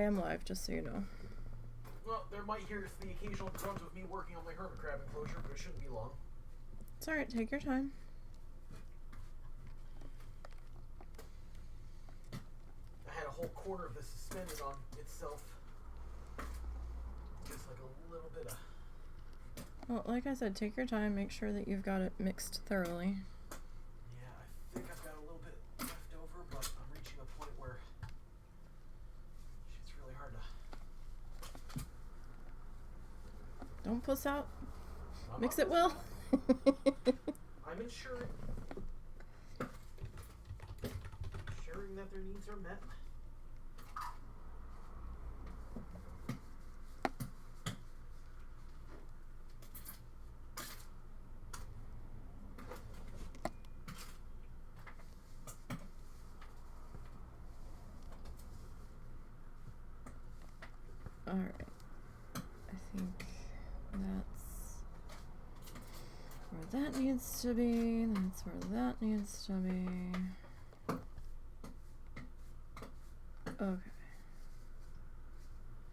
am live, just so you know. Well, there might hear the occasional grunt of me working on my hermit crab enclosure, but it shouldn't be long. It's alright, take your time. I had a whole corner of this suspended on itself. Just like a little bit of... Well, like I said, take your time, make sure that you've got it mixed thoroughly. Yeah, I think I've got a little bit left over, but I'm reaching a point where it's really hard to... Don't puss out. Mix it well. I'm ensuring that their needs are met. Alright. I think that's where that needs to be. That's where that needs to be. Okay.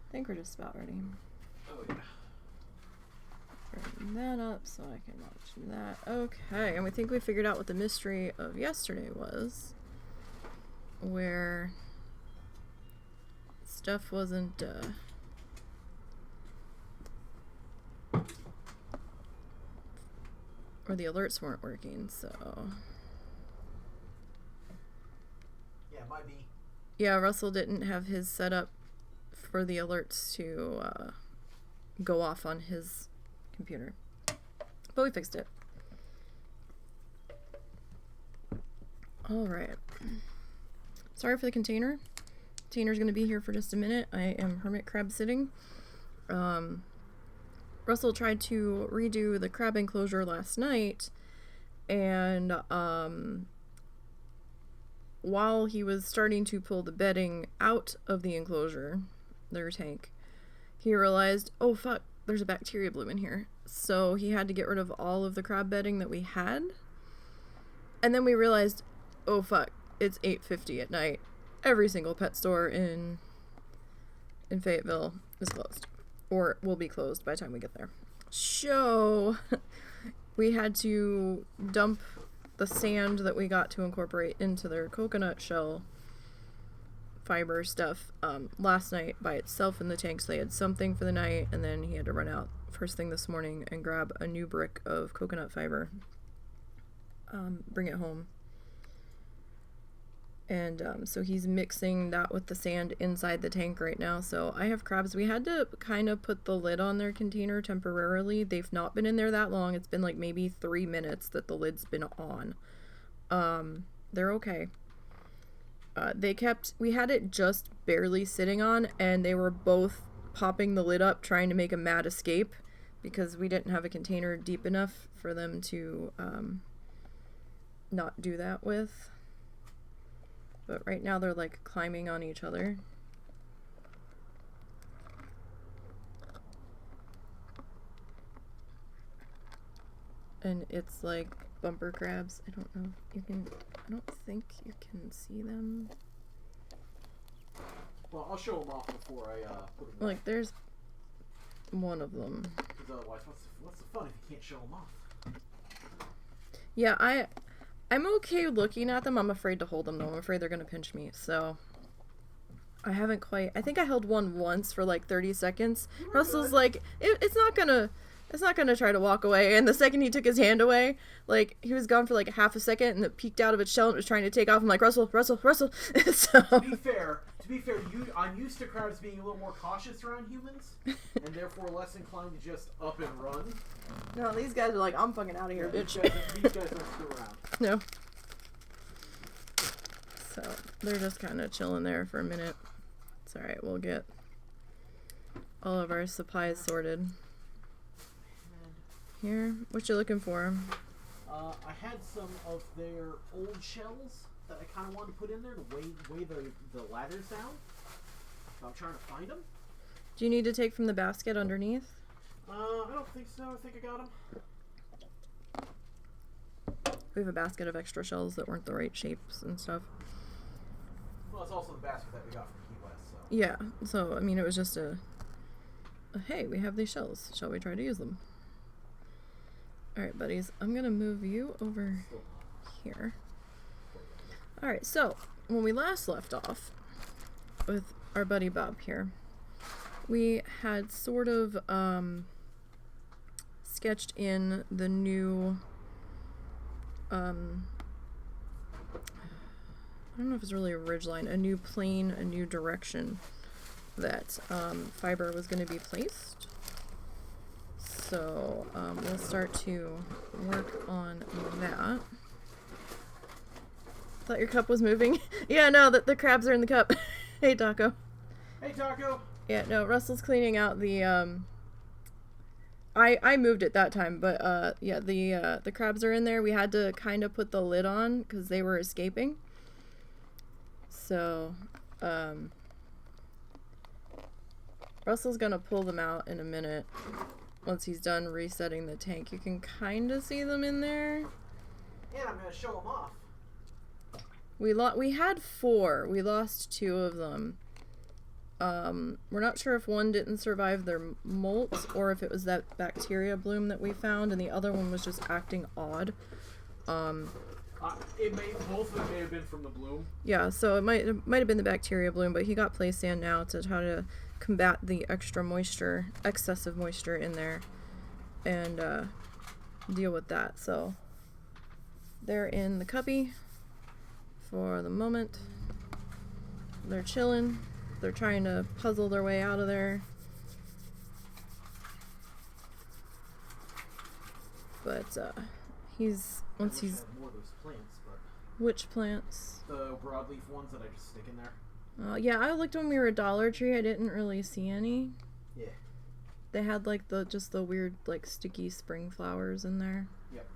I think we're just about ready. Oh yeah. Bring that up so I can watch that. Okay, and we think we figured out what the mystery of yesterday was. Where stuff wasn't, or the alerts weren't working, so... Yeah, might be. Yeah, Russell didn't have his set up for the alerts to go off on his computer. But we fixed it. Alright. Sorry for the container. Container's going to be here for just a minute. I am hermit crab sitting. Russell tried to redo the crab enclosure last night, and while he was starting to pull the bedding out of the enclosure, their tank, he realized, oh fuck, there's a bacteria bloom in here. So he had to get rid of all of the crab bedding that we had. And then we realized, oh fuck, it's 8:50 at night. Every single pet store in Fayetteville is closed. Or will be closed by the time we get there. So we had to dump the sand that we got to incorporate into their coconut shell fiber stuff last night by itself in the tank, so they had something for the night, and then he had to run out first thing this morning and grab a new brick of coconut fiber, bring it home. And so he's mixing that with the sand inside the tank right now. So I have crabs. We had to kind of put the lid on their container temporarily. They've not been in there that long. It's been like maybe 3 minutes that the lid's been on. They're okay. We had it just barely sitting on, and they were both popping the lid up trying to make a mad escape because we didn't have a container deep enough for them to not do that with. But right now they're like climbing on each other. And it's like bumper crabs. I don't know if you can, I don't think you can see them. Well, I'll show them off before I put them Like there's one of them. Because otherwise, what's the fun if you can't show them off? Yeah, I'm okay looking at them. I'm afraid to hold them though. I'm afraid they're gonna pinch me. So I haven't quite. I think I held one once for like 30 seconds. Russell's like, it's not gonna try to walk away. And the second he took his hand away, like he was gone for like a half a second, and it peeked out of its shell and it was trying to take off. I'm like, Russell. So To be fair, I'm used to crabs being a little more cautious around humans, and therefore less inclined to just up and run. No, these guys are like, I'm fucking out of here, bitch. These guys don't screw around. No. So they're just kind of chilling there for a minute. It's alright, we'll get all of our supplies sorted. Here, what you looking for? I had some of their old shells that I kind of wanted to put in there to weigh the ladders down. So I'm trying to find them. Do you need to take from the basket underneath? I don't think so. I think I got them. We have a basket of extra shells that weren't the right shapes and stuff. Well, it's also the basket that we got from Key West, so. Yeah, so, I mean, it was just a hey, we have these shells. Shall we try to use them? Alright, buddies. I'm gonna move you over here. Alright, so, when we last left off with our buddy Bob here, we had sort of, sketched in the new, I don't know if it's really a ridgeline, a new plane, a new direction that fiber was going to be placed. So we'll start to work on that. Thought your cup was moving. Yeah, no, the crabs are in the cup. Hey, Taco. Hey, Taco. Yeah, no, Russell's cleaning out the I moved it that time, but yeah, the crabs are in there. We had to kind of put the lid on because they were escaping. So, Russell's gonna pull them out in a minute once he's done resetting the tank. You can kind of see them in there. And I'm gonna show them off. We had 4. We lost 2 of them. We're not sure if one didn't survive their molt or if it was that bacteria bloom that we found and the other one was just acting odd. Both of them may have been from the bloom. Yeah, so it might have been the bacteria bloom, but he got play sand now to try to combat the excessive moisture in there and deal with that. So they're in the cubby for the moment. They're chilling. They're trying to puzzle their way out of there. But once he's more of those plants, but which plants? the broadleaf ones that I just stick in there. Yeah, I looked when we were at Dollar Tree. I didn't really see any. Yeah. They had like just the weird like sticky spring flowers in there. Yep.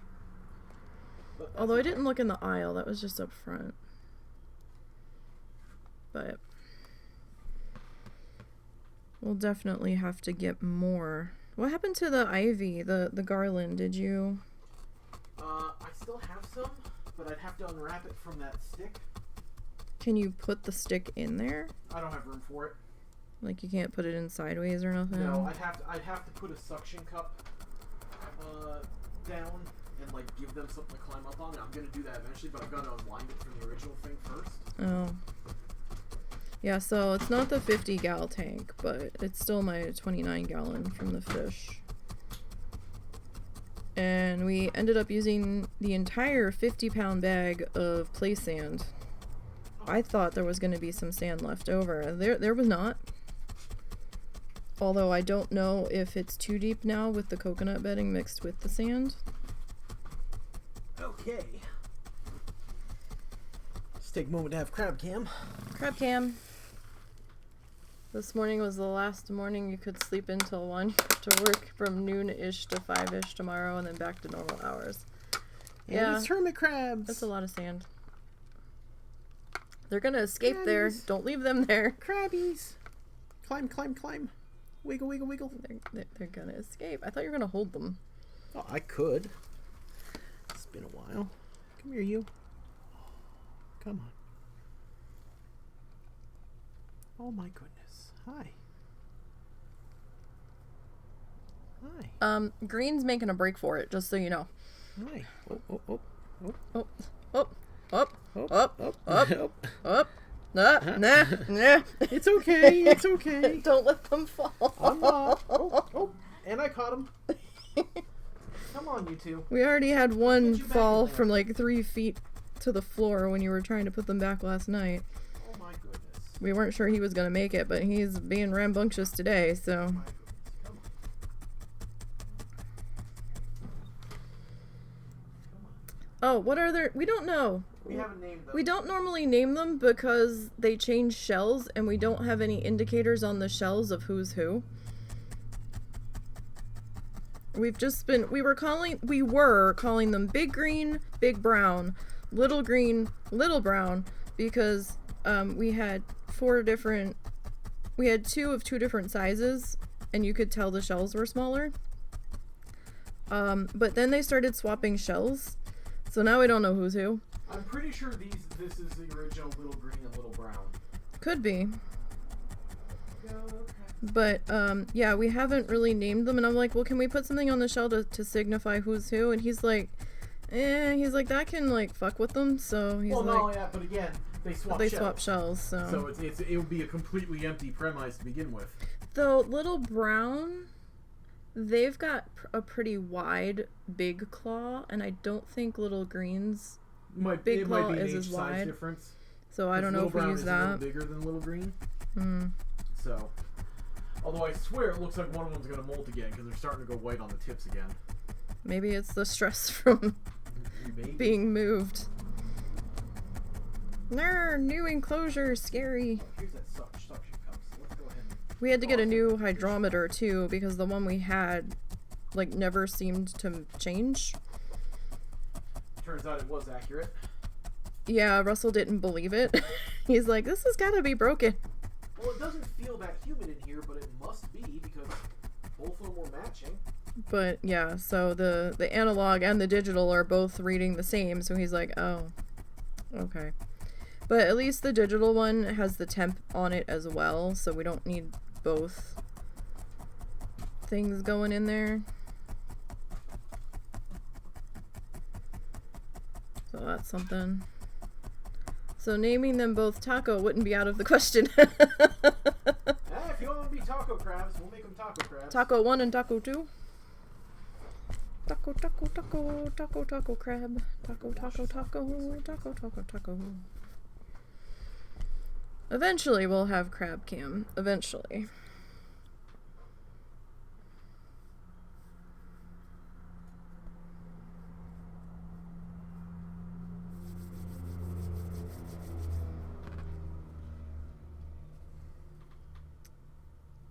Although I didn't look in the aisle. That was just up front. But we'll definitely have to get more. What happened to the ivy, the garland? Did you? I still have some, but I'd have to unwrap it from that stick. Can you put the stick in there? I don't have room for it. Like you can't put it in sideways or nothing? No, I'd have to put a suction cup down and like give them something to climb up on. I'm gonna do that eventually, but I've got to unwind it from the original thing first. Oh. Yeah, so it's not the 50 gal tank, but it's still my 29 gallon from the fish. And we ended up using the entire 50-pound bag of play sand. I thought there was going to be some sand left over. There was not. Although I don't know if it's too deep now with the coconut bedding mixed with the sand. Okay. Let's take a moment to have crab cam. Crab cam. This morning was the last morning you could sleep until 1 to work from noon-ish to 5-ish tomorrow and then back to normal hours. And yeah, it's hermit crabs. That's a lot of sand. They're gonna escape Crabbies. there. Don't leave them there. Crabbies. Climb, climb, climb. Wiggle, wiggle, wiggle. They're gonna escape. I thought you were gonna hold them. Oh, I could. It's been a while. Come here, you. Come on. Oh my goodness. Hi. Hi. Green's making a break for it, just so you know. Hi. Oh, oh, oh, oh. Oh, oh, up, Oh, up, oh, up, oh. up. Nah, nah, nah. It's okay. It's okay. Don't let them fall. I'm not. Oh, oh. And I caught him. Come on, you two. We already had one Get you back fall in there. from like 3 feet to the floor when you were trying to put them back last night. Oh my goodness. We weren't sure he was gonna make it, but he's being rambunctious today, so. Oh my goodness. Come on. Oh, what are their... We don't know. We haven't named them. We don't normally name them because they change shells and we don't have any indicators on the shells of who's who. We were calling them big green, big brown, little green, little brown, because we had 2 of 2 different sizes and you could tell the shells were smaller. But then they started swapping shells, so now we don't know who's who. I'm pretty sure this is the original little green and little brown. Could be. But, yeah, we haven't really named them, and I'm like, well, can we put something on the shell to signify who's who? And he's like, that can, like, fuck with them, so he's well, like... no, yeah, but again, they swap shells, so... So it would be a completely empty premise to begin with. Though, Little Brown, they've got a pretty wide, big claw, and I don't think Little Green's big claw is as wide. Size difference. So I don't know if we use that. Little bigger than Little Green. So, although I swear it looks like one of them's gonna molt again because they're starting to go white on the tips again. Maybe it's the stress from being moved. New enclosure, scary. Here's that suction cup. So let's go ahead. We had to get a new hydrometer too because the one we had, like, never seemed to change. Turns out it was accurate. Yeah, Russell didn't believe it. He's like, this has gotta be broken. Well, it doesn't feel that humid in here, but it must be because both of them were matching. But yeah, so the analog and the digital are both reading the same, so he's like, oh, okay. But at least the digital one has the temp on it as well, so we don't need both things going in there. So that's something. So naming them both Taco wouldn't be out of the question. If you want to be Taco Crabs, we'll make them Taco Crabs. Taco 1 and Taco 2. Taco crab. Taco. Eventually we'll have crab cam. Eventually.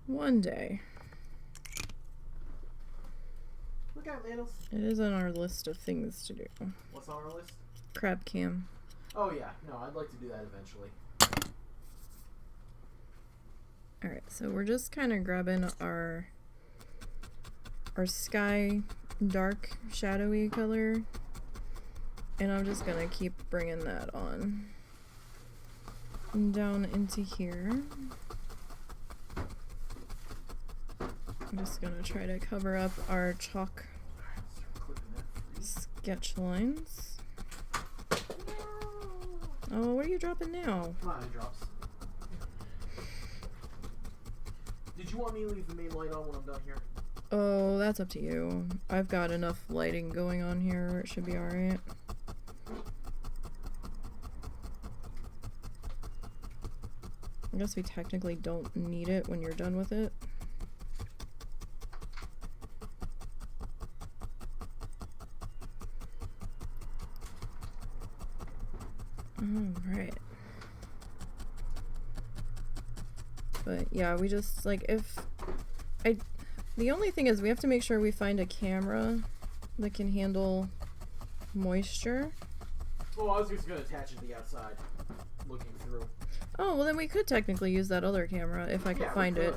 One day. Look out, Manos. It is on our list of things to do. What's on our list? Crab cam. Oh yeah, no, I'd like to do that eventually. Alright, so we're just kind of grabbing our sky dark shadowy color, and I'm just gonna keep bringing that on and down into here. I'm just gonna try to cover up our chalk sketch lines. Oh, what are you dropping now? Mine drops. Did you want me to leave the main light on when I'm done here? Oh, that's up to you. I've got enough lighting going on here where it should be alright. I guess we technically don't need it when you're done with it. Alright. But yeah, we just, like, the only thing is we have to make sure we find a camera that can handle moisture. Oh, I was just gonna attach it to the outside, looking through. Oh, well then we could technically use that other camera if I could find it.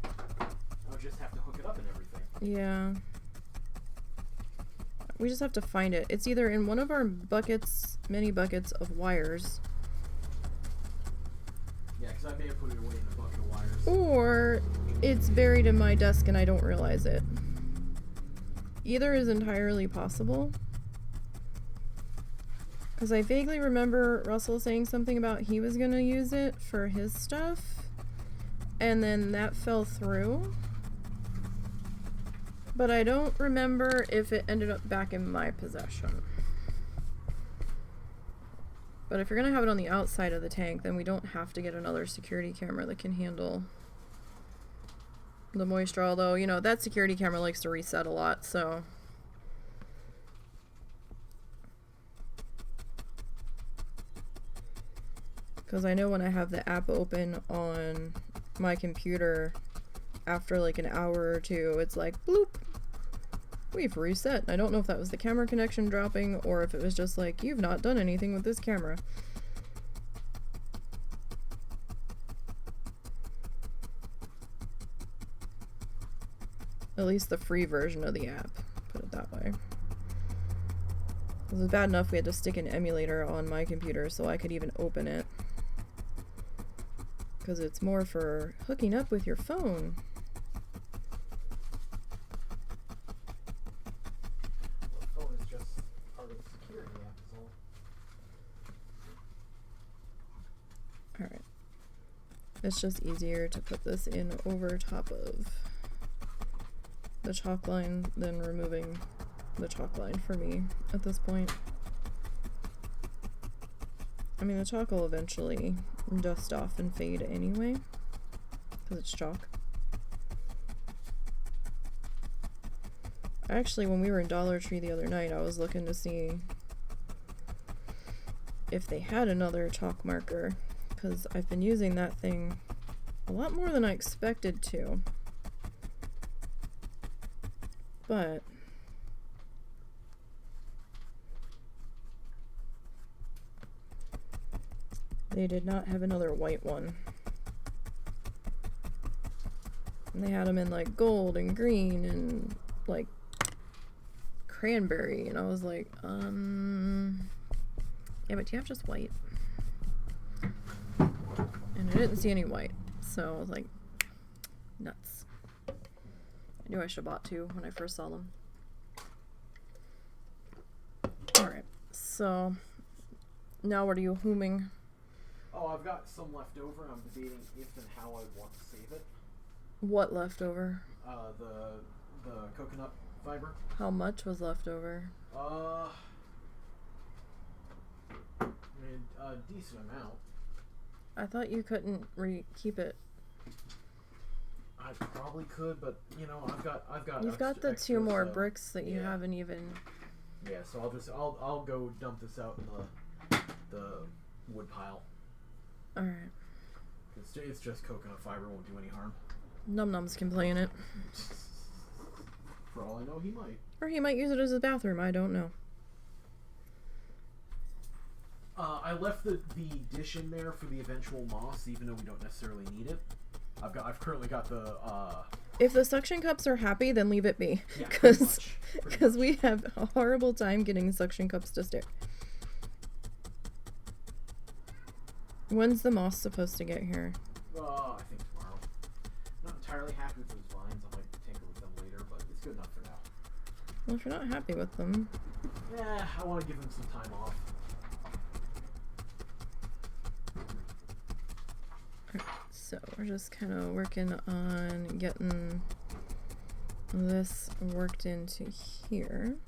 I would just have to hook it up and everything. Yeah. We just have to find it. It's either in one of our buckets, many buckets of wires. Yeah, because I may have put it away in a bucket of wires. Or it's buried in my desk and I don't realize it. Either is entirely possible. Because I vaguely remember Russell saying something about he was going to use it for his stuff. And then that fell through. But I don't remember if it ended up back in my possession. But if you're going to have it on the outside of the tank, then we don't have to get another security camera that can handle the moisture. Although, you know, that security camera likes to reset a lot, so... Because I know when I have the app open on my computer, after like an hour or two, it's like, bloop, we've reset. I don't know if that was the camera connection dropping or if it was just like, you've not done anything with this camera. At least the free version of the app, put it that way. It was bad enough we had to stick an emulator on my computer so I could even open it. because it's more for hooking up with your phone. The phone is just part of the security app, is all. Alright. It's just easier to put this in over top of the chalk line than removing the chalk line for me at this point. I mean, the chalk will eventually dust off and fade anyway, because it's chalk. Actually, when we were in Dollar Tree the other night, I was looking to see if they had another chalk marker, because I've been using that thing a lot more than I expected to. But they did not have another white one. And they had them in like gold and green and like cranberry, and I was like, yeah, but do you have just white? And I didn't see any white, so I was like, nuts. I knew I should have bought two when I first saw them. Alright, so now what are you hooming? Oh, I've got some left over. I'm debating if and how I want to save it. What left over? The coconut fiber. How much was left over? I mean, a decent amount. I thought you couldn't keep it. I probably could, but you know, I've got. You've got the two more bricks that you haven't even. Yeah, so I'll go dump this out in the wood pile. All right. It's just coconut fiber, won't do any harm. Num Nums can play in it. For all I know, he might. Or he might use it as a bathroom. I don't know. I left the dish in there for the eventual moss, even though we don't necessarily need it. I've currently got the. If the suction cups are happy, then leave it be. Yeah, because we have a horrible time getting suction cups to stick. When's the moss supposed to get here? I think tomorrow. Not entirely happy with those vines. I might tinker with them later, but it's good enough for now. Well, if you're not happy with them. Yeah, I want to give them some time off. So we're just kind of working on getting this worked into here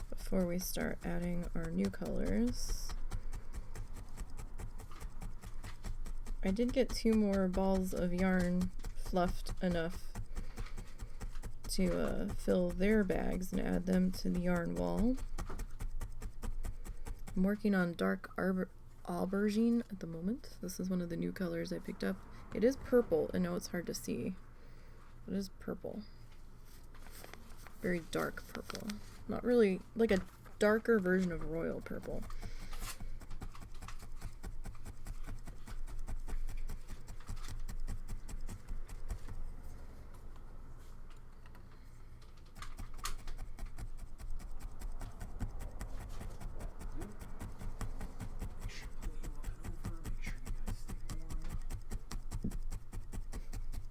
before we start adding our new colors. I did get 2 more balls of yarn fluffed enough to fill their bags and add them to the yarn wall. I'm working on dark aubergine at the moment. This is one of the new colors I picked up. It is purple. I know it's hard to see. It is purple. Very dark purple. Not really, like a darker version of royal purple.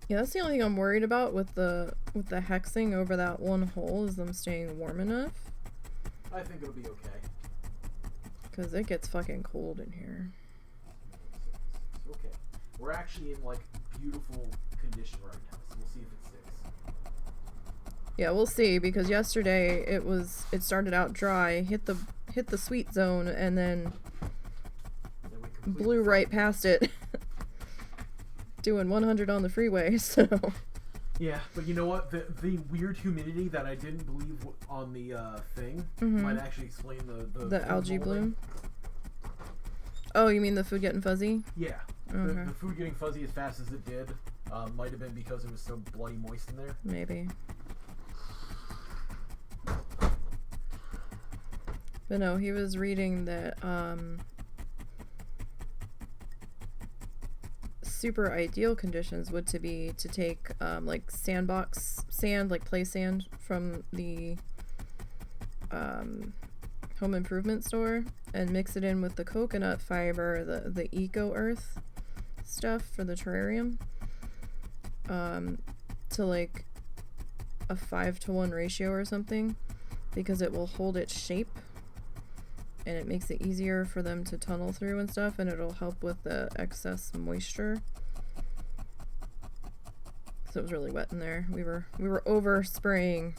Yeah, that's the only thing I'm worried about with the hexing over that one hole, is them staying warm enough. I think it'll be okay. Because it gets fucking cold in here. Okay. We're actually in like beautiful condition right now, so we'll see if it sticks. Yeah, we'll see, because yesterday it started out dry, hit the sweet zone, and then blew right past it. Doing 100 on the freeway, so. Yeah, but you know what? The weird humidity that I didn't believe on the thing might actually explain the algae bloom. Oh, you mean the food getting fuzzy? Yeah. Okay. The food getting fuzzy as fast as it did might have been because it was so bloody moist in there. Maybe. But no, he was reading that super ideal conditions would be to take like sandbox sand, like play sand from the home improvement store and mix it in with the coconut fiber, the eco earth stuff for the terrarium, to like a 5-to-1 ratio or something, because it will hold its shape and it makes it easier for them to tunnel through and stuff, and it'll help with the excess moisture. So it was really wet in there. We were over spraying.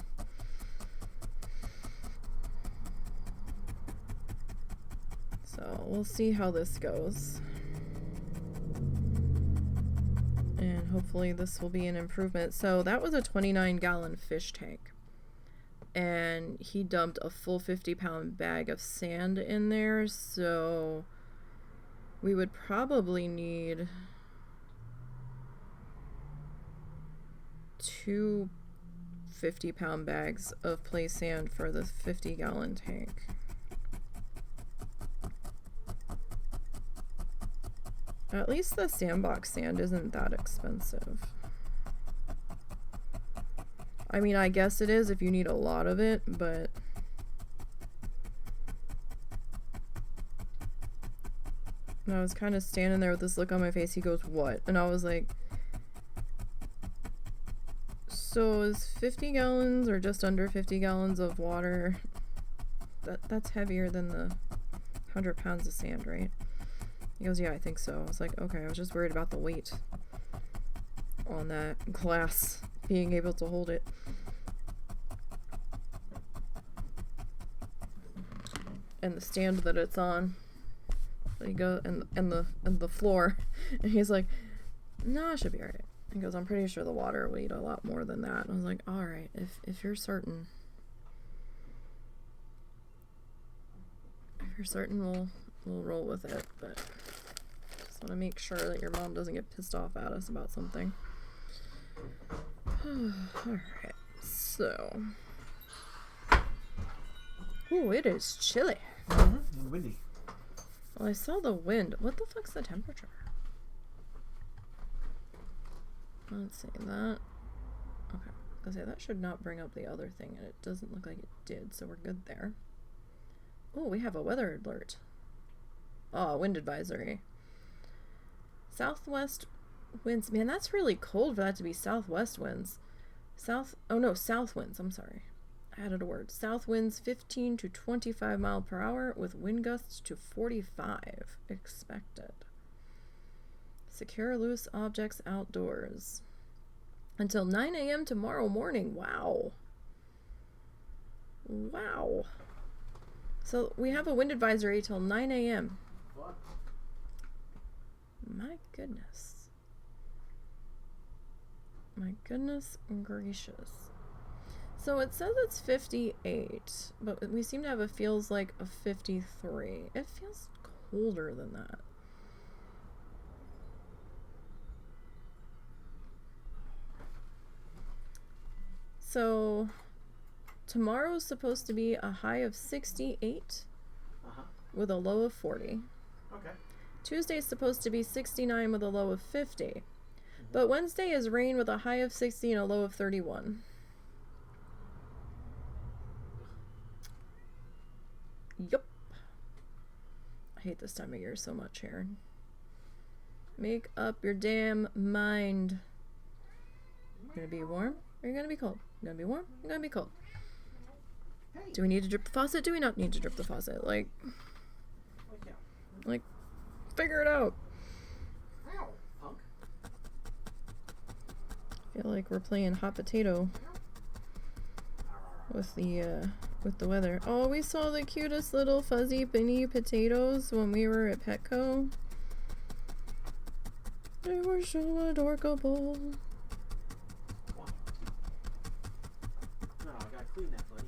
So we'll see how this goes. And hopefully this will be an improvement. So that was a 29-gallon fish tank. And he dumped a full 50-pound bag of sand in there. So we would probably need 2 50-pound bags of play sand for this 50-gallon tank. At least the sandbox sand isn't that expensive. I mean, I guess it is if you need a lot of it, but and I was kind of standing there with this look on my face. He goes, "What?" And I was like, so is 50 gallons or just under 50 gallons of water, that's heavier than the 100 pounds of sand, right? He goes, "Yeah, I think so." I was like, okay, I was just worried about the weight on that glass being able to hold it. And the stand that it's on. So you go and the floor. And he's like, "No, I should be alright." He goes, "I'm pretty sure the water will eat a lot more than that." And I was like, alright, if you're certain. If you're certain, we'll roll with it, but just want to make sure that your mom doesn't get pissed off at us about something. Alright, so. Ooh, it is chilly. And windy. Well, I saw the wind. What the fuck's the temperature? Let's see, that. Okay, I was gonna say, that should not bring up the other thing, and it doesn't look like it did, so we're good there. Oh, we have a weather alert. Oh, wind advisory. Southwest winds. Man, that's really cold for that to be southwest winds. South winds, I'm sorry. I added a word. South winds 15 to 25 mile per hour with wind gusts to 45 expected. Secure loose objects outdoors. Until 9 a.m. tomorrow morning. Wow. Wow. So we have a wind advisory till 9 a.m. What? My goodness. My goodness gracious. So it says it's 58, but we seem to have a feels like a 53. It feels colder than that. So tomorrow's supposed to be a high of 68 with a low of 40. Okay. Tuesday's supposed to be 69 with a low of 50. But Wednesday is rain with a high of 60 and a low of 31. Yup. I hate this time of year so much, Aaron. Make up your damn mind. You're gonna be warm or you're gonna be cold? You're gonna be warm, you're gonna be cold. Do we need to drip the faucet? Do we not need to drip the faucet? Like, figure it out. Ow, punk. I feel like we're playing hot potato with the weather. Oh, we saw the cutest little fuzzy mini potatoes when we were at Petco. They were so adorable. No, I gotta clean that, buddy.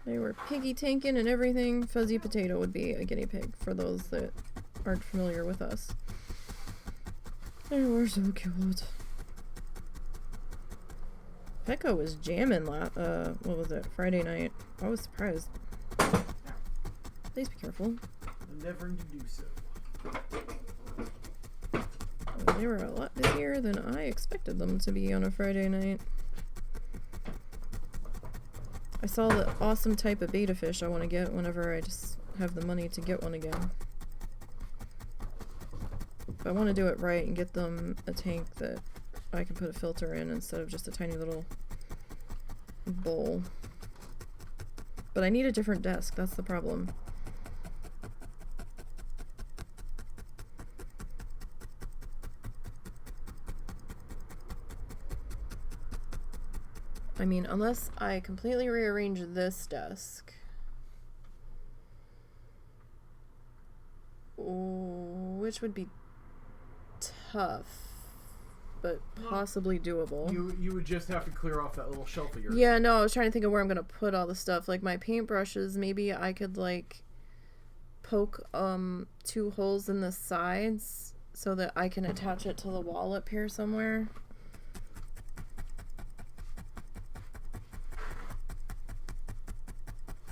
They were piggy tanking and everything. Fuzzy potato would be a guinea pig for those that aren't familiar with us. They were so cute. Petco was jamming what was it, Friday night. I was surprised. Please be careful. Endeavoring to do so. They were a lot busier than I expected them to be on a Friday night. I saw the awesome type of betta fish I want to get whenever I just have the money to get one again. But I want to do it right and get them a tank that I can put a filter in instead of just a tiny little bowl. But I need a different desk, that's the problem. I mean, unless I completely rearrange this desk. Which would be tough, but possibly doable. You would just have to clear off that little shelf of yours. Yeah, no, I was trying to think of where I'm gonna put all the stuff. Like my paintbrushes, maybe I could like poke 2 holes in the sides so that I can attach it to the wall up here somewhere.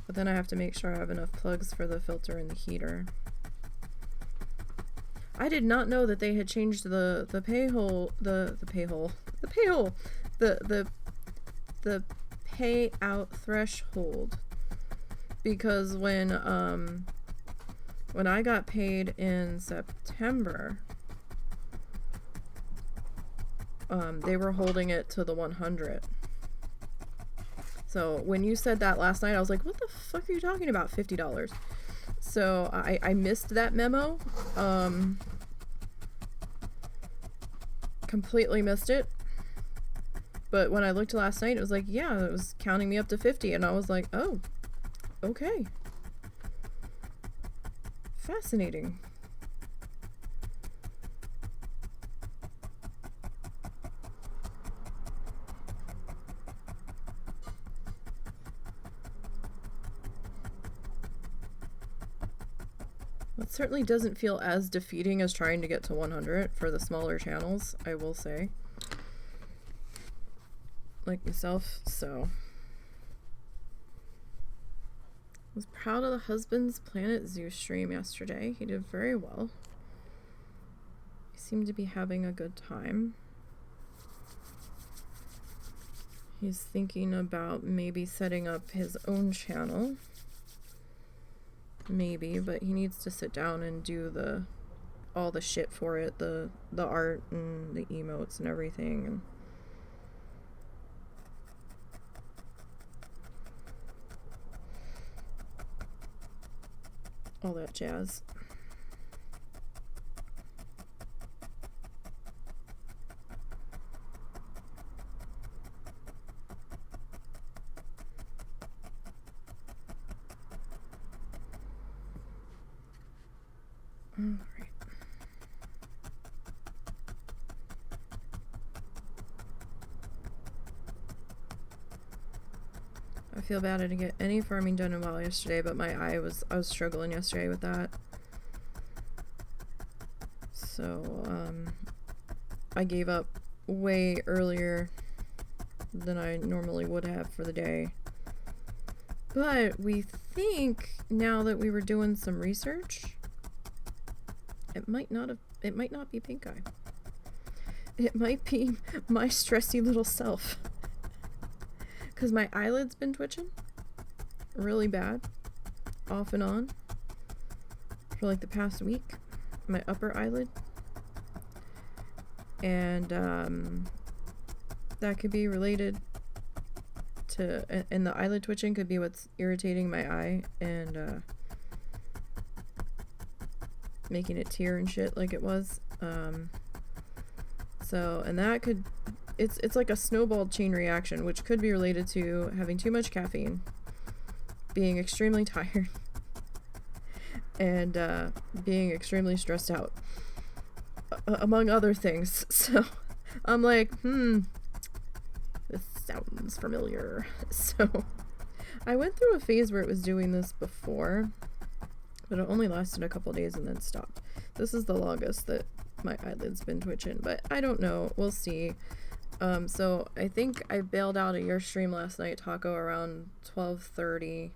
But then I have to make sure I have enough plugs for the filter and the heater. I did not know that they had changed the payout threshold, because when I got paid in September, they were holding it to the 100. So when you said that last night, I was like, what the fuck are you talking about, $50? So I missed that memo. Completely missed it. But when I looked last night, it was like, yeah, it was counting me up to 50. And I was like, oh, okay. Fascinating. It certainly doesn't feel as defeating as trying to get to 100 for the smaller channels, I will say. Like myself, so. I was proud of the husband's Planet Zoo stream yesterday. He did very well. He seemed to be having a good time. He's thinking about maybe setting up his own channel. Maybe, but he needs to sit down and do all the shit for it, the art and the emotes and everything, and all that jazz. Alright. I feel bad I didn't get any farming done in a while yesterday, but I was struggling yesterday with that. So, I gave up way earlier than I normally would have for the day. But we think now that we were doing some research, it might not be pink eye. It might be my stressy little self. Because my eyelid's been twitching really bad, off and on, for like the past week. My upper eyelid. And that could be related to, and the eyelid twitching could be what's irritating my eye and making it tear and shit like it was. So, and that could, it's like a snowball chain reaction, which could be related to having too much caffeine, being extremely tired, and being extremely stressed out, among other things. So I'm like, this sounds familiar. So I went through a phase where it was doing this before, but it only lasted a couple days and then stopped. This is the longest that my eyelid's been twitching, but I don't know. We'll see. So I think I bailed out of your stream last night, Taco, around 12:30,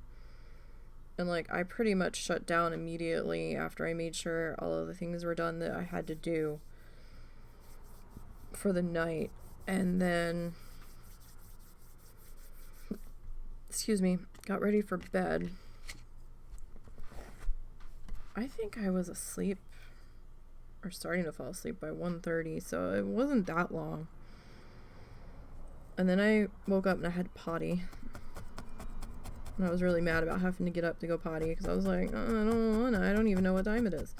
and like I pretty much shut down immediately after I made sure all of the things were done that I had to do for the night. And then excuse me, got ready for bed. I think I was asleep or starting to fall asleep by 1:30, so it wasn't that long. And then I woke up and I had potty. And I was really mad about having to get up to go potty because I was like, I don't even know what time it is.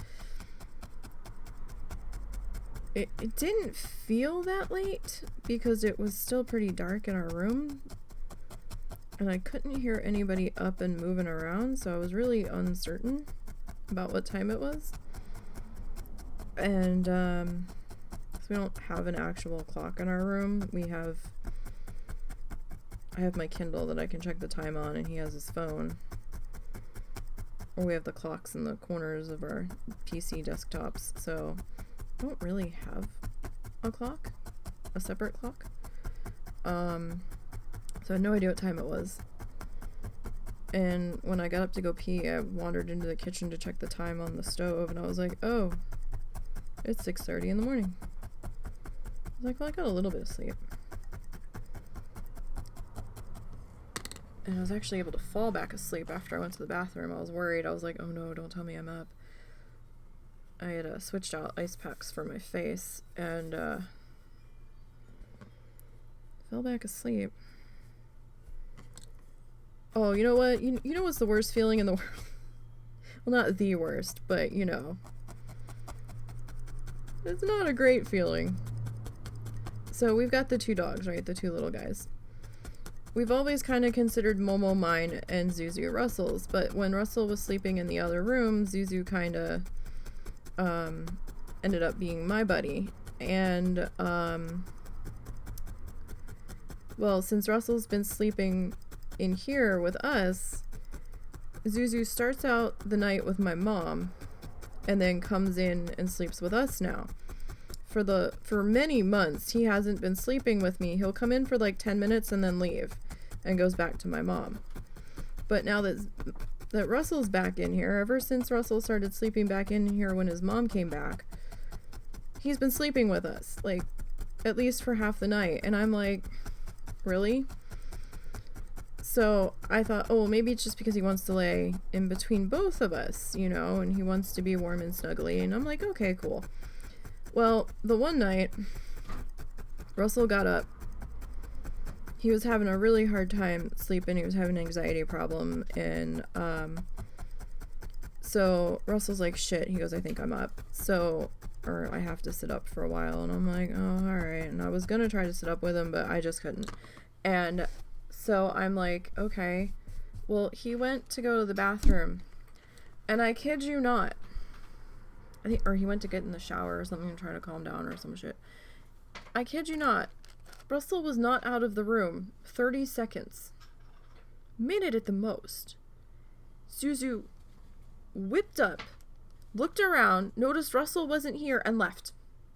It didn't feel that late because it was still pretty dark in our room. And I couldn't hear anybody up and moving around, so I was really uncertain about what time it was. And so we don't have an actual clock in our room. I have my Kindle that I can check the time on, and he has his phone. Or we have the clocks in the corners of our PC desktops, so I don't really have a clock, a separate clock. So I had no idea what time it was. And when I got up to go pee, I wandered into the kitchen to check the time on the stove, and I was like, oh, it's 6:30 in the morning. I was like, well, I got a little bit of sleep. And I was actually able to fall back asleep after I went to the bathroom. I was worried. I was like, oh no, don't tell me I'm up. I had switched out ice packs for my face and fell back asleep. Oh, you know what? You know what's the worst feeling in the world? Well, not the worst, but you know. It's not a great feeling. So we've got the two dogs, right? The two little guys. We've always kind of considered Momo mine and Zuzu Russell's, but when Russell was sleeping in the other room, Zuzu kind of ended up being my buddy. And well, since Russell's been sleeping in here with us, Zuzu starts out the night with my mom and then comes in and sleeps with us now. For many months, he hasn't been sleeping with me. He'll come in for like 10 minutes and then leave and goes back to my mom. But now that Russell's back in here, ever since Russell started sleeping back in here when his mom came back, he's been sleeping with us, like, at least for half the night. And I'm like, really? So I thought, oh, well, maybe it's just because he wants to lay in between both of us, you know, and he wants to be warm and snuggly. And I'm like, okay, cool. Well, the one night, Russell got up. He was having a really hard time sleeping. He was having an anxiety problem. And so Russell's like, shit. He goes, I think I'm up. So, or I have to sit up for a while. And I'm like, oh, all right. And I was going to try to sit up with him, but I just couldn't. And so I'm like, okay. Well, he went to go to the bathroom. And I kid you not. Or he went to get in the shower or something and try to calm down or some shit. I kid you not. Russell was not out of the room 30 seconds. Minute at the most. Zuzu whipped up, looked around, noticed Russell wasn't here, and left.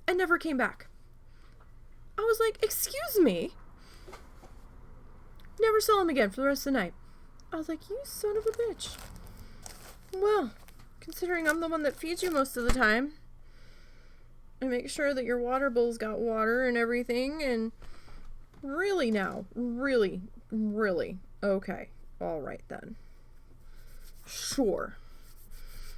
And never came back. I was like, excuse me? Never saw him again for the rest of the night. I was like, you son of a bitch. Well, considering I'm the one that feeds you most of the time, I make sure that your water bowl's got water and everything, and really now, really, okay, all right then. Sure.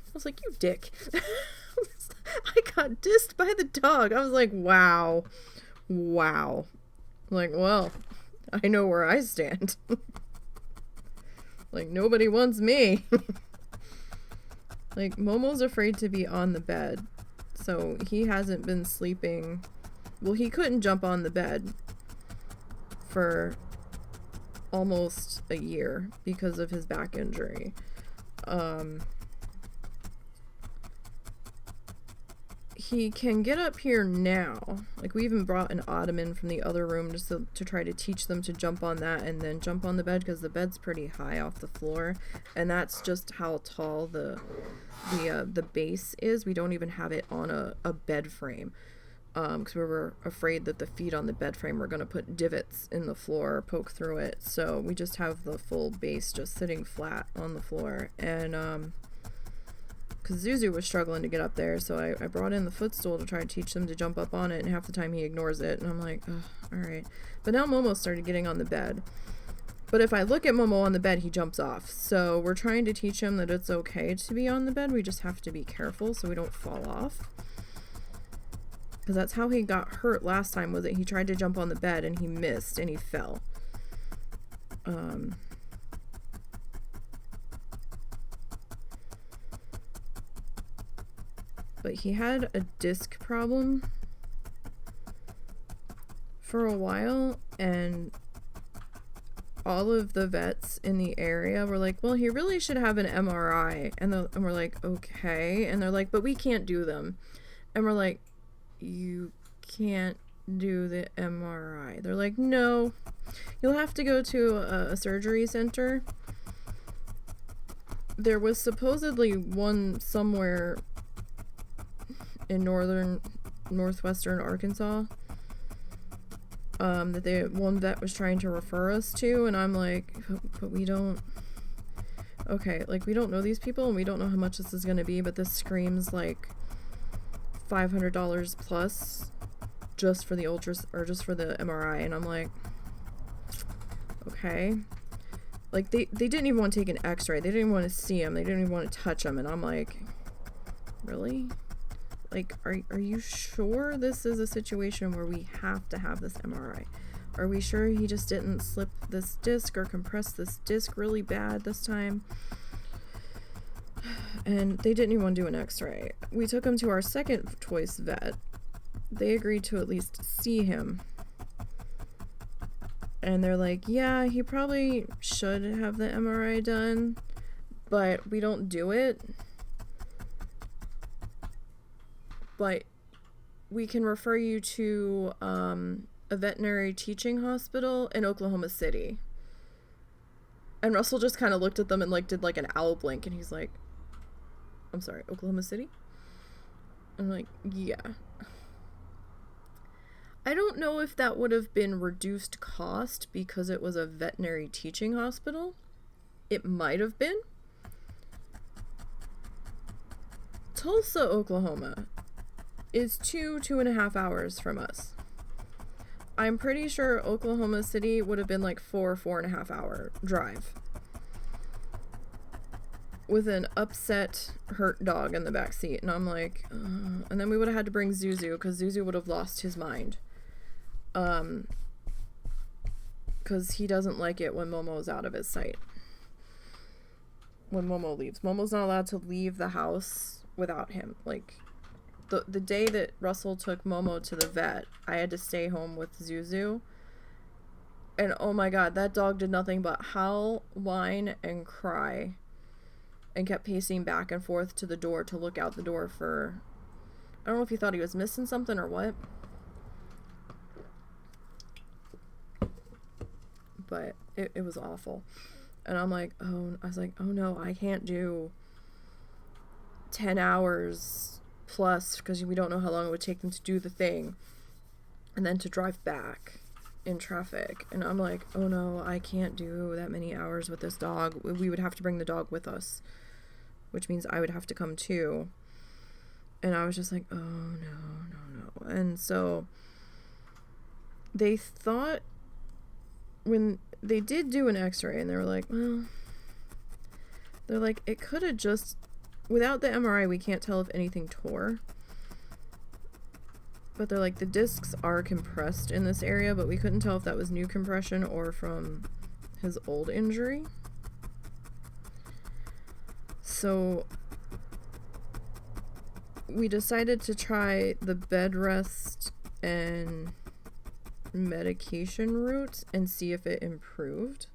I was like, you dick. I got dissed by the dog. I was like, wow. Like, well, I know where I stand. Like, nobody wants me. Like, Momo's afraid to be on the bed, so he hasn't been sleeping. Well, he couldn't jump on the bed for almost a year because of his back injury. He can get up here now. Like, we even brought an ottoman from the other room just to try to teach them to jump on that and then jump on the bed, because the bed's pretty high off the floor, and that's just how tall the base is. We don't even have it on a bed frame, because we were afraid that the feet on the bed frame were going to put divots in the floor or poke through it. So we just have the full base just sitting flat on the floor. And because Zuzu was struggling to get up there, so I brought in the footstool to try to teach them to jump up on it, and half the time he ignores it, and I'm like, all right. But now Momo started getting on the bed, But if I look at Momo on the bed, he jumps off. So we're trying to teach him that it's okay to be on the bed. We just have to be careful so we don't fall off. Because that's how he got hurt last time, was that he tried to jump on the bed and he missed and he fell. But he had a disc problem for a while, and all of the vets in the area were like, well, he really should have an MRI. And we're like, okay. And they're like, but we can't do them. And we're like, you can't do the MRI. They're like, no, you'll have to go to a surgery center. There was supposedly one somewhere in northwestern Arkansas that one vet was trying to refer us to, and I'm like, but we don't, okay, like, we don't know these people and we don't know how much this is going to be, but this screams like $500 plus just for the or just for the MRI. And I'm like, okay. Like, they didn't even want to take an x-ray. They didn't even want to see him. They didn't even want to touch him. And I'm like, really? Like, are you sure this is a situation where we have to have this MRI? Are we sure he just didn't slip this disc or compress this disc really bad this time? And they didn't even want to do an x-ray. We took him to our second choice vet. They agreed to at least see him. And they're like, yeah, he probably should have the MRI done, but we don't do it. But we can refer you to a veterinary teaching hospital in Oklahoma City. And Russell just kind of looked at them and like did like an owl blink, and he's like, I'm sorry, Oklahoma City? I'm like, yeah. I don't know if that would have been reduced cost because it was a veterinary teaching hospital. It might have been. Tulsa, Oklahoma is 2.5 hours from us. I'm pretty sure Oklahoma City would have been like 4.5 hour drive. With an upset, hurt dog in the back seat. And I'm like, and then we would have had to bring Zuzu, because Zuzu would have lost his mind. Because he doesn't like it when Momo's out of his sight. When Momo leaves. Momo's not allowed to leave the house without him. Like, the day that Russell took Momo to the vet, I had to stay home with Zuzu. And oh my god, that dog did nothing but howl, whine, and cry. And kept pacing back and forth to the door to look out the door for... I don't know if he thought he was missing something or what. But it was awful. And I'm like, oh no, I can't do 10 hours plus, because we don't know how long it would take them to do the thing. And then to drive back in traffic. And I'm like, oh no, I can't do that many hours with this dog. We would have to bring the dog with us, which means I would have to come too. And I was just like, oh no. And so they thought, when they did do an x-ray, and they were like, well, they're like, it could have just, without the MRI, we can't tell if anything tore. But they're like, the discs are compressed in this area, but we couldn't tell if that was new compression or from his old injury. So we decided to try the bed rest and medication route and see if it improved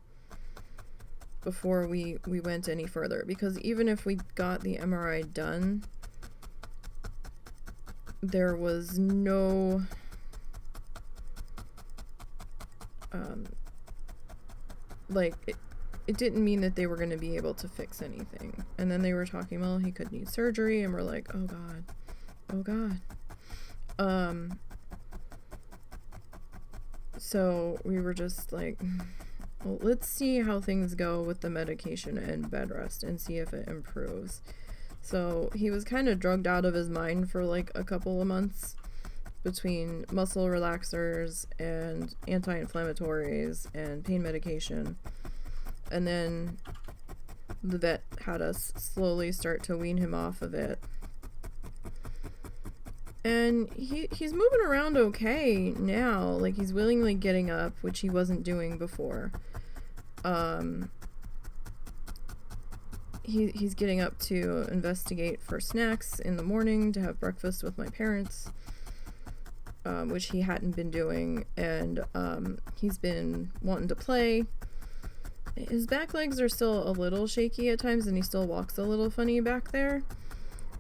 before we went any further. Because even if we got the MRI done, there was no it didn't mean that they were going to be able to fix anything. And then they were talking, well, he could need surgery, and we're like, oh god. So we were just like, well, let's see how things go with the medication and bed rest and see if it improves. So he was kind of drugged out of his mind for like a couple of months between muscle relaxers and anti-inflammatories and pain medication. And then the vet had us slowly start to wean him off of it. And he's moving around okay now. Like, he's willingly getting up, which he wasn't doing before. He's getting up to investigate for snacks in the morning, to have breakfast with my parents, which he hadn't been doing. And he's been wanting to play. His back legs are still a little shaky at times, and he still walks a little funny back there.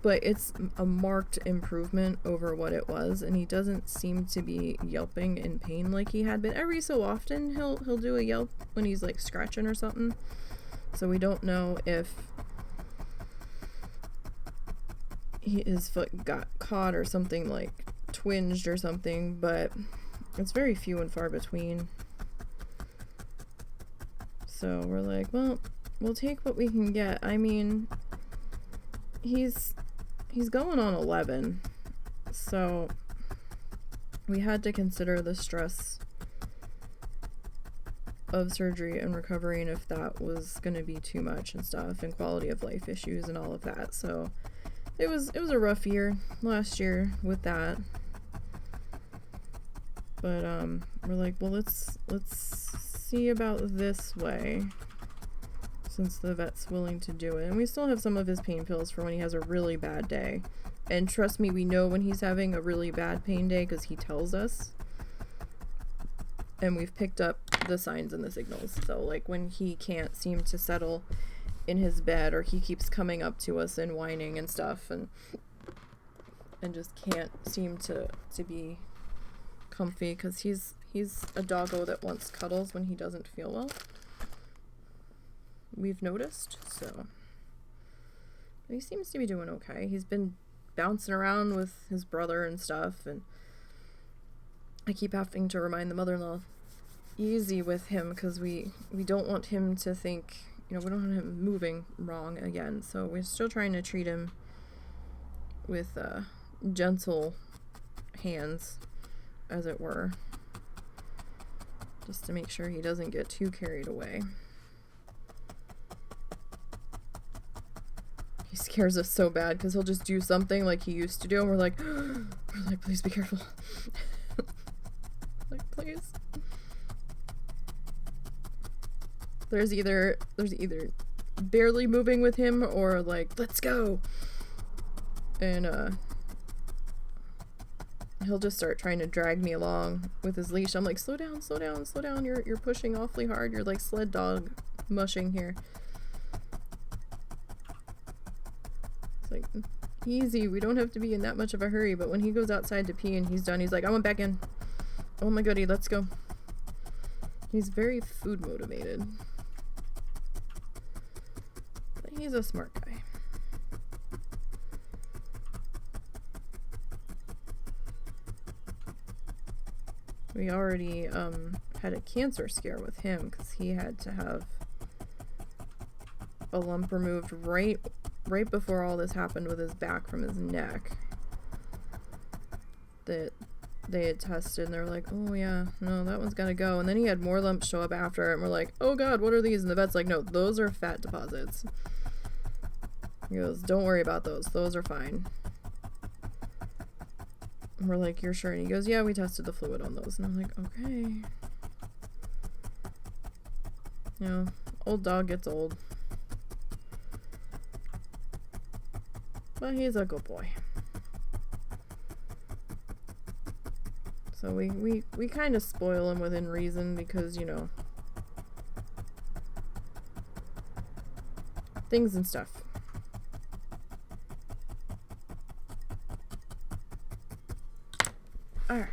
But it's a marked improvement over what it was, and he doesn't seem to be yelping in pain like he had been. Every so often he'll do a yelp when he's like scratching or something. So we don't know if his foot got caught or something, like twinged or something, but it's very few and far between. So we're like, well, we'll take what we can get. I mean, he's going on 11, so we had to consider the stress of surgery and recovery, and if that was going to be too much and stuff, and quality of life issues and all of that. So it was a rough year last year with that. But we're like, well, let's see about this way, since the vet's willing to do it. And we still have some of his pain pills for when he has a really bad day. And trust me, we know when he's having a really bad pain day because he tells us. And we've picked up the signs and the signals. So, like, when he can't seem to settle in his bed, or he keeps coming up to us and whining and stuff, and just can't seem to be comfy, because he's a doggo that wants cuddles when he doesn't feel well. We've noticed, so he seems to be doing okay. He's been bouncing around with his brother and stuff, and I keep having to remind the mother-in-law, easy with him, because we don't want him to think, we don't want him moving wrong again. So we're still trying to treat him with gentle hands, as it were, just to make sure he doesn't get too carried away. He scares us so bad because he'll just do something like he used to do, and we're like, please be careful. Like, please. There's either barely moving with him, or like, let's go. And he'll just start trying to drag me along with his leash. I'm like, slow down, slow down, slow down. You're pushing awfully hard. You're like sled dog mushing here. It's like, easy. We don't have to be in that much of a hurry. But when he goes outside to pee and he's done, he's like, I went back in. Oh my goodie, let's go. He's very food motivated. But he's a smart guy. We already had a cancer scare with him because he had to have a lump removed right before all this happened with his back from his neck. That they had tested, and they were like, oh yeah, no, that one's gotta go. And then he had more lumps show up after it, and we're like, oh god, what are these? And the vet's like, no, those are fat deposits. He goes, don't worry about those are fine. And we're like, you're sure? And he goes, yeah, we tested the fluid on those. And I'm like, okay. Old dog gets old. But he's a good boy. So we kind of spoil him within reason because, things and stuff. Alright,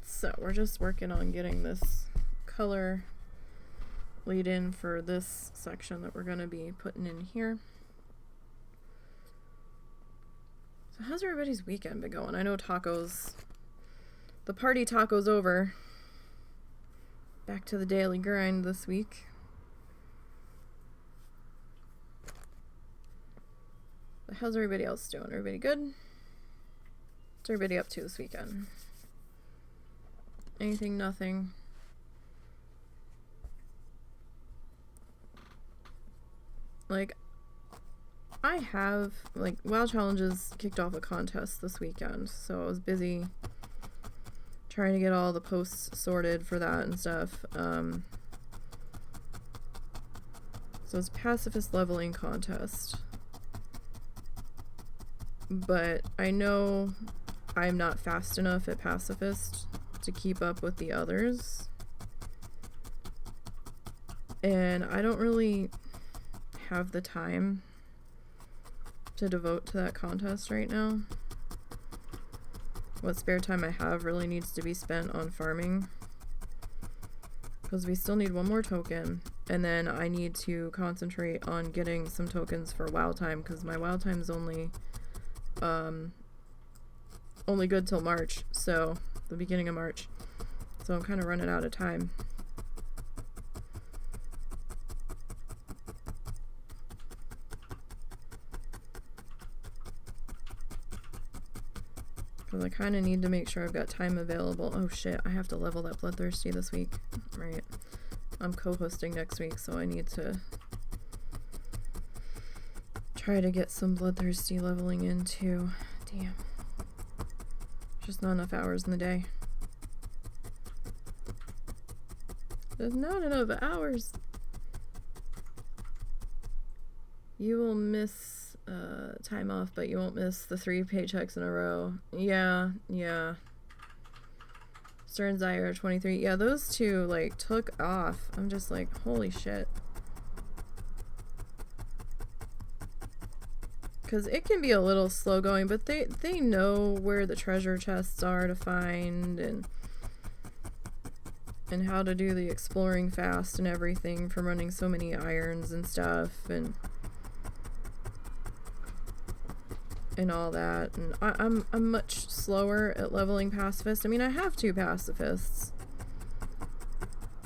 so we're just working on getting this color lead in for this section that we're going to be putting in here. So how's everybody's weekend been going? I know the party taco's over. Back to the daily grind this week. But how's everybody else doing? Everybody good? What's everybody up to this weekend? Anything, nothing. Like, I have, like, WoW Challenges kicked off a contest this weekend, so I was busy trying to get all the posts sorted for that and stuff. So it's pacifist leveling contest. But I know I'm not fast enough at pacifist to keep up with the others. And I don't really have the time to devote to that contest right now. What spare time I have really needs to be spent on farming, because we still need one more token, and then I need to concentrate on getting some tokens for WoW time, because my WoW time is only good till March, so the beginning of March, so I'm kind of running out of time. I kind of need to make sure I've got time available. Oh shit, I have to level that Bloodthirsty this week. Right. I'm co-hosting next week, so I need to try to get some Bloodthirsty leveling in too. Damn. Just not enough hours in the day. There's not enough hours. You will miss time off, but you won't miss the 3 paychecks in a row. Yeah. Stern Zyre 23. Yeah, those two like took off. I'm just like, holy shit. Because it can be a little slow going, but they know where the treasure chests are to find, and how to do the exploring fast and everything from running so many irons and stuff, and all that. And I'm much slower at leveling pacifist. I mean, I have 2 pacifists,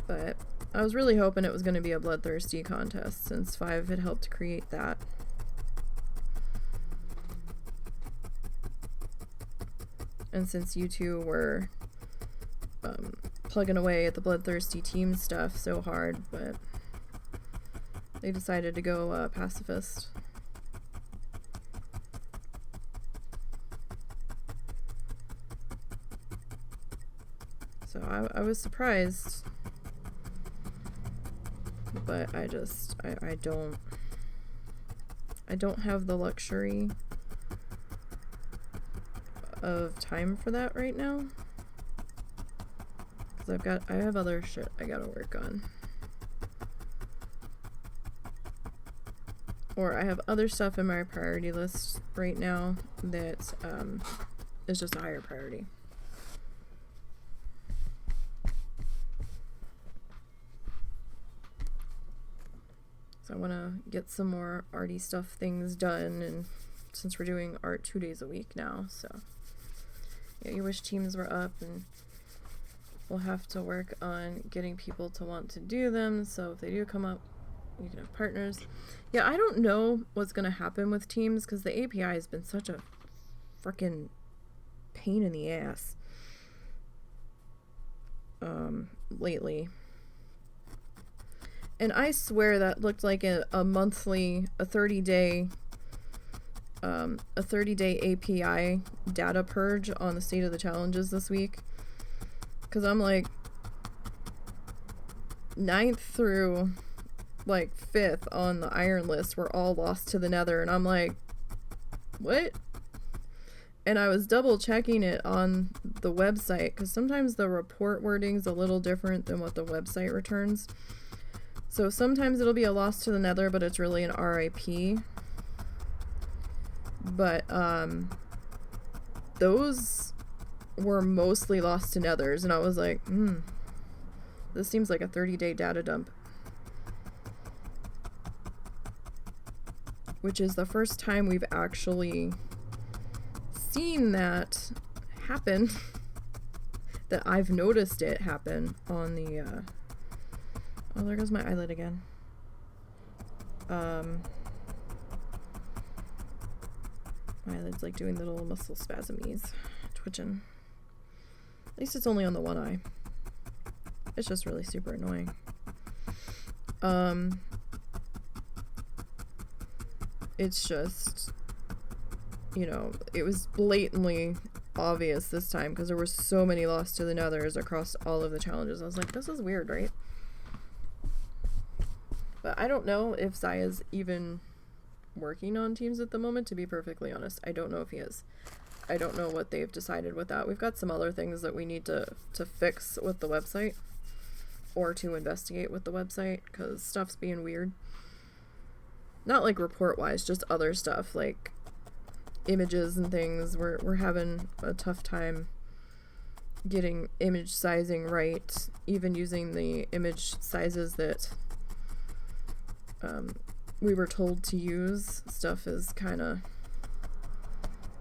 but I was really hoping it was going to be a Bloodthirsty contest, since 5 had helped create that. And since you two were plugging away at the Bloodthirsty team stuff so hard, but they decided to go pacifist. So I was surprised, but I don't have the luxury of time for that right now, because I have other shit I gotta work on, or I have other stuff in my priority list right now that is just a higher priority. So I want to get some more arty stuff things done, and since we're doing art 2 days a week now, so yeah, your wish teams were up, and we'll have to work on getting people to want to do them, so if they do come up, you can have partners. Yeah, I don't know what's going to happen with teams, because the API has been such a freaking pain in the ass lately. And I swear that looked like a 30-day API data purge on the state of the challenges this week. Because I'm like 9th through like 5th on the iron list were all lost to the nether, and I'm like, what? And I was double checking it on the website, because sometimes the report wording's a little different than what the website returns. So sometimes it'll be a loss to the nether, but it's really an RIP. But those were mostly lost to nethers, and I was like, this seems like a 30-day data dump. Which is the first time we've actually seen that happen. That I've noticed it happen on the oh, there goes my eyelid again. My eyelid's like doing little muscle spasmies, twitching. At least it's only on the one eye. It's just really super annoying. It's just, you know, it was blatantly obvious this time because there were so many lost to the nethers across all of the challenges. I was like, this is weird, right? But I don't know if Zaya's even working on teams at the moment, to be perfectly honest. I don't know if he is. I don't know what they've decided with that. We've got some other things that we need to fix with the website or to investigate with the website because stuff's being weird. Not like report-wise, just other stuff like images and things. We're having a tough time getting image sizing right, even using the image sizes that we were told to use. Stuff is kind of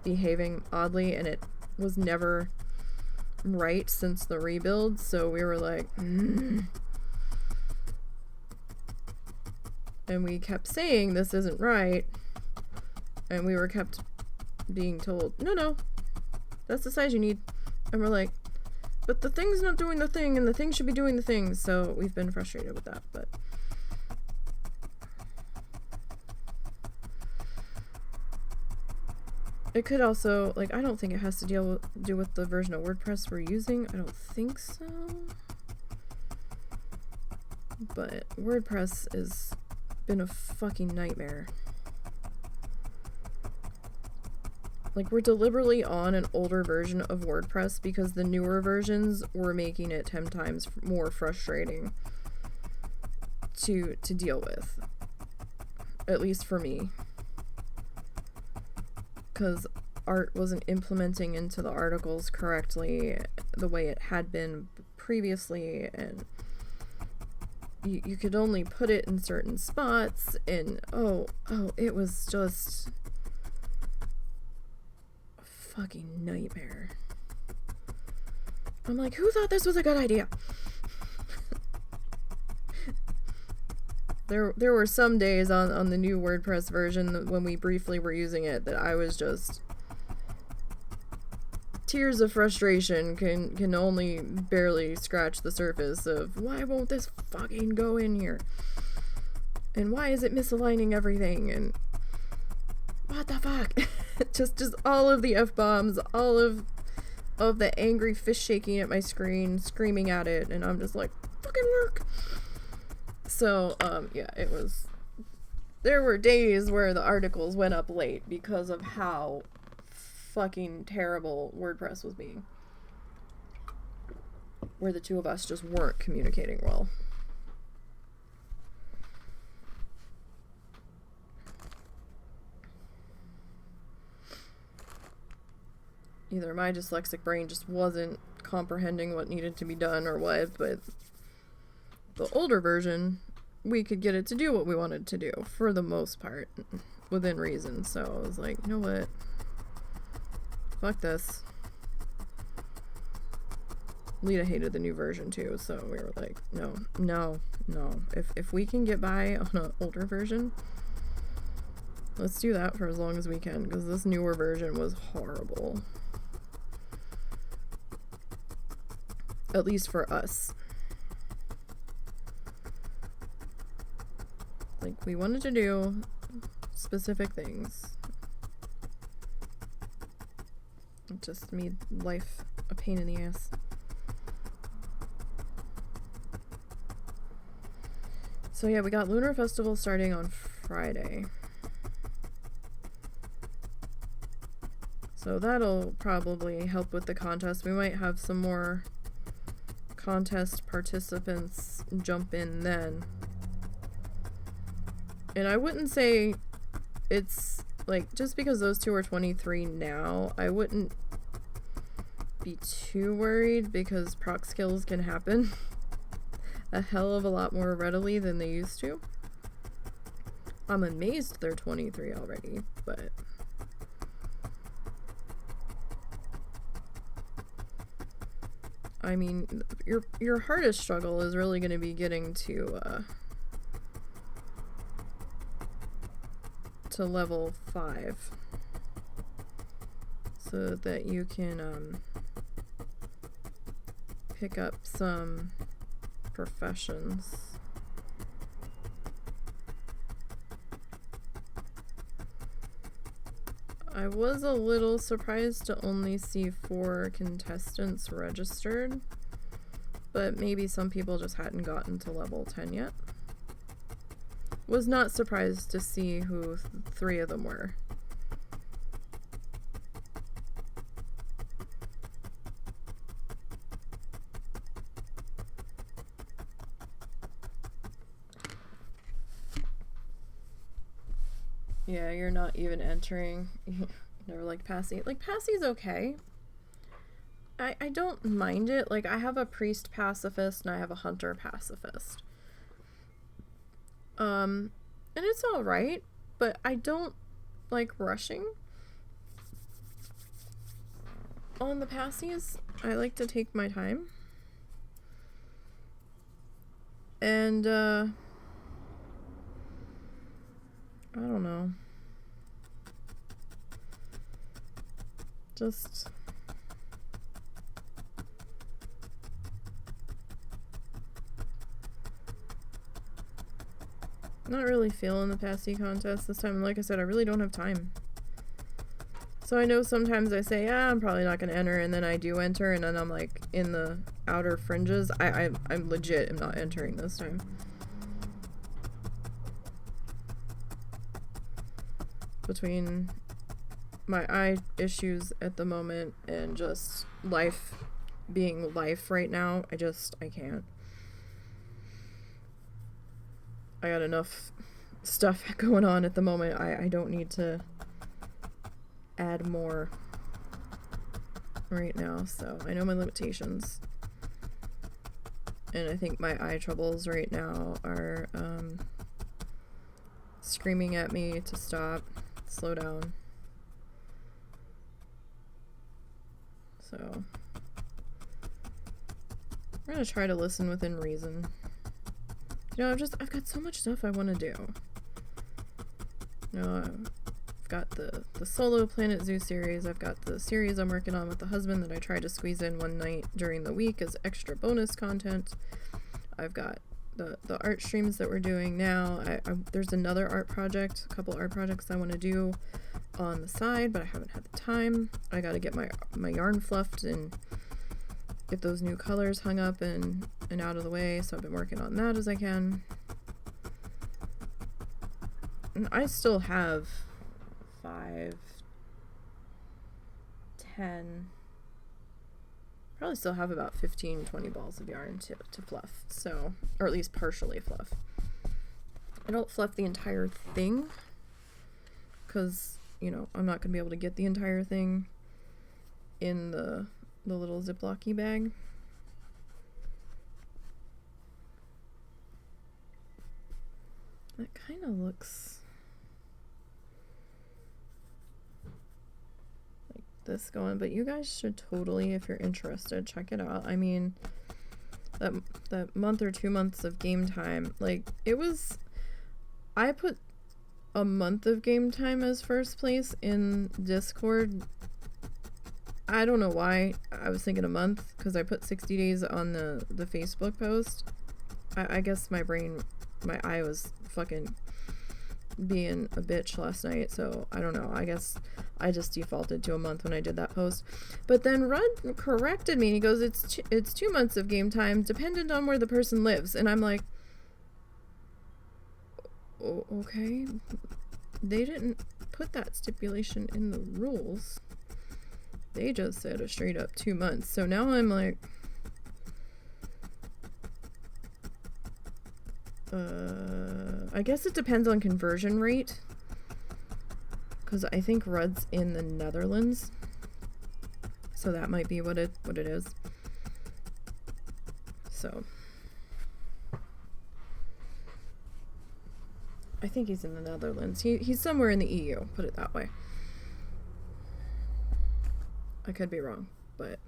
behaving oddly, and it was never right since the rebuild, so we were like, And we kept saying this isn't right, and we were kept being told, no, that's the size you need. And we're like, but the thing's not doing the thing, and the thing should be doing the thing. So we've been frustrated with that, but it could also, like, I don't think it has to do with the version of WordPress we're using. I don't think so. But WordPress has been a fucking nightmare. Like, we're deliberately on an older version of WordPress because the newer versions were making it 10 times more frustrating to deal with. At least for me. Because art wasn't implementing into the articles correctly the way it had been previously, and you could only put it in certain spots, and it was just a fucking nightmare. I'm like, who thought this was a good idea? There were some days on the new WordPress version when we briefly were using it that I was just tears of frustration can only barely scratch the surface of why won't this fucking go in here? And why is it misaligning everything? And what the fuck? just all of the F-bombs, all of the angry fish shaking at my screen, screaming at it, and I'm just like, fucking work! So, yeah, there were days where the articles went up late because of how fucking terrible WordPress was being. Where the two of us just weren't communicating well. Either my dyslexic brain just wasn't comprehending what needed to be done or what, but the older version, we could get it to do what we wanted to do, for the most part, within reason. So I was like, you know what? Fuck this. Lita hated the new version too, so we were like, no. If we can get by on an older version, let's do that for as long as we can, because this newer version was horrible. At least for us. Like, we wanted to do specific things. It just made life a pain in the ass. So yeah, we got Lunar Festival starting on Friday. So that'll probably help with the contest. We might have some more contest participants jump in then. And I wouldn't say it's, like, just because those two are 23 now, I wouldn't be too worried because proc skills can happen a hell of a lot more readily than they used to. I'm amazed they're 23 already, but I mean, your hardest struggle is really going to be getting to level 5 so that you can pick up some professions. I was a little surprised to only see 4 contestants registered, but maybe some people just hadn't gotten to level 10 yet. Was not surprised to see who 3 of them were. Yeah, you're not even entering. Never liked Passy. Like, Passy's okay. I don't mind it. Like, I have a priest pacifist and I have a hunter pacifist. And it's alright, but I don't like rushing on the passies. I like to take my time. And, I don't know. Just not really feeling the passy contest this time. Like I said, I really don't have time. So I know sometimes I say, yeah, I'm probably not going to enter, and then I do enter, and then I'm like in the outer fringes. I'm legit am not entering this time. Between my eye issues at the moment and just life being life right now, I can't. I got enough stuff going on at the moment. I don't need to add more right now, so I know my limitations. And I think my eye troubles right now are screaming at me to stop, slow down. So I'm gonna try to listen within reason. You know, I've got so much stuff I want to do. You know, I've got the solo Planet Zoo series. I've got the series I'm working on with the husband that I tried to squeeze in one night during the week as extra bonus content. I've got the art streams that we're doing now. There's another art project, a couple art projects I want to do on the side, but I haven't had the time. I got to get my yarn fluffed and get those new colors hung up and out of the way, so I've been working on that as I can. And I still have 5, 10, probably still have about 15, 20 balls of yarn to fluff, so, or at least partially fluff. I don't fluff the entire thing, because, you know, I'm not going to be able to get the entire thing in the little Ziploc-y bag. That kind of looks like this going, but you guys should totally, if you're interested, check it out. I mean, that month or 2 months of game time, like, I put a month of game time as first place in Discord. I don't know why I was thinking a month, because I put 60 days on the Facebook post. I guess my eye was fucking being a bitch last night, so I don't know. I guess I just defaulted to a month when I did that post. But then Rudd corrected me, and he goes, it's 2 months of game time, dependent on where the person lives. And I'm like, okay. They didn't put that stipulation in the rules. They just said a straight up 2 months. So now I'm like, I guess it depends on conversion rate, because I think Rudd's in the Netherlands, so that might be what it is. So I think he's in the Netherlands. He's somewhere in the EU, put it that way. I could be wrong, but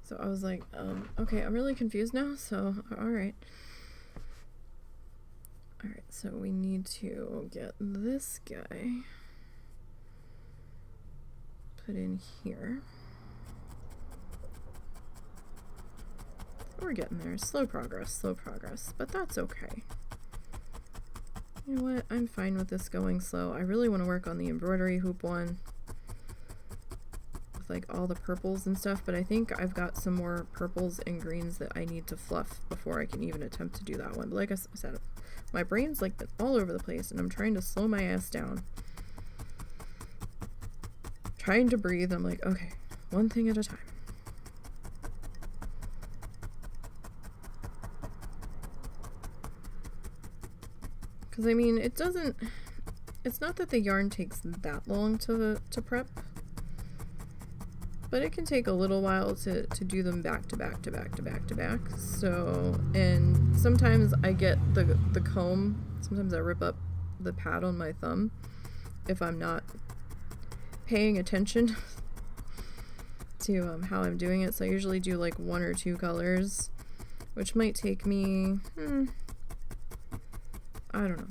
so I was like, okay, I'm really confused now, so alright. Alright, so we need to get this guy put in here. We're getting there. Slow progress, but that's okay. You know what? I'm fine with this going slow. I really want to work on the embroidery hoop one with like all the purples and stuff, but I think I've got some more purples and greens that I need to fluff before I can even attempt to do that one. But like I said, my brain's like been all over the place and I'm trying to slow my ass down. Trying to breathe. I'm like, okay, one thing at a time. Because I mean, it's not that the yarn takes that long to prep, but it can take a little while to do them back to back. So, and sometimes I get the comb, sometimes I rip up the pad on my thumb if I'm not paying attention to how I'm doing it. So I usually do like 1 or 2 colors, which might take me, I don't know,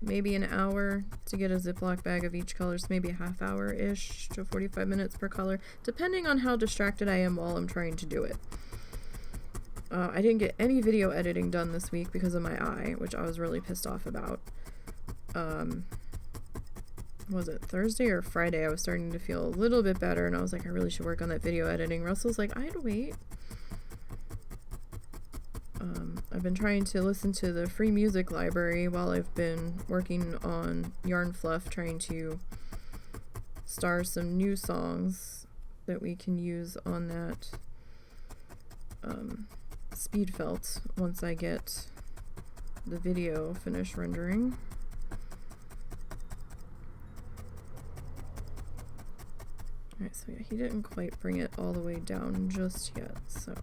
maybe an hour to get a Ziploc bag of each color, so maybe a half hour-ish to 45 minutes per color, depending on how distracted I am while I'm trying to do it. I didn't get any video editing done this week because of my eye, which I was really pissed off about. Was it Thursday or Friday? I was starting to feel a little bit better, and I was like, I really should work on that video editing. Russell's like, I'd wait. I've been trying to listen to the free music library while I've been working on yarn fluff, trying to star some new songs that we can use on that speed felt once I get the video finished rendering. Alright, so yeah, he didn't quite bring it all the way down just yet, so...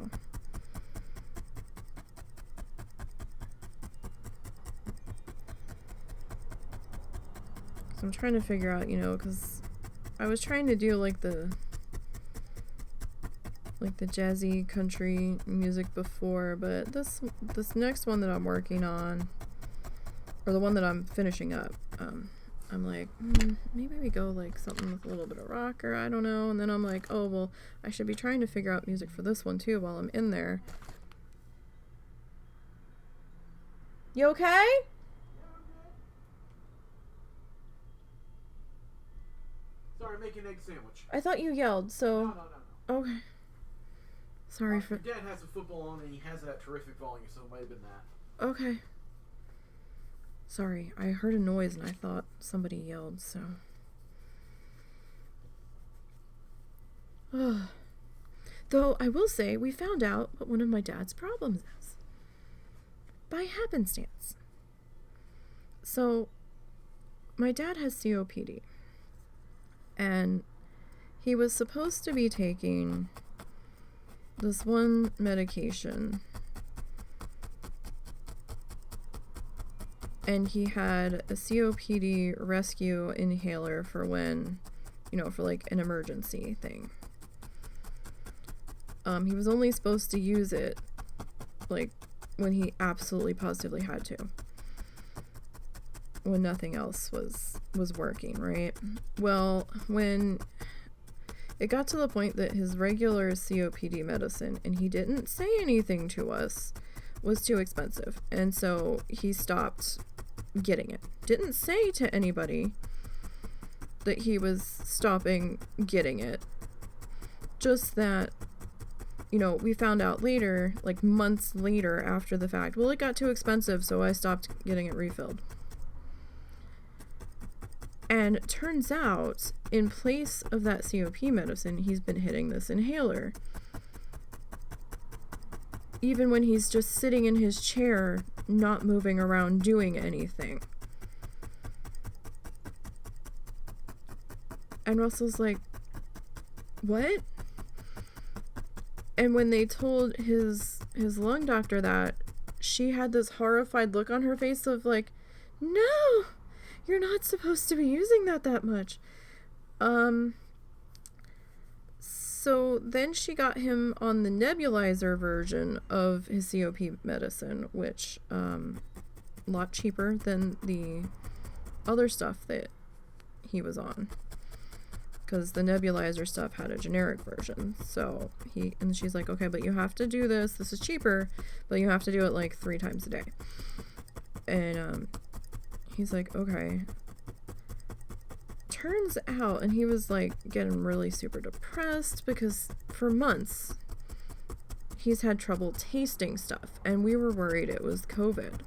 I'm trying to figure out, you know, because I was trying to do like the jazzy country music before, but this next one that I'm working on, or the one that I'm finishing up, I'm like, maybe we go like something with a little bit of rock, or I don't know. And then I'm like, oh well, I should be trying to figure out music for this one too while I'm in there. You okay? Sorry, make an egg sandwich. I thought you yelled, so... No. Okay. Sorry for... Your dad has the football on and he has that terrific volume, so it might have been that. Okay. Sorry, I heard a noise and I thought somebody yelled, so... Though, I will say, we found out what one of my dad's problems is. By happenstance. So, my dad has COPD. And he was supposed to be taking this one medication, and he had a COPD rescue inhaler for when, you know, for like an emergency thing. He was only supposed to use it like when he absolutely positively had to, when nothing else was working, right? Well, when it got to the point that his regular COPD medicine, and he didn't say anything to us, was too expensive, and so he stopped getting it. Didn't say to anybody that he was stopping getting it. Just that, you know, we found out later, like months later after the fact, well, it got too expensive, so I stopped getting it refilled. And it turns out, in place of that COP medicine, he's been hitting this inhaler. Even when he's just sitting in his chair, not moving around, doing anything. And Russell's like, what? And when they told his lung doctor that, she had this horrified look on her face of like, no! You're not supposed to be using that much. So then she got him on the nebulizer version of his COP medicine, which, a lot cheaper than the other stuff that he was on. because the nebulizer stuff had a generic version. So she's like, okay, but you have to do this. This is cheaper, but you have to do it like 3 times a day. And he's like, okay. Turns out, and he was like getting really super depressed because for months he's had trouble tasting stuff, and we were worried it was COVID,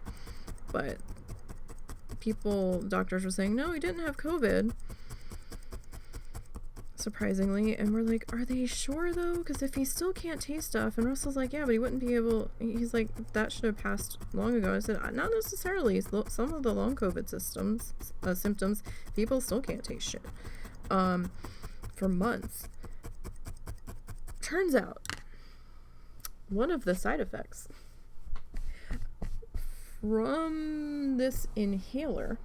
but doctors were saying no, he didn't have COVID, surprisingly. And we're like, are they sure though? Because if he still can't taste stuff, and Russell's like, yeah, but he wouldn't be able, he's like, that should have passed long ago. I said, not necessarily. Some of the long COVID symptoms, people still can't taste shit for months. Turns out one of the side effects from this inhaler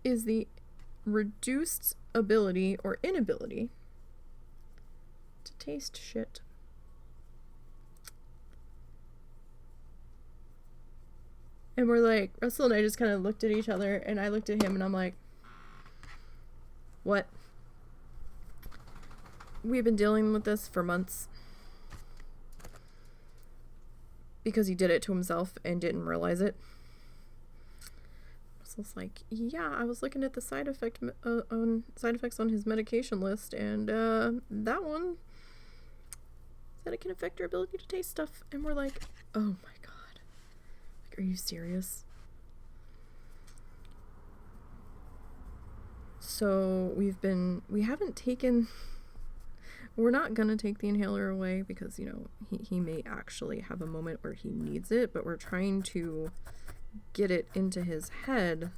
is the reduced ability or inability to taste shit. And we're like, Russell and I just kind of looked at each other, and I looked at him and I'm like, what? We've been dealing with this for months. Because he did it to himself and didn't realize it. Russell's like, yeah, I was looking at the side effects on his medication list, and that one said it can affect your ability to taste stuff. And we're like, oh my god, like, are you serious? So we're not gonna take the inhaler away because, you know, he may actually have a moment where he needs it, but we're trying to get it into his head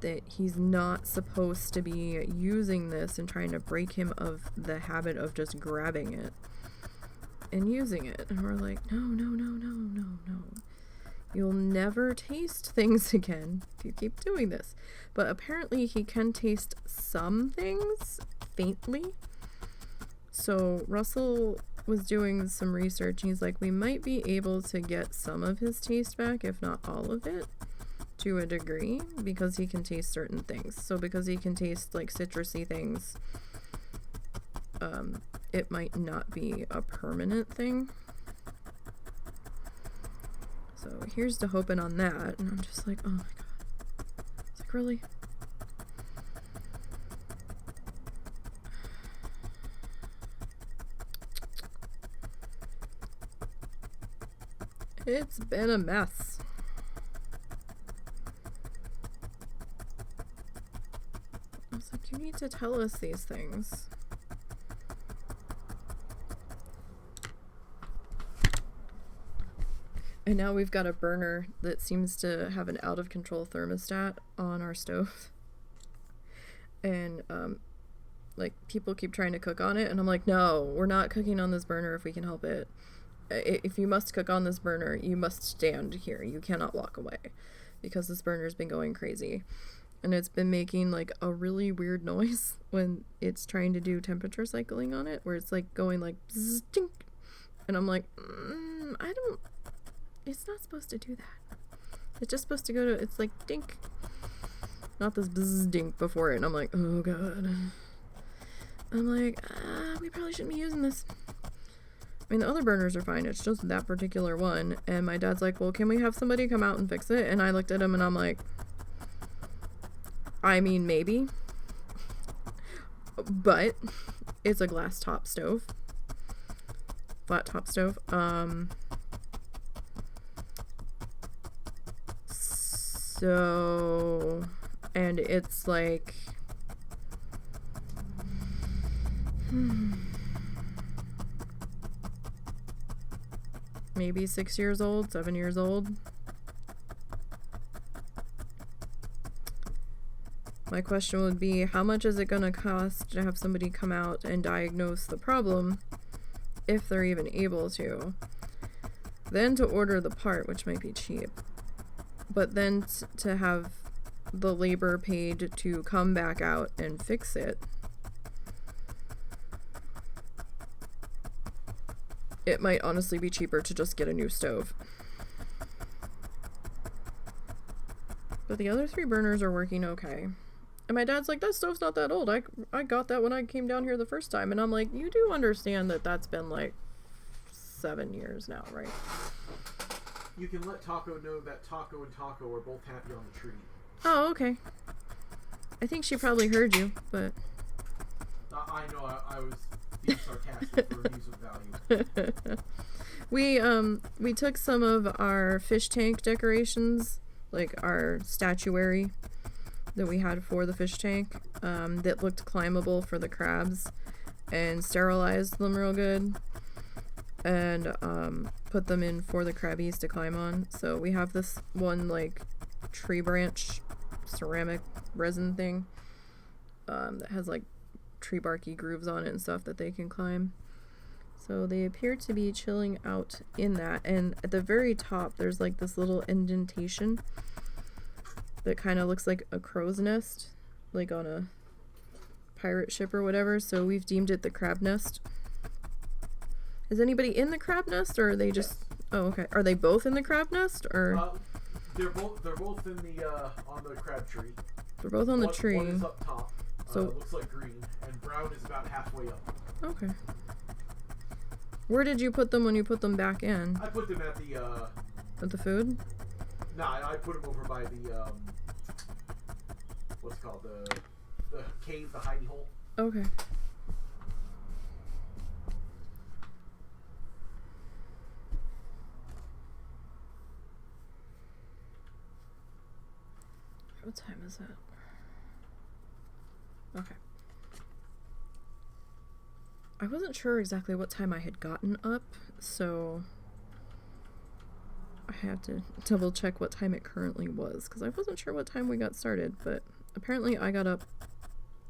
that he's not supposed to be using this, and trying to break him of the habit of just grabbing it and using it. And we're like, no. You'll never taste things again if you keep doing this. But apparently he can taste some things faintly. So Russell was doing some research, and he's like, we might be able to get some of his taste back, if not all of it, to a degree, because he can taste certain things. So because he can taste like citrusy things, it might not be a permanent thing. So here's to hoping on that. And I'm just like, oh my god. It's like, really? It's been a mess. I was like, you need to tell us these things. And now we've got a burner that seems to have an out-of-control thermostat on our stove. And, like, people keep trying to cook on it, and I'm like, no, we're not cooking on this burner if we can help it. If you must cook on this burner, you must stand here. You cannot walk away. Because this burner's been going crazy. And it's been making, like, a really weird noise when it's trying to do temperature cycling on it, where it's, like, going, like, bzzz, dink. And I'm like, it's not supposed to do that. It's just supposed to go to, it's like, dink. Not this bzzz dink before it. And I'm like, oh god. I'm like, we probably shouldn't be using this. I mean, the other burners are fine. It's just that particular one. And my dad's like, well, can we have somebody come out and fix it? And I looked at him and I'm like, I mean, maybe. But it's a glass top stove. Flat top stove. So, and it's like, maybe 6 years old, 7 years old. My question would be, how much is it gonna cost to have somebody come out and diagnose the problem, if they're even able to? Then to order the part, which might be cheap. But then to have the labor paid to come back out and fix it. It might honestly be cheaper to just get a new stove. But the other 3 burners are working okay. And my dad's like, that stove's not that old. I got that when I came down here the first time. And I'm like, you do understand that that's been like 7 years now, right? You can let Taco know that Taco and Taco are both happy on the tree. Oh, okay. I think she probably heard you, but... I know I was being sarcastic for amusement value. We took some of our fish tank decorations, like our statuary that we had for the fish tank, that looked climbable for the crabs, and sterilized them real good, and put them in for the crabbies to climb on. So we have this one like tree branch ceramic resin thing that has like tree barky grooves on it and stuff that they can climb. So they appear to be chilling out in that, and at the very top there's like this little indentation that kind of looks like a crow's nest, like on a pirate ship or whatever, so we've deemed it the crab nest. Is anybody in the crab nest, or are they just... Yes. Oh, okay. Are they both in the crab nest, or... They're both in the on the crab tree. They're both on the tree. One is up top. So looks like green, and brown is about halfway up. Okay. Where did you put them when you put them back in? I put them at the At the food? Nah, I put them over by the what's it called, the cave, the hidey hole. Okay. What time is it? Okay. I wasn't sure exactly what time I had gotten up, so I have to double check what time it currently was, because I wasn't sure what time we got started, but apparently I got up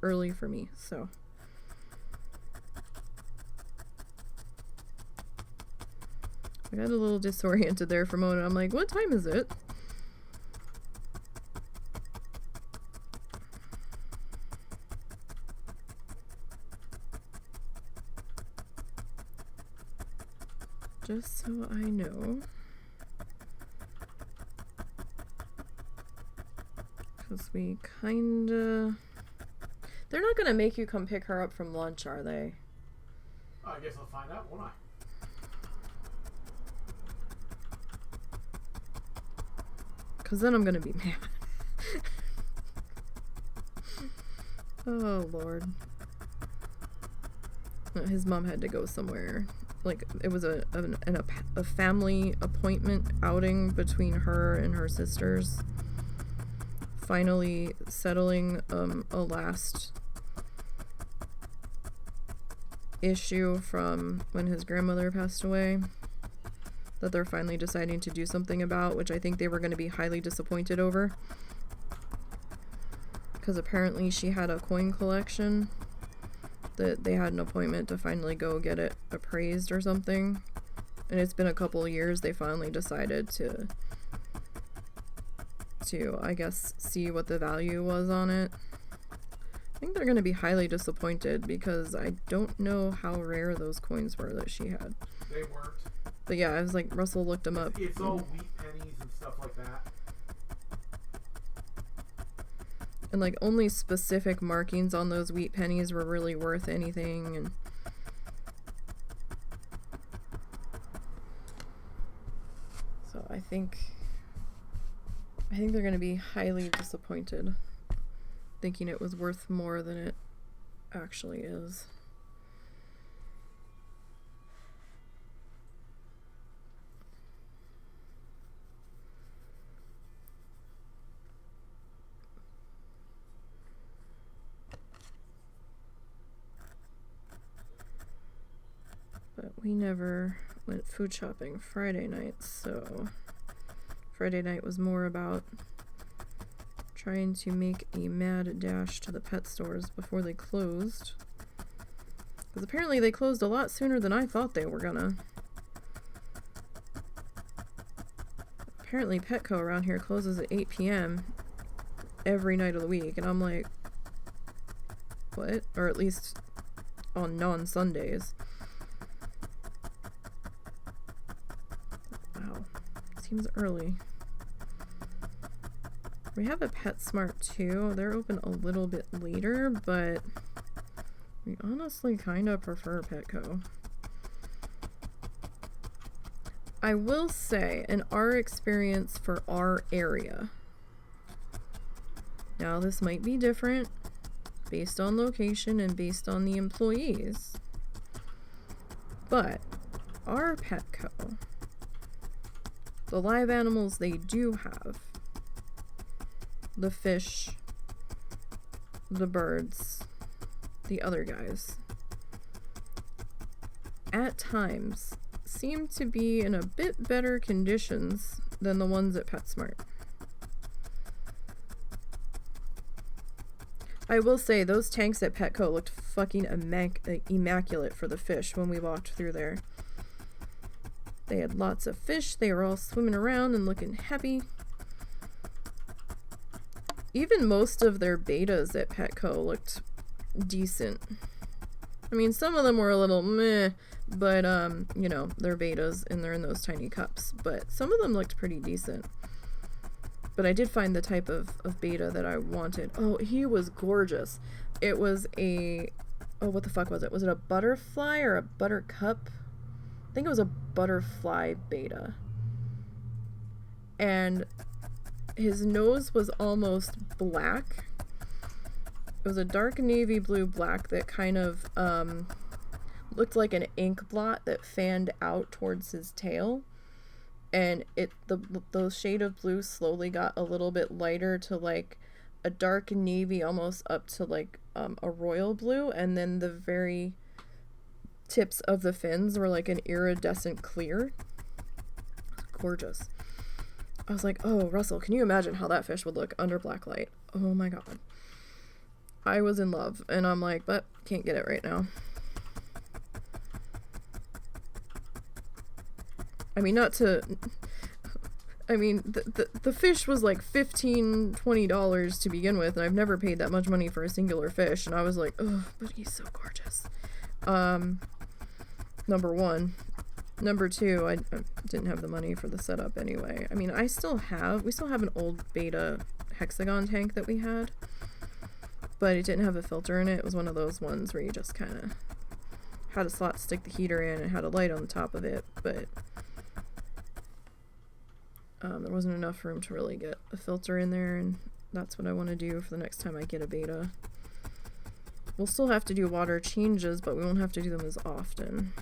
early for me, so. I got a little disoriented there for a moment. I'm like, what time is it? Just so I know. Because we kinda... They're not gonna make you come pick her up from lunch, are they? I guess I'll find out, won't I? Because then I'm gonna be mad. Oh, Lord. His mom had to go somewhere. Like, it was a family appointment outing between her and her sisters. Finally settling a last issue from when his grandmother passed away that they're finally deciding to do something about, which I think they were going to be highly disappointed over. Because apparently she had a coin collection that they had an appointment to finally go get it appraised or something. And it's been a couple of years. They finally decided to I guess, see what the value was on it. I think they're going to be highly disappointed because I don't know how rare those coins were that she had. They weren't. But yeah, I was like, Russell looked them up. It's all wheat pennies and stuff like that. And like only specific markings on those wheat pennies were really worth anything, and so I think they're going to be highly disappointed, thinking it was worth more than it actually is. But we never went food shopping Friday night, so Friday night was more about trying to make a mad dash to the pet stores before they closed. Because apparently they closed a lot sooner than I thought they were gonna. Apparently Petco around here closes at 8 p.m. every night of the week, and I'm like, what? Or at least on non-Sundays. Wow. Seems early. We have a PetSmart too. They're open a little bit later, but we honestly kind of prefer Petco. I will say, in our experience for our area, now this might be different based on location and based on the employees, but our Petco, the live animals they do have, the fish, the birds, the other guys, at times seem to be in a bit better conditions than the ones at PetSmart. I will say those tanks at Petco looked fucking immaculate for the fish when we walked through there. They had lots of fish. They were all swimming around and looking happy. Even most of their betas at Petco looked decent. I mean, some of them were a little meh, but, you know, they're betas and they're in those tiny cups. But some of them looked pretty decent. But I did find the type of beta that I wanted. Oh, he was gorgeous. It was a... Oh, what the fuck was it? Was it a butterfly or a buttercup? I think it was a butterfly beta. And his nose was almost black. It was a dark navy blue black that kind of looked like an ink blot that fanned out towards his tail. And the shade of blue slowly got a little bit lighter to like a dark navy, almost up to like a royal blue, and then the very tips of the fins were like an iridescent clear. Gorgeous. I was like, oh, Russell, can you imagine how that fish would look under black light? Oh my god. I was in love, and I'm like, but can't get it right now. I mean, the fish was like $15-$20 to begin with, and I've never paid that much money for a singular fish, and I was like, oh, but he's so gorgeous. Number one. Number two, I didn't have the money for the setup anyway. I mean, we still have an old beta hexagon tank that we had, but it didn't have a filter in it. It was one of those ones where you just kind of had a slot to stick the heater in and had a light on the top of it, but there wasn't enough room to really get a filter in there, and that's what I want to do for the next time I get a beta. We'll still have to do water changes, but we won't have to do them as often.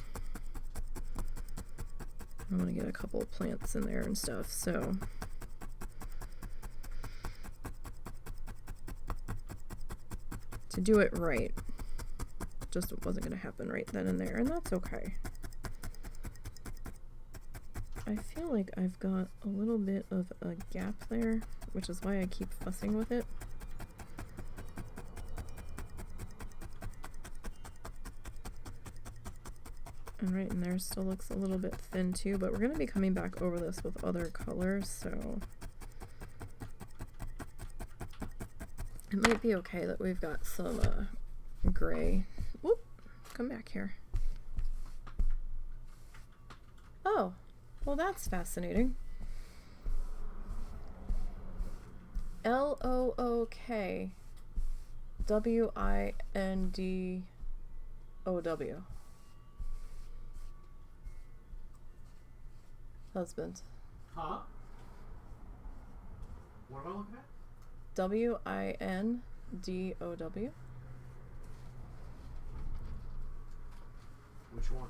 I want to get a couple of plants in there and stuff, so to do it right, just wasn't going to happen right then and there, and that's okay. I feel like I've got a little bit of a gap there, which is why I keep fussing with it. And right in there still looks a little bit thin too, but we're going to be coming back over this with other colors, so it might be okay that we've got some gray. Whoop! Come back here. Oh! Well, that's fascinating. Look Window. Husband. Huh? What am I looking at? Window. Which one?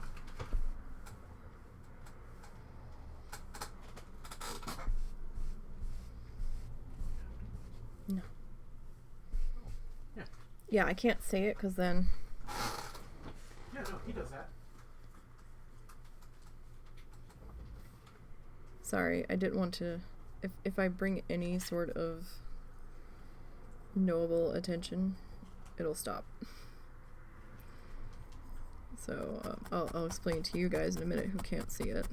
No. Yeah. Yeah, I can't say it because then... Yeah, no, he does that. Sorry, I didn't want to... If I bring any sort of knowable attention, it'll stop. So, I'll explain to you guys in a minute who can't see it.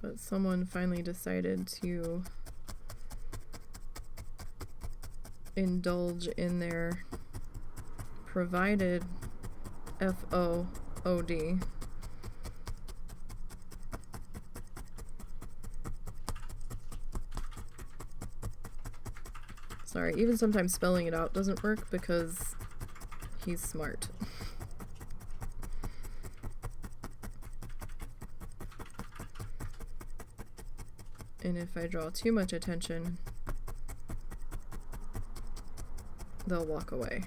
But someone finally decided to indulge in their provided FOOD. Sorry, even sometimes spelling it out doesn't work because he's smart. And if I draw too much attention, they'll walk away.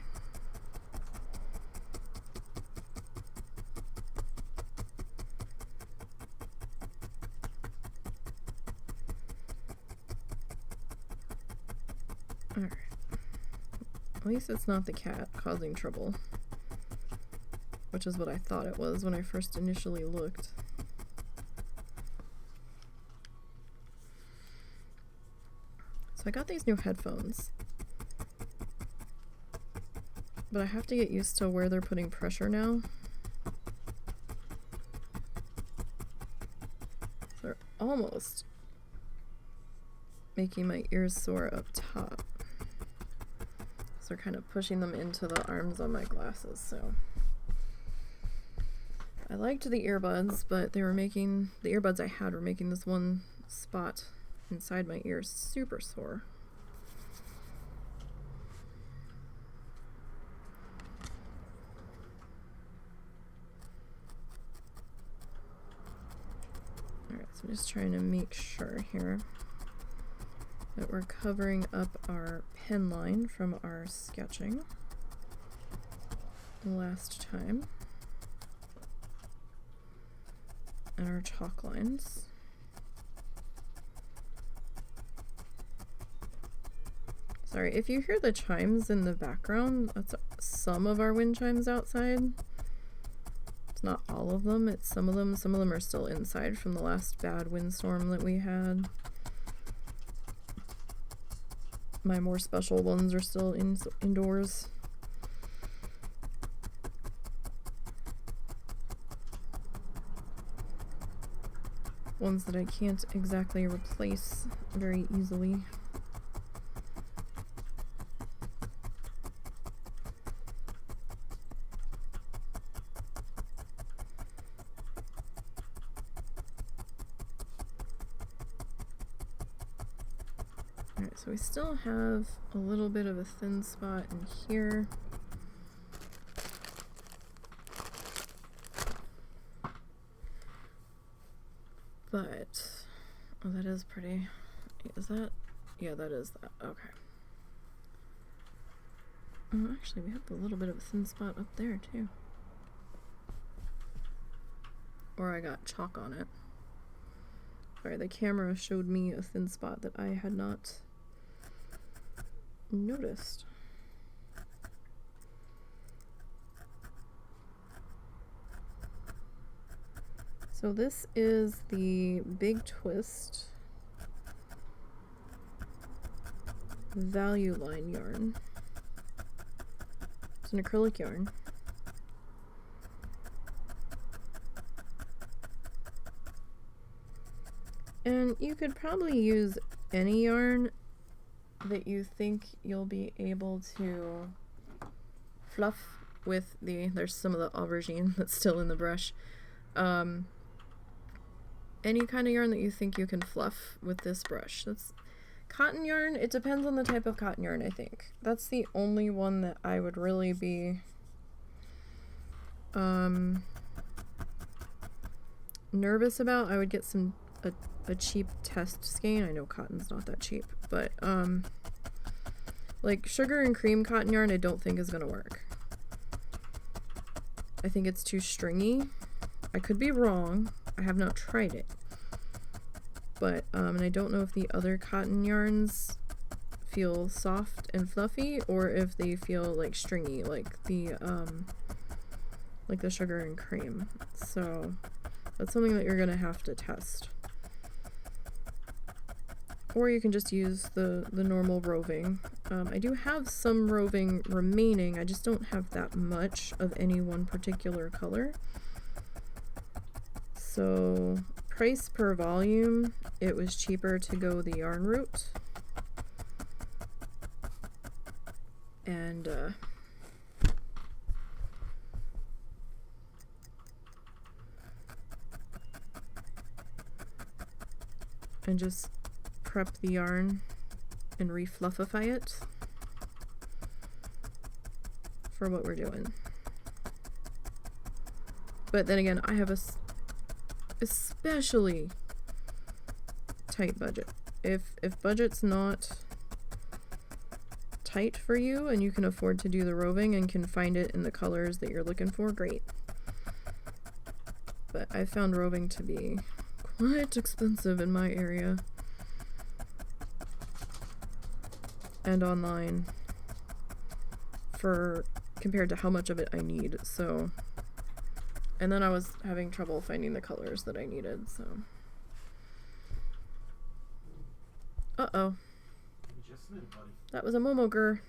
Alright. At least it's not the cat causing trouble, which is what I thought it was when I first initially looked. So I got these new headphones, but I have to get used to where they're putting pressure now. They're almost making my ears sore up top. So they're kind of pushing them into the arms on my glasses, so. I liked the earbuds, but they were making, the earbuds I had were making this one spot inside my ear super sore. Alright, so I'm just trying to make sure here that we're covering up our pen line from our sketching last time, and our chalk lines. Sorry, if you hear the chimes in the background, that's some of our wind chimes outside. It's not all of them, it's some of them. Some of them are still inside from the last bad windstorm that we had. My more special ones are still indoors. Ones that I can't exactly replace very easily. Alright, so we still have a little bit of a thin spot in here. But, oh, that is pretty. Is that? Yeah, that is that. Okay. Oh, actually, we have a little bit of a thin spot up there, too. Or I got chalk on it. Sorry, the camera showed me a thin spot that I had not noticed. So this is the Big Twist Value Line yarn. It's an acrylic yarn. And you could probably use any yarn that you think you'll be able to fluff with the, there's some of the aubergine that's still in the brush. Any kind of yarn that you think you can fluff with this brush. That's cotton yarn. It depends on the type of cotton yarn, I think. That's the only one that I would really be nervous about. I would get a cheap test skein. I know cotton's not that cheap, but like sugar and cream cotton yarn I don't think is gonna work. I think it's too stringy. I could be wrong. I have not tried it. But and I don't know if the other cotton yarns feel soft and fluffy or if they feel like stringy, like the sugar and cream. So that's something that you're gonna have to test. Or you can just use the normal roving. I do have some roving remaining. I just don't have that much of any one particular color. So price per volume, it was cheaper to go the yarn route. and just prep the yarn and refluffify it for what we're doing. But then again, I have a especially tight budget. If budget's not tight for you and you can afford to do the roving and can find it in the colors that you're looking for, great. But I found roving to be quite expensive in my area and online for compared to how much of it I need. So, and then I was having trouble finding the colors that I needed, so. Uh-oh. Just a minute, buddy. That was a Momo girl.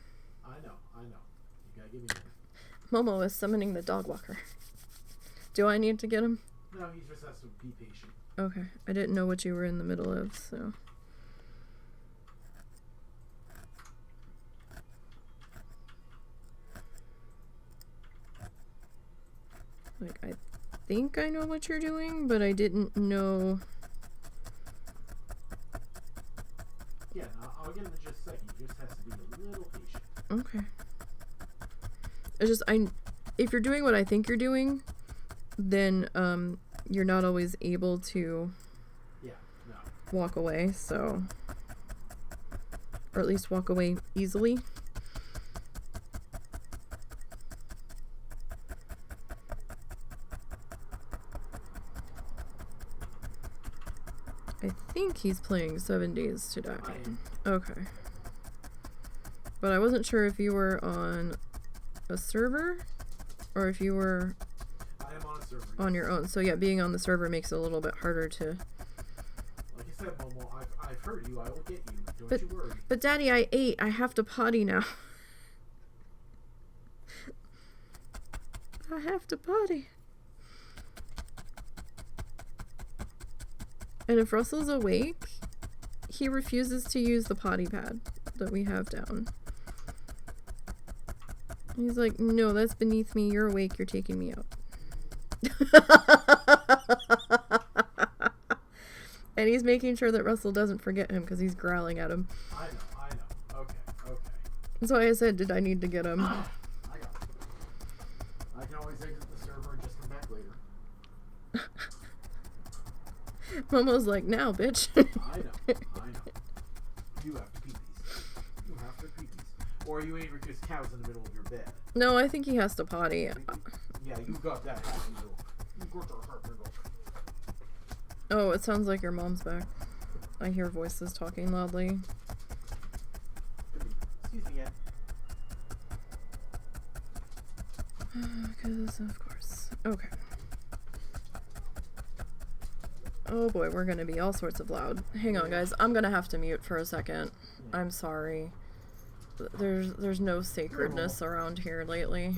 I know. You gotta give me that. Momo is summoning the dog walker. Do I need to get him? No, he just has to be patient. Okay. I didn't know what you were in the middle of, so. Like, I think I know what you're doing, but I didn't know. Yeah, no, I'll get him in just a second. He just has to be a little patient. Okay. It's just, if you're doing what I think you're doing, then, you're not always able to walk away, so. Or at least walk away easily. I think he's playing 7 Days to Die. Okay. But I wasn't sure if you were on a server or if you were I am on a server. On your own. So yeah, being on the server makes it a little bit harder to. Like I said, Momo, I've heard you. I will get you. Don't you worry. But Daddy, I ate. I have to potty now. I have to potty. And if Russell's awake, he refuses to use the potty pad that we have down. He's like, no, that's beneath me. You're awake. You're taking me out. And he's making sure that Russell doesn't forget him because he's growling at him. I know. Okay. That's why I said, did I need to get him? I got it. I can always exit the server and just come back later. Momo's like, now, bitch. I know. You have to pee these. Or you ain't because cow's in the middle of your bed. No, I think he has to potty. Yeah, you got that happy milk. Oh, it sounds like your mom's back. I hear voices talking loudly. Excuse me, Ed. Because, of course. Okay. Oh boy, we're gonna be all sorts of loud. Hang on, guys. I'm gonna have to mute for a second. I'm sorry. There's no sacredness around here lately.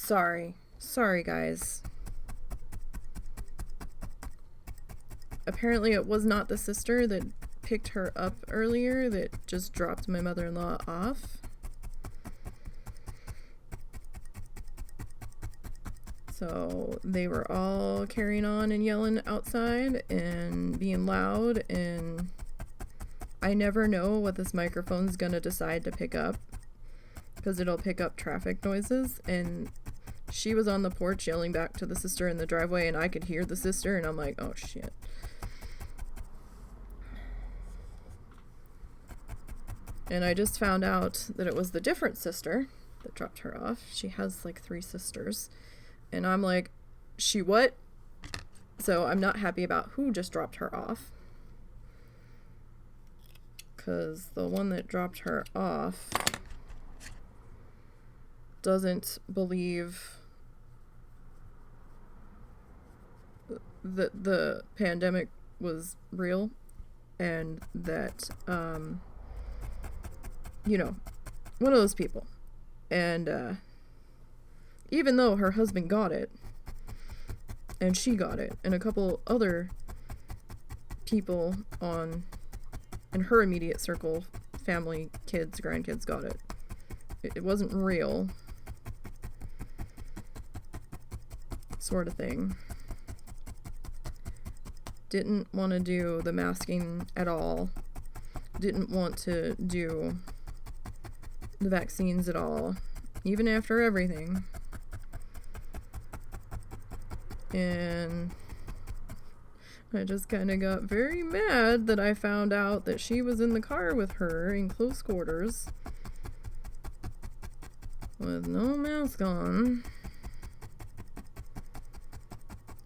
Sorry, guys. Apparently it was not the sister that picked her up earlier that just dropped my mother-in-law off. So they were all carrying on and yelling outside and being loud, and I never know what this microphone's gonna decide to pick up, because it'll pick up traffic noises, and she was on the porch yelling back to the sister in the driveway, and I could hear the sister, and I'm like, oh shit. And I just found out that it was the different sister that dropped her off. She has like 3 sisters. And I'm like, she what? So I'm not happy about who just dropped her off. Because the one that dropped her off doesn't believe that the pandemic was real, and that, you know, one of those people. And, even though her husband got it, and she got it, and a couple other people in her immediate circle, family, kids, grandkids got it. It wasn't real. Sort of thing. Didn't want to do the masking at all. Didn't want to do the vaccines at all, even after everything. And I just kind of got very mad that I found out that she was in the car with her in close quarters with no mask on.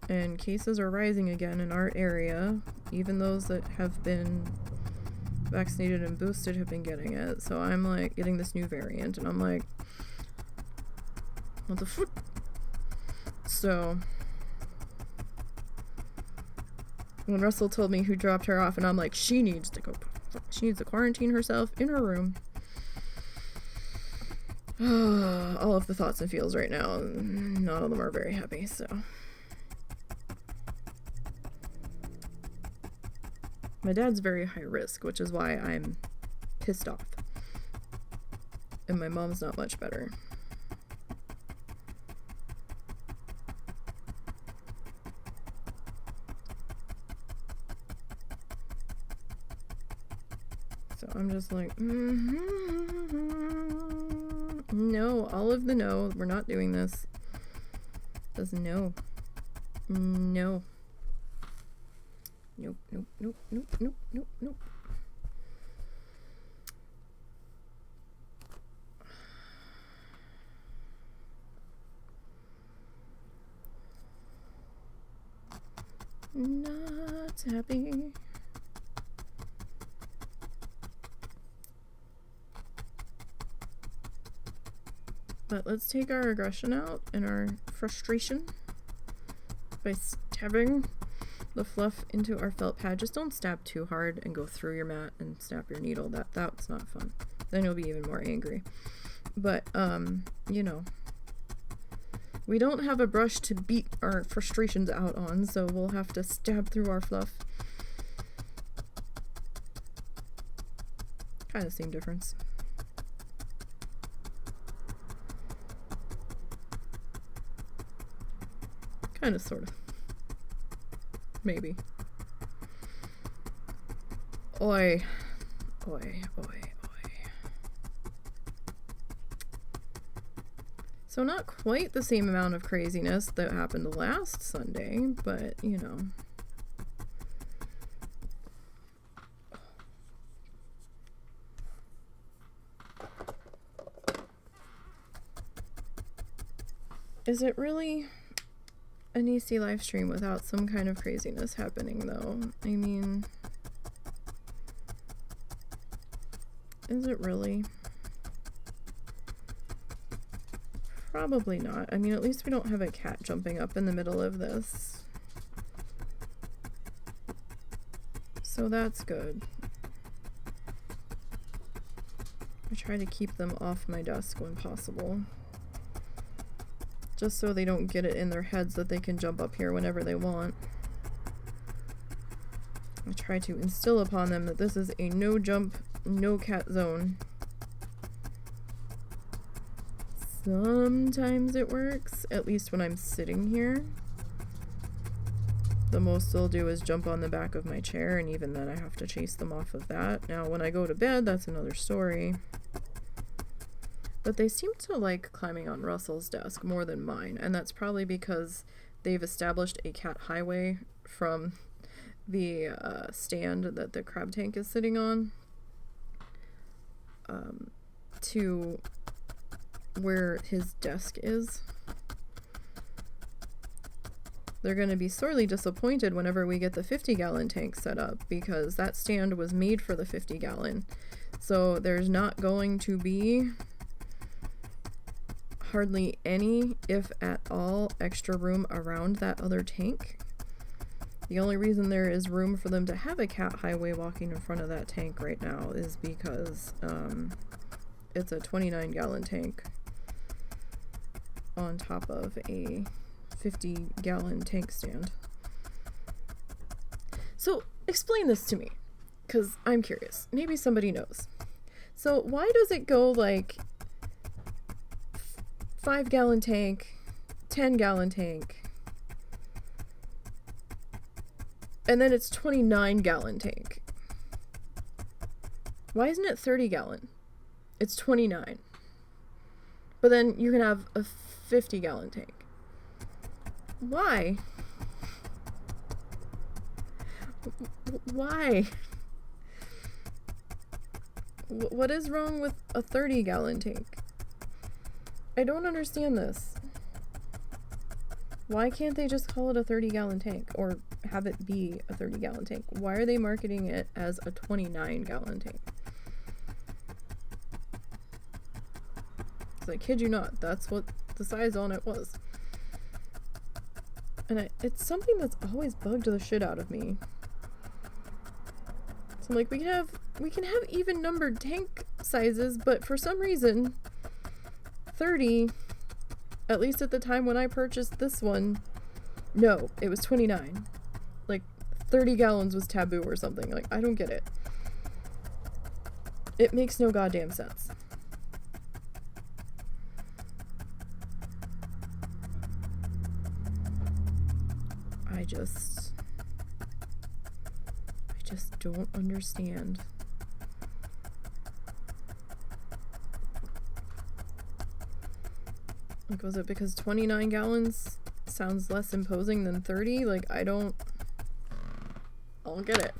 And cases are rising again in our area. Even those that have been vaccinated and boosted have been getting it. So I'm like getting this new variant, and I'm like, what the fuck? So when Russell told me who dropped her off, and I'm like, she needs to quarantine herself in her room. All of the thoughts and feels right now, none of them are very happy, so. My dad's very high risk, which is why I'm pissed off. And my mom's not much better. So I'm just like, no, all of the no, we're not doing this. Says no. No. Nope, nope, nope, nope, nope, nope, nope. Not happy. But let's take our aggression out and our frustration by stabbing the fluff into our felt pad. Just don't stab too hard and go through your mat and stab your needle. That's not fun. Then you'll be even more angry. But, you know, we don't have a brush to beat our frustrations out on, so we'll have to stab through our fluff. Kind of same difference. Kind of, sort of. Maybe. Oi. Oi, oi, oi. So not quite the same amount of craziness that happened last Sunday, but, you know. Is it really a Nisey live stream without some kind of craziness happening, though? I mean, is it really? Probably not. I mean, at least we don't have a cat jumping up in the middle of this. So that's good. I try to keep them off my desk when possible. Just so they don't get it in their heads that they can jump up here whenever they want. I try to instill upon them that this is a no jump, no cat zone. Sometimes it works, at least when I'm sitting here. The most they'll do is jump on the back of my chair, and even then I have to chase them off of that. Now, when I go to bed, that's another story. But they seem to like climbing on Russell's desk more than mine, and that's probably because they've established a cat highway from the stand that the crab tank is sitting on to where his desk is. They're going to be sorely disappointed whenever we get the 50-gallon tank set up, because that stand was made for the 50-gallon. So there's not going to be hardly any, if at all, extra room around that other tank. The only reason there is room for them to have a cat highway walking in front of that tank right now is because it's a 29-gallon tank on top of a 50-gallon tank stand. So explain this to me, because I'm curious. Maybe somebody knows. So why does it go like 5-gallon tank, 10-gallon tank, and then it's 29-gallon tank? Why isn't it 30-gallon? It's 29. But then you can have a 50-gallon tank. Why? Why? What is wrong with a 30-gallon tank? I don't understand this. Why can't they just call it a 30-gallon tank or have it be a 30-gallon tank? Why are they marketing it as a 29-gallon tank? I kid you not, that's what the size on it was. And it's something that's always bugged the shit out of me. So I'm like, we can have even numbered tank sizes, but for some reason 30, at least at the time when I purchased this one, no, it was 29. Like 30 gallons was taboo or something. Like, I don't get it. It makes no goddamn sense. I just don't understand. Like, was it because 29 gallons sounds less imposing than 30? Like, I don't get it.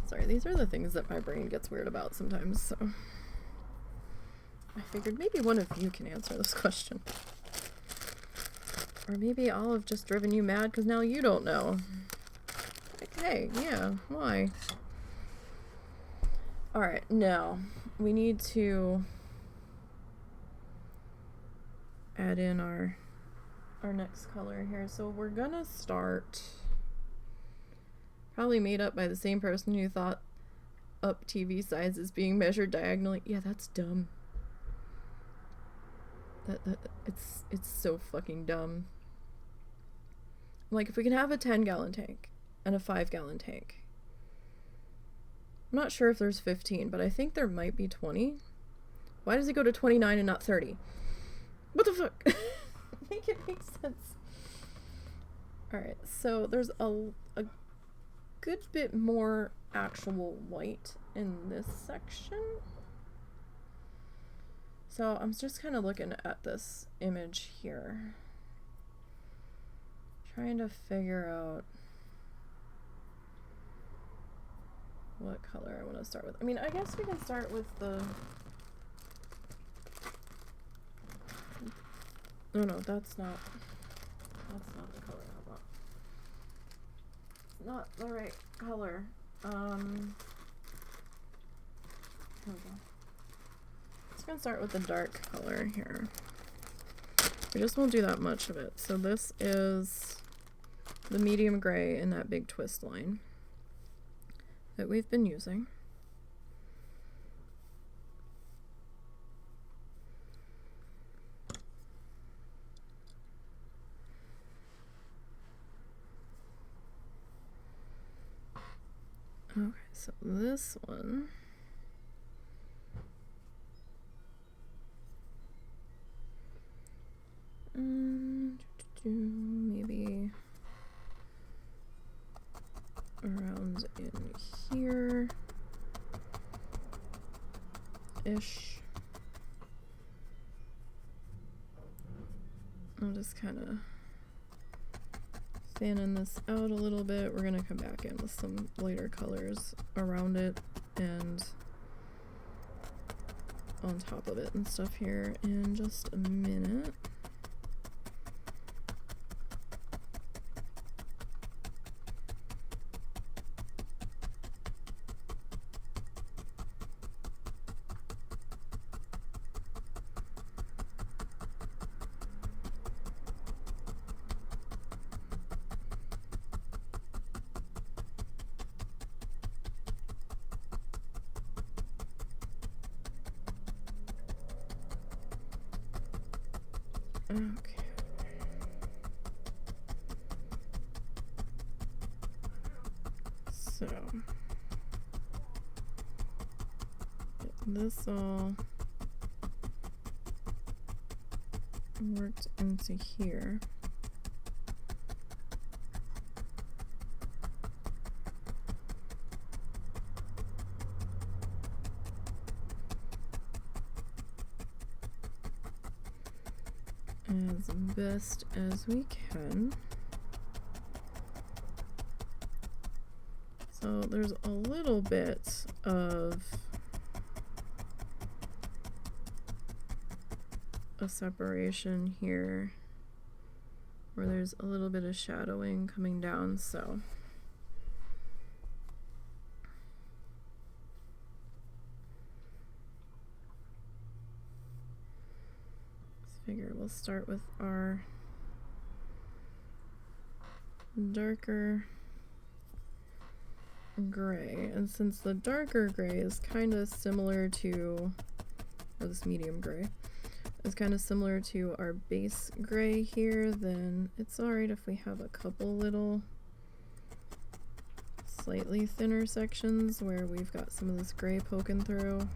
Sorry, these are the things that my brain gets weird about sometimes, so I figured maybe one of you can answer this question. Or maybe I'll have just driven you mad because now you don't know. Like, hey, yeah, why? Alright, now we need to add in our next color here. So we're gonna start, probably made up by the same person who thought up TV sizes being measured diagonally. Yeah, that's dumb. It's so fucking dumb. Like, if we can have a 10-gallon tank and a 5-gallon tank. I'm not sure if there's 15, but I think there might be 20. Why does it go to 29 and not 30? What the fuck? Make it make sense. Alright, so there's a good bit more actual white in this section. So I'm just kind of looking at this image here, trying to figure out what color I want to start with. I mean, I guess we can start with the... No, that's not the color I want. It's not the right color. Here we go. I'm gonna start with the dark color here. We just won't do that much of it. So this is the medium gray in that big twist line that we've been using. Okay, so this one. Maybe around in here ish. I'll just kind of fanning this out a little bit. We're gonna come back in with some lighter colors around it and on top of it and stuff here in just a minute. Okay. So get this all worked into here. As best as we can. So there's a little bit of a separation here where there's a little bit of shadowing coming down, so figure we'll start with our darker gray, and since the darker gray is kind of similar to, or this medium gray is kind of similar to our base gray here, then it's alright if we have a couple little slightly thinner sections where we've got some of this gray poking through.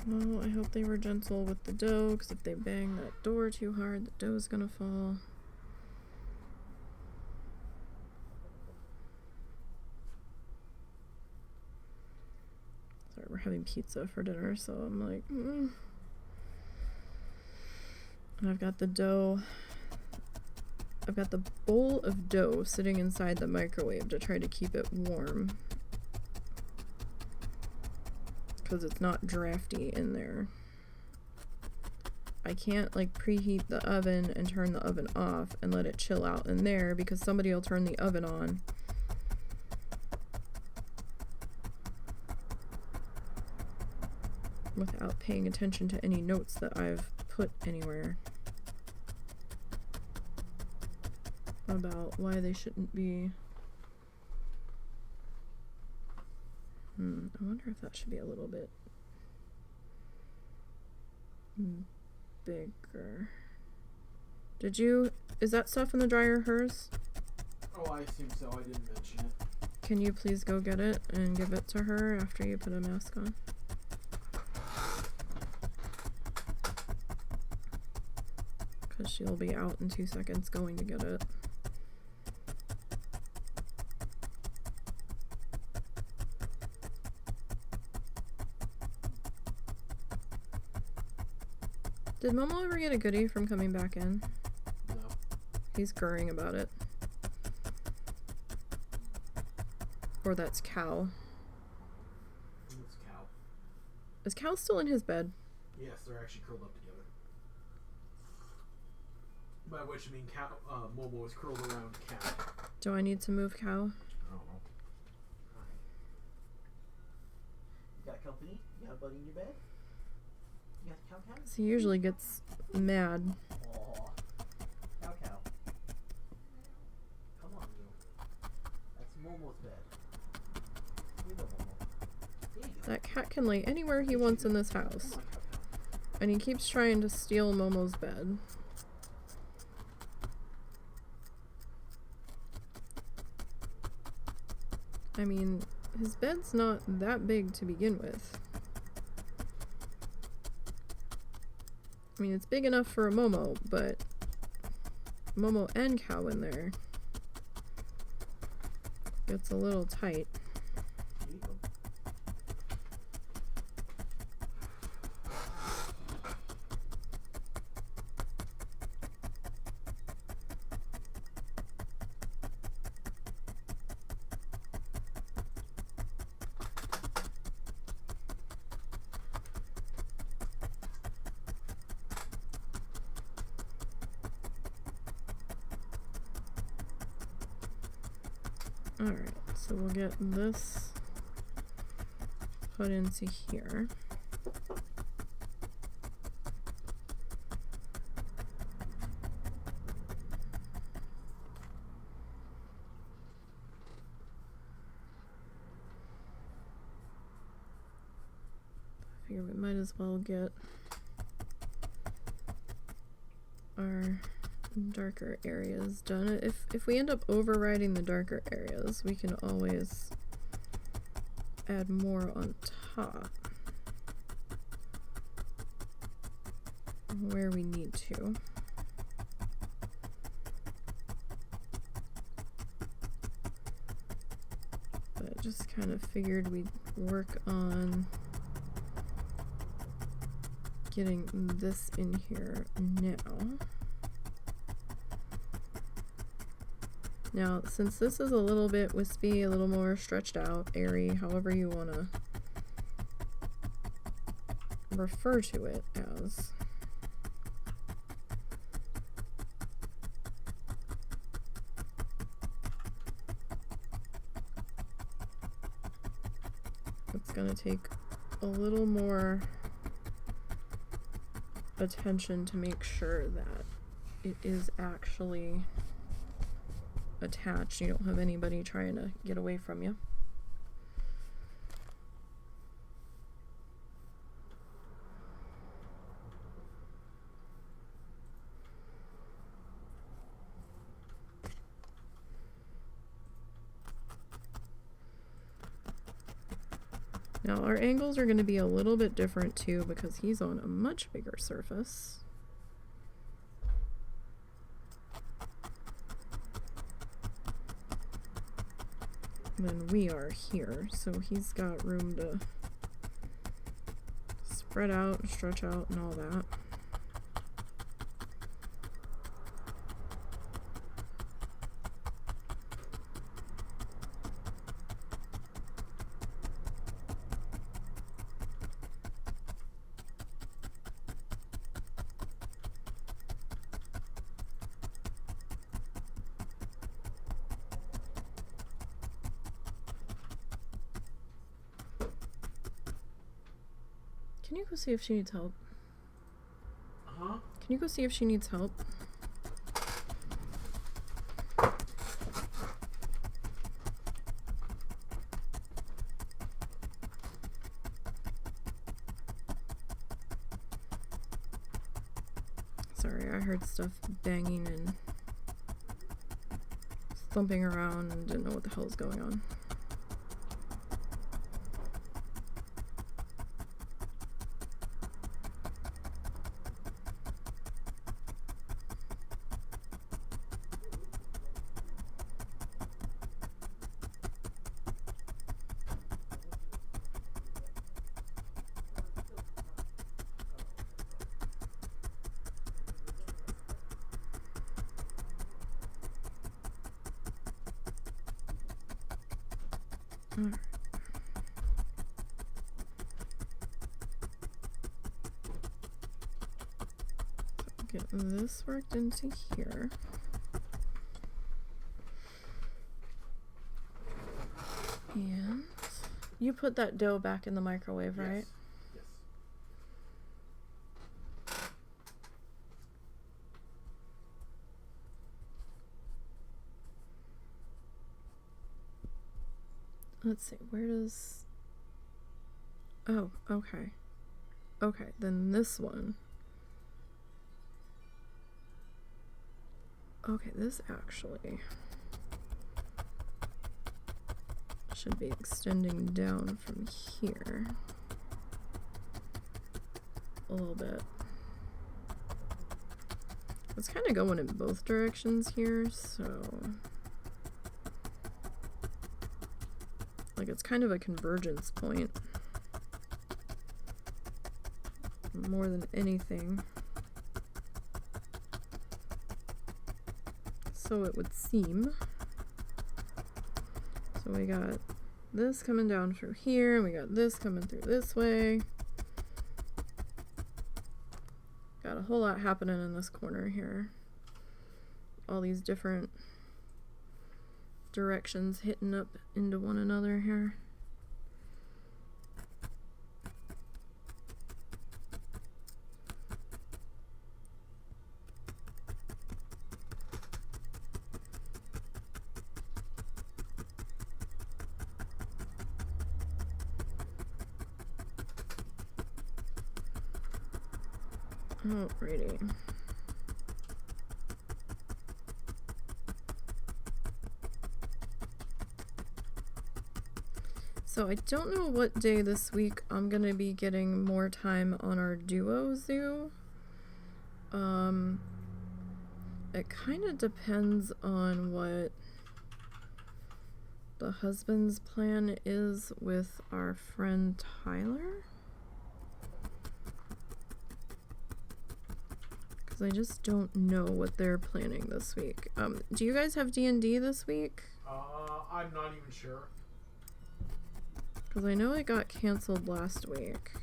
Well, I hope they were gentle with the dough, because if they bang that door too hard, the dough's gonna fall. Sorry, we're having pizza for dinner, so I'm like, And I've got the dough. I've got the bowl of dough sitting inside the microwave to try to keep it warm, because it's not drafty in there. I can't like preheat the oven and turn the oven off and let it chill out in there, because somebody will turn the oven on without paying attention to any notes that I've put anywhere about why they shouldn't be. I wonder if that should be a little bit bigger. Is that stuff in the dryer hers? Oh, I assume so. I didn't mention it. Can you please go get it and give it to her after you put a mask on? Because she'll be out in 2 seconds going to get it. Did Momo ever get a goodie from coming back in? No. He's gurring about it. Or that's Cow. It's Cow. Is Cow still in his bed? Yes, they're actually curled up together. By which you mean cow, Momo is curled around cat. Do I need to move cow? I don't know. You got company? You got a buddy in your bed? You got cow? He usually gets mad. Aw. Cow. Come on, you. That's Momo's bed. Here you go, Momo. Here you go. That cat can lay anywhere he wants in this house. Come on, cow. And he keeps trying to steal Momo's bed. I mean, his bed's not that big to begin with. I mean, it's big enough for a Momo, but Momo and cow in there gets a little tight. Here you go. Alright, so we'll get this put into here. I figure we might as well get our darker areas done. If we end up overriding the darker areas, we can always add more on top where we need to. But I just kind of figured we'd work on getting this in here now. Now, since this is a little bit wispy, a little more stretched out, airy, however you want to refer to it as, it's going to take a little more attention to make sure that it is actually attached. You don't have anybody trying to get away from you. Now our angles are going to be a little bit different too because he's on a much bigger surface. Than we are here, so he's got room to spread out, stretch out, and all that. Can you go see if she needs help? Huh? Can you go see if she needs help? Sorry, I heard stuff banging and thumping around and didn't know what the hell was going on. Alright. get this worked into here. And you put that dough back in the microwave, right? Yes. Let's see, where does... Oh, okay. Okay, then this one. Okay, this actually should be extending down from here a little bit. It's kind of going in both directions here, so like it's kind of a convergence point more than anything. So it would seem. So we got this coming down through here, and we got this coming through this way. Got a whole lot happening in this corner here. All these different directions hitting up into one another here. Alrighty. So I don't know what day this week I'm gonna be getting more time on our duo zoo. It kind of depends on what the husband's plan is with our friend Tyler. I just don't know what they're planning this week. Do you guys have D&D this week? I'm not even sure. Because I know it got canceled last week.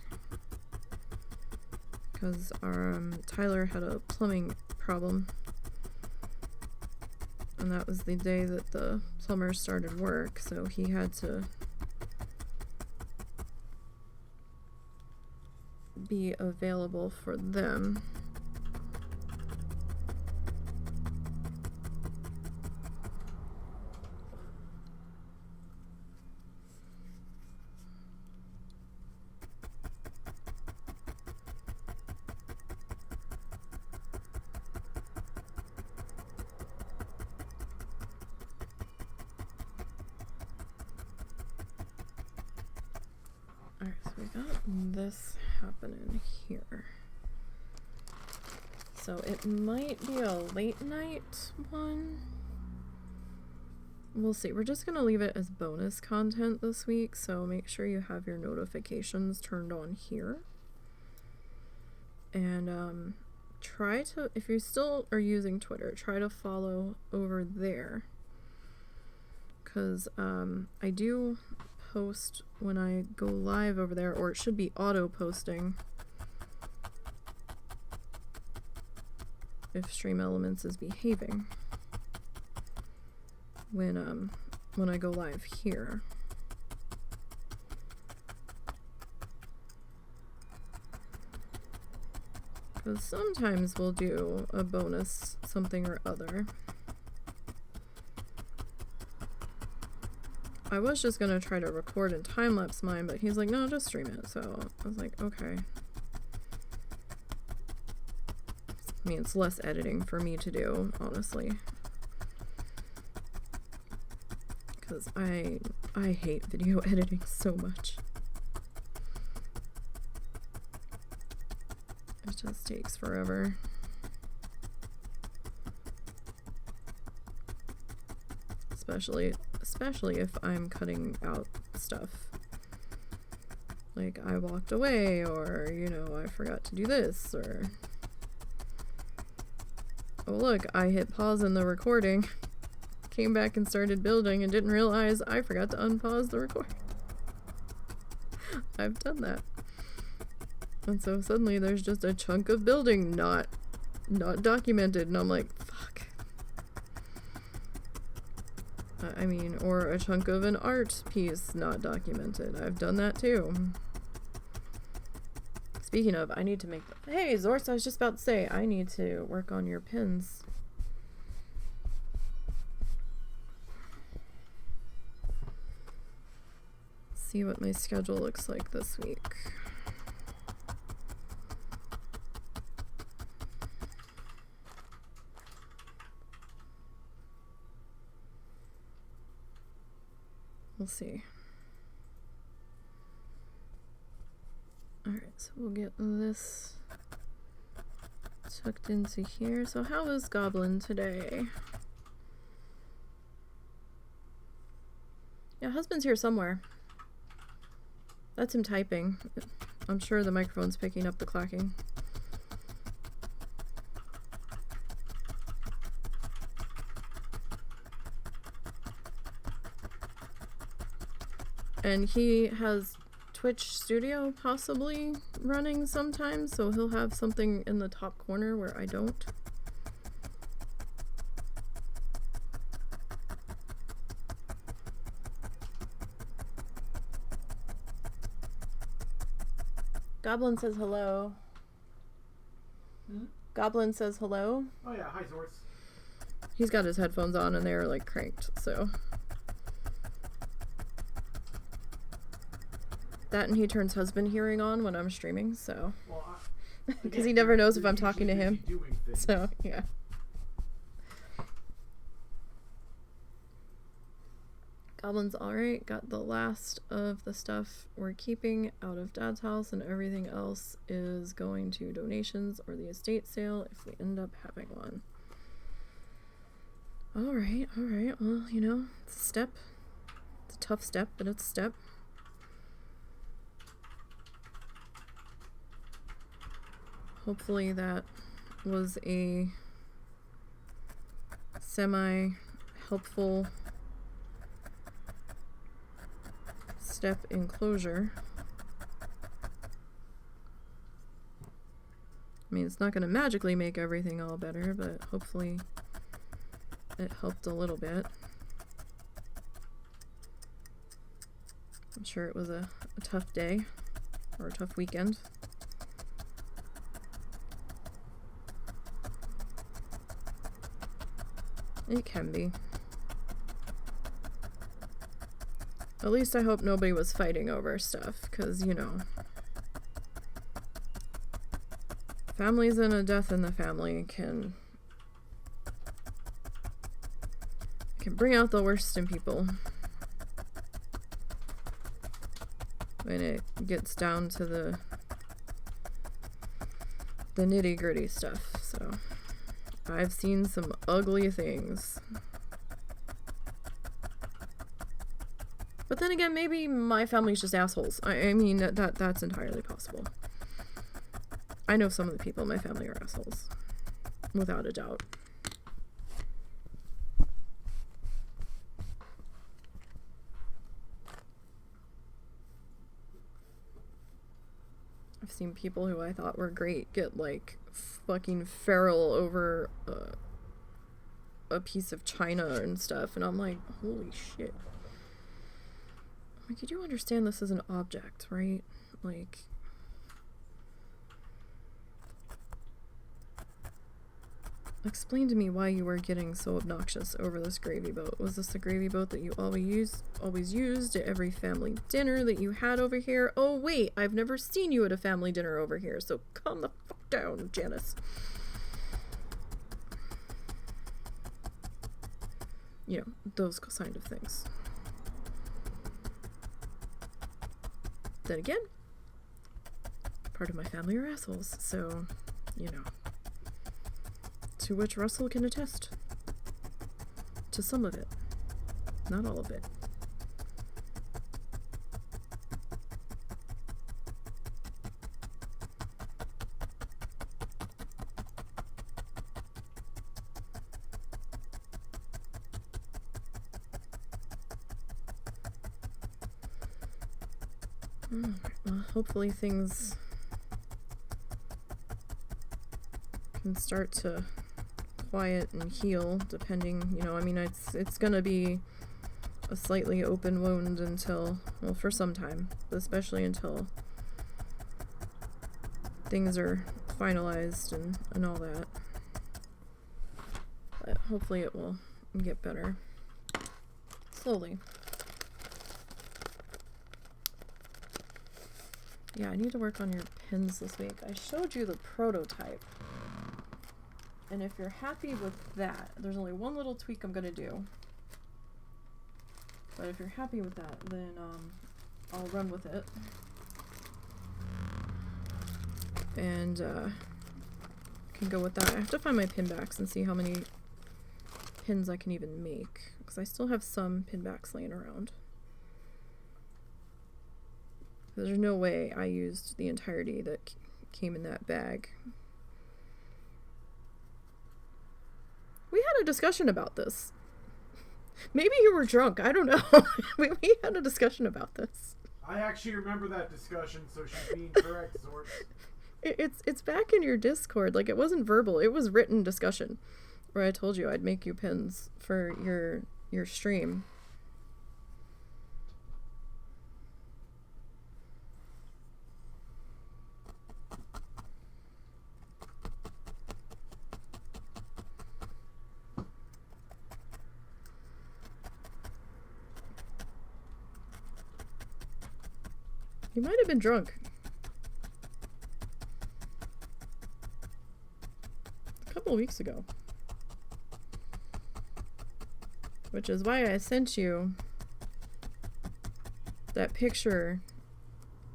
Because our Tyler had a plumbing problem. And that was the day that the plumber started work, so he had to be available for them. This happening here. So it might be a late night one. We'll see. We're just gonna leave it as bonus content this week, so make sure you have your notifications turned on here. And try to, if you still are using Twitter, try to follow over there. Because I do post when I go live over there, or it should be auto posting if Stream Elements is behaving when I go live here. Because sometimes we'll do a bonus something or other. I was just gonna try to record and time-lapse mine, but he's like, no, just stream it. So I was like, okay. I mean, it's less editing for me to do, honestly. Because I hate video editing so much. It just takes forever. Especially if I'm cutting out stuff. Like, I walked away, or, you know, I forgot to do this, or... Oh, look, I hit pause in the recording, came back and started building, and didn't realize I forgot to unpause the recording. I've done that. And so suddenly there's just a chunk of building not not documented, and I'm like, fuck. I mean, or a chunk of an art piece not documented. I've done that too. Speaking of, I need to make the... Hey, Zorse, I was just about to say, I need to work on your pins. See what my schedule looks like this week. We'll see. Alright, so we'll get this tucked into here. So how is Goblin today? Yeah, husband's here somewhere. That's him typing. I'm sure the microphone's picking up the clacking. And he has Twitch Studio possibly running sometimes, so he'll have something in the top corner where I don't. Goblin says hello. Hmm? Goblin says hello. Oh yeah, hi Zorts. He's got his headphones on and they're like cranked, so. That and he turns husband hearing on when I'm streaming, so. Well, because he never knows if I'm talking to him. So, yeah. Goblin's alright. Got the last of the stuff we're keeping out of Dad's house, and everything else is going to donations or the estate sale if we end up having one. Alright, alright. Well, you know, it's a step. It's a tough step, but it's a step. Hopefully that was a semi-helpful step in closure. I mean, it's not going to magically make everything all better, but hopefully it helped a little bit. I'm sure it was a tough day or a tough weekend. It can be. At least I hope nobody was fighting over stuff, because, you know, families and a death in the family can bring out the worst in people when it gets down to the nitty-gritty stuff, so... I've seen some ugly things. But then again, maybe my family's just assholes. I mean, that's entirely possible. I know some of the people in my family are assholes. Without a doubt. I've seen people who I thought were great get, like, fucking feral over a piece of china and stuff, and I'm like, holy shit. Like, you do understand this is an object, right? Like, explain to me why you were getting so obnoxious over this gravy boat. Was this the gravy boat that you always used at every family dinner that you had over here? Oh wait, I've never seen you at a family dinner over here, so calm the fuck down, Janice. You know, those kind of things. Then again, part of my family are assholes, so, you know. To which Russell can attest. To some of it. Not all of it. Well, hopefully things can start to quiet and heal, depending, you know, I mean, it's gonna be a slightly open wound until, well, for some time, but especially until things are finalized and all that. But hopefully it will get better. Slowly. Yeah, I need to work on your pins this week. I showed you the prototype. And if you're happy with that, there's only one little tweak I'm going to do. But if you're happy with that, then I'll run with it. And can go with that. I have to find my pin backs and see how many pins I can even make. Because I still have some pin backs laying around. There's no way I used the entirety that came in that bag. We had a discussion about this. Maybe you were drunk. I don't know. we had a discussion about this. I actually remember that discussion, so she's being correct, Zort. It's back in your Discord. Like, it wasn't verbal. It was written discussion. Where I told you I'd make you pins for your stream. You might have been drunk. A couple of weeks ago. Which is why I sent you that picture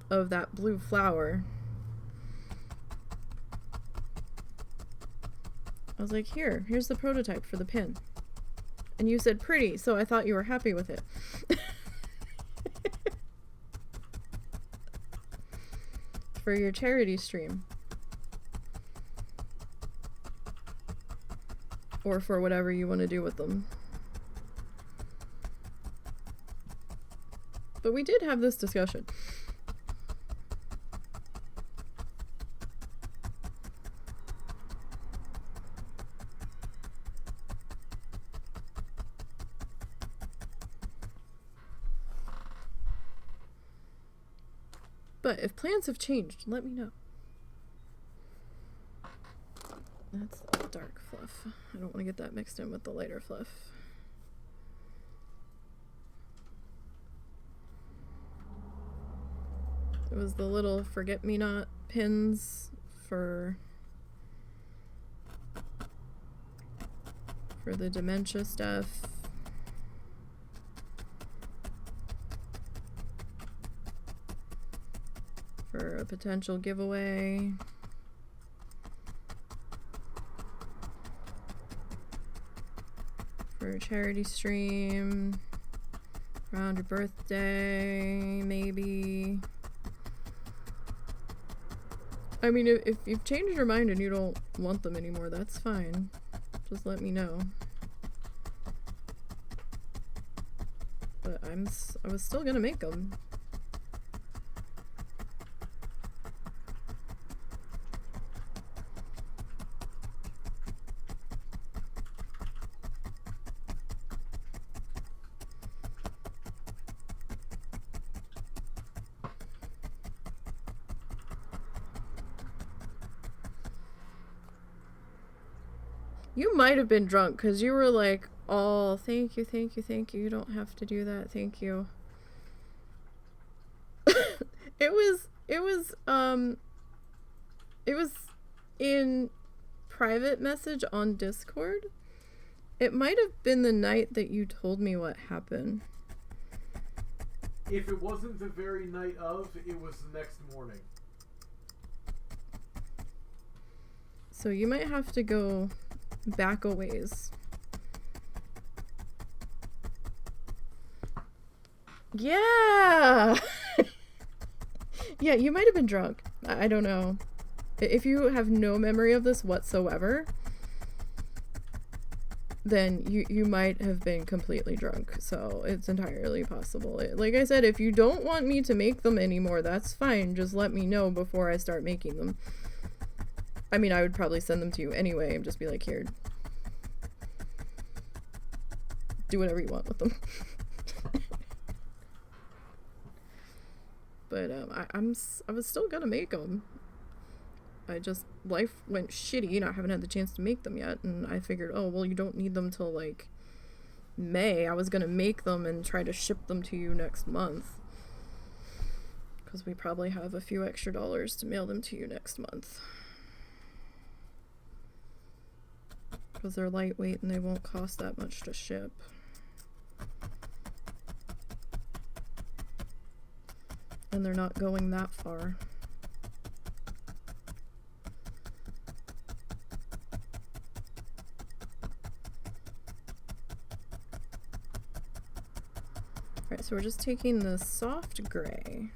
of that blue flower. I was like, here's the prototype for the pin. And you said pretty, so I thought you were happy with it. For your charity stream. Or for whatever you want to do with them. But we did have this discussion. But if plans have changed, let me know. That's the dark fluff. I don't want to get that mixed in with the lighter fluff. It was the little forget-me-not pins for the dementia stuff. For a potential giveaway. For a charity stream. Around your birthday, maybe. I mean, if you've changed your mind and you don't want them anymore, that's fine. Just let me know. But I was still gonna make them. You might have been drunk because you were like, oh, thank you, thank you, thank you. You don't have to do that. Thank you. It was in private message on Discord. It might have been the night that you told me what happened. If it wasn't the very night of, it was the next morning. So you might have to go back a ways. Yeah! Yeah, you might have been drunk. I don't know. If you have no memory of this whatsoever, then you might have been completely drunk. So it's entirely possible. Like I said, if you don't want me to make them anymore, that's fine. Just let me know before I start making them. I mean, I would probably send them to you anyway and just be like, here, do whatever you want with them. But I was still gonna make them. Life went shitty and I haven't had the chance to make them yet, and I figured, oh well, you don't need them till like May. I was gonna make them and try to ship them to you next month, because we probably have a few extra dollars to mail them to you next month, because they're lightweight and they won't cost that much to ship. And they're not going that far. Alright, so we're just taking the soft gray,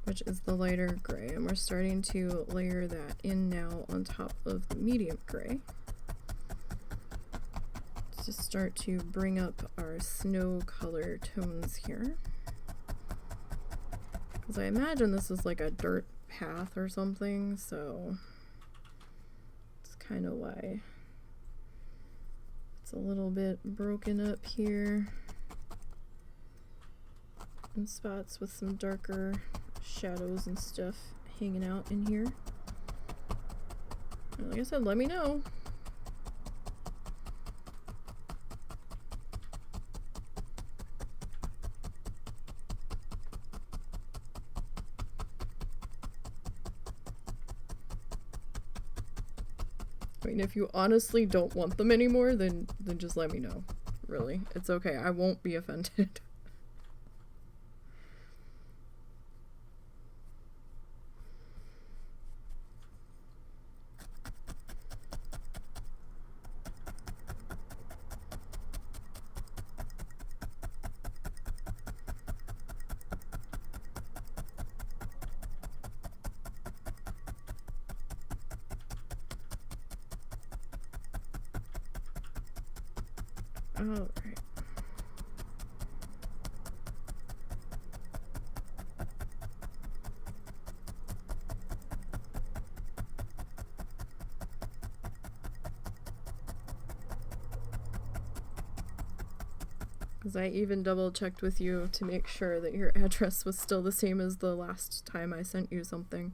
which is the lighter gray, and we're starting to layer that in now on top of the medium gray to start to bring up our snow color tones here. Because I imagine this is like a dirt path or something, so it's kind of why it's a little bit broken up here in spots with some darker shadows and stuff hanging out in here. And like I said, let me know. I mean, if you honestly don't want them anymore, then just let me know. Really, it's okay. I won't be offended. Alright. Because I even double checked with you to make sure that your address was still the same as the last time I sent you something.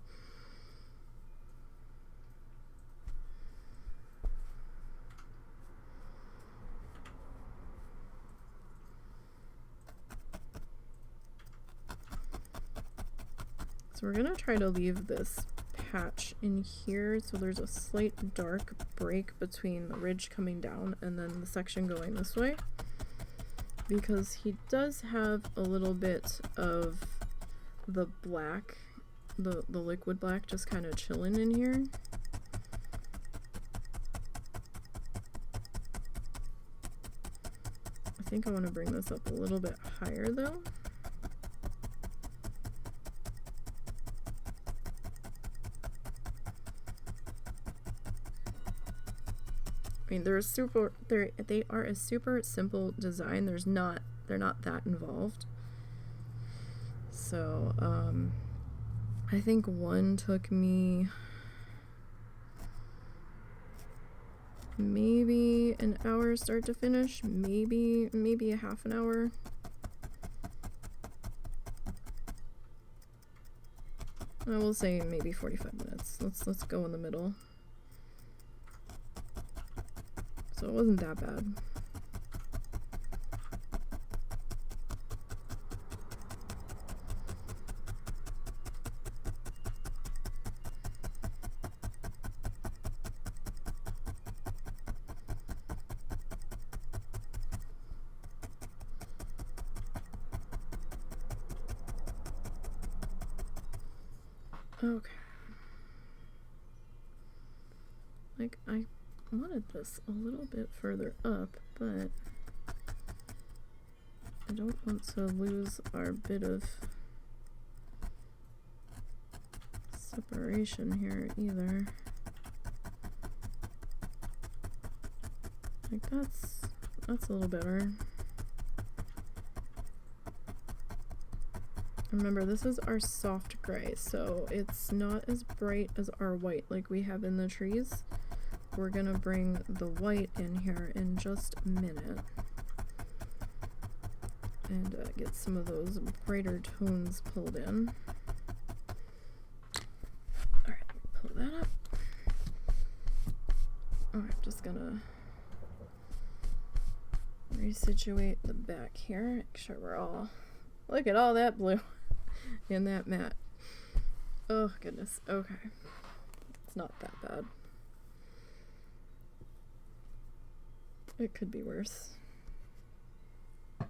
So we're gonna try to leave this patch in here so there's a slight dark break between the ridge coming down and then the section going this way, because he does have a little bit of the black, the liquid black just kind of chilling in here. I think I want to bring this up a little bit higher though. I mean, they are a super simple design. They're not that involved. So, I think one took me maybe an hour start to finish, maybe a half an hour. I will say maybe 45 minutes. Let's go in the middle. So it wasn't that bad. Okay. Like, I wanted this a little bit further up, but I don't want to lose our bit of separation here either. Like, that's a little better. Remember, this is our soft gray, so it's not as bright as our white like we have in the trees. We're gonna bring the white in here in just a minute and get some of those brighter tones pulled in. Alright, pull that up. Alright, just gonna resituate the back here, make sure we're all... Look at all that blue in that mat. Oh, goodness. Okay. It's not that bad. It could be worse. Oh,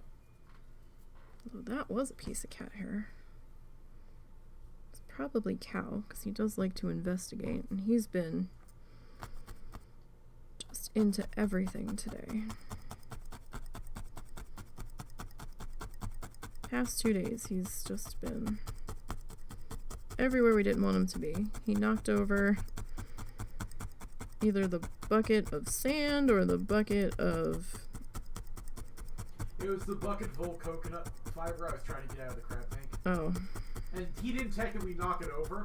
that was a piece of cat hair. It's probably cow, because he does like to investigate, and he's been just into everything today. Past 2 days, he's just been everywhere we didn't want him to be. He knocked over either the bucket of sand or the bucket of... It was the bucket full of coconut fiber I was trying to get out of the crab tank. Oh. And he didn't technically knock it over.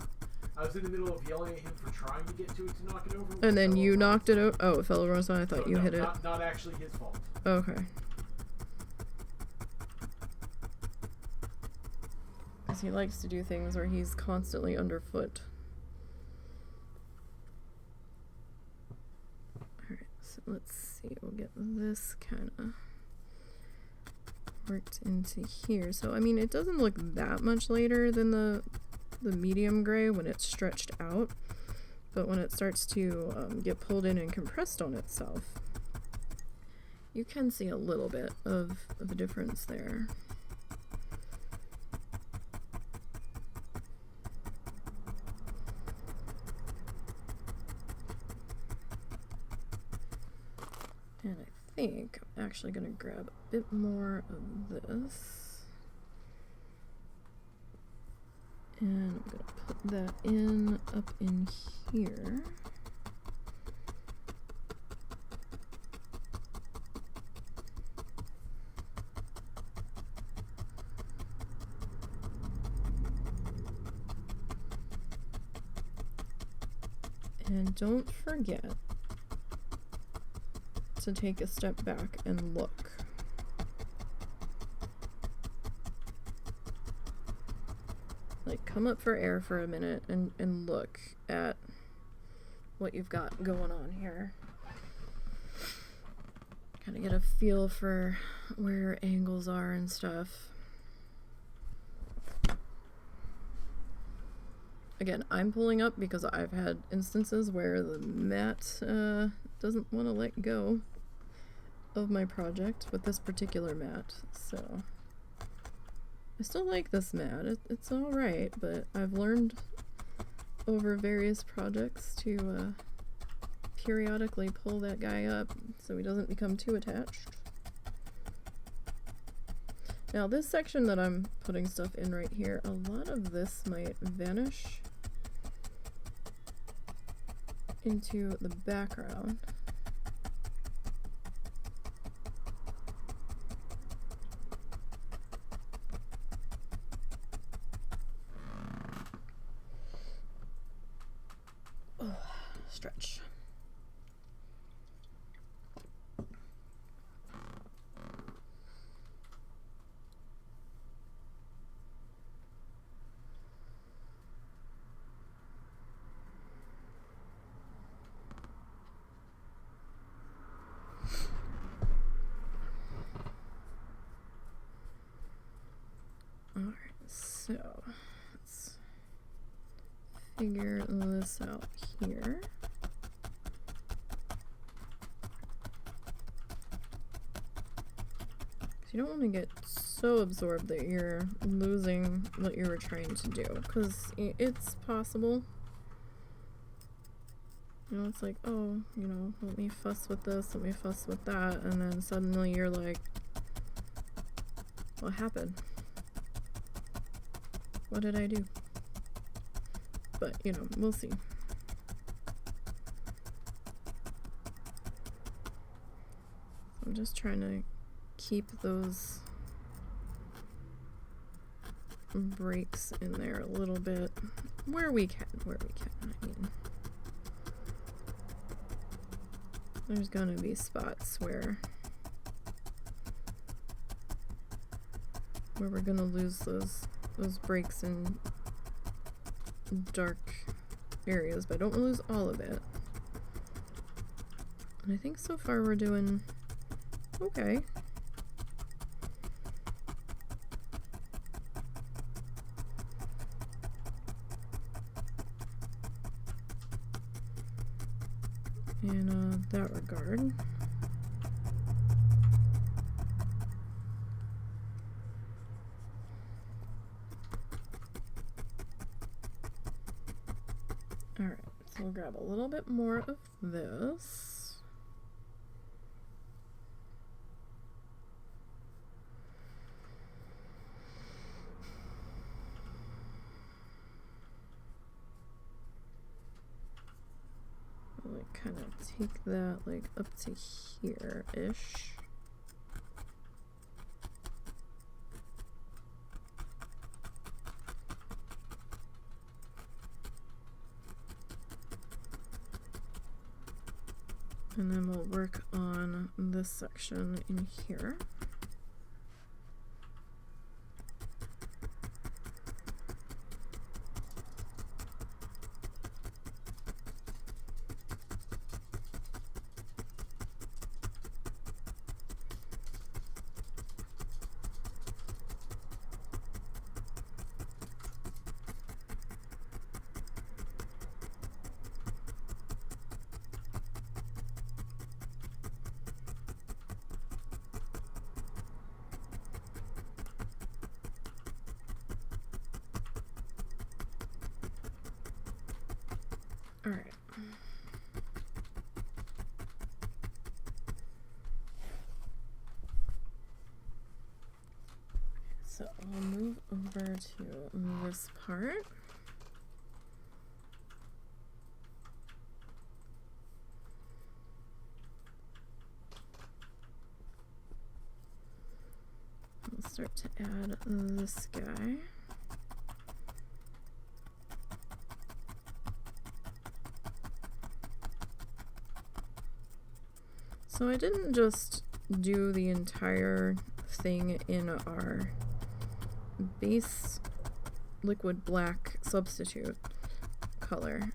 I was in the middle of yelling at him for trying to get to it to knock it over. And then you knocked it over? Oh, it fell over on its own? I thought you hit it. Not actually his fault. Okay. Because he likes to do things where he's constantly underfoot. Alright, so let's see. We'll get this kind of worked into here. So, I mean, it doesn't look that much lighter than the medium gray when it's stretched out. But when it starts to get pulled in and compressed on itself, you can see a little bit of a difference there. And I think I'm actually going to grab a bit more of this. And I'm going to put that in up in here. And don't forget to take a step back and look. Like, come up for air for a minute and look at what you've got going on here. Kind of get a feel for where angles are and stuff. Again, I'm pulling up because I've had instances where the mat doesn't want to let go of my project with this particular mat, so I still like this mat. It's alright, but I've learned over various projects to periodically pull that guy up so he doesn't become too attached. Now this section that I'm putting stuff in right here, a lot of this might vanish into the background. Oh, stretch. Alright, so let's figure this out here. You don't want to get so absorbed that you're losing what you were trying to do, because it's possible. You know, it's like, oh, you know, let me fuss with this, let me fuss with that, and then suddenly you're like, what happened? What did I do? But, you know, we'll see. I'm just trying to keep those breaks in there a little bit where we can, I mean. There's gonna be spots where we're gonna lose those breaks in dark areas, but I don't want to lose all of it. And I think so far we're doing okay. In that regard. Alright, so we'll grab a little bit more of this. Like kind of take that like up to here-ish. And then we'll work on this section in here. All right. So I'll move over to this part. I'll start to add this guy. So I didn't just do the entire thing in our base liquid black substitute color.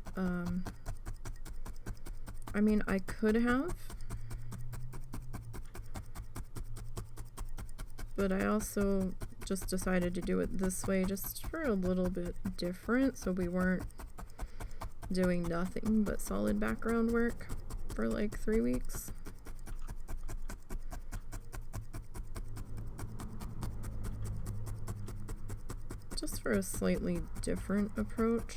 I mean, I could have, but I also just decided to do it this way just for a little bit different, so we weren't doing nothing but solid background work for like 3 weeks. Just for a slightly different approach.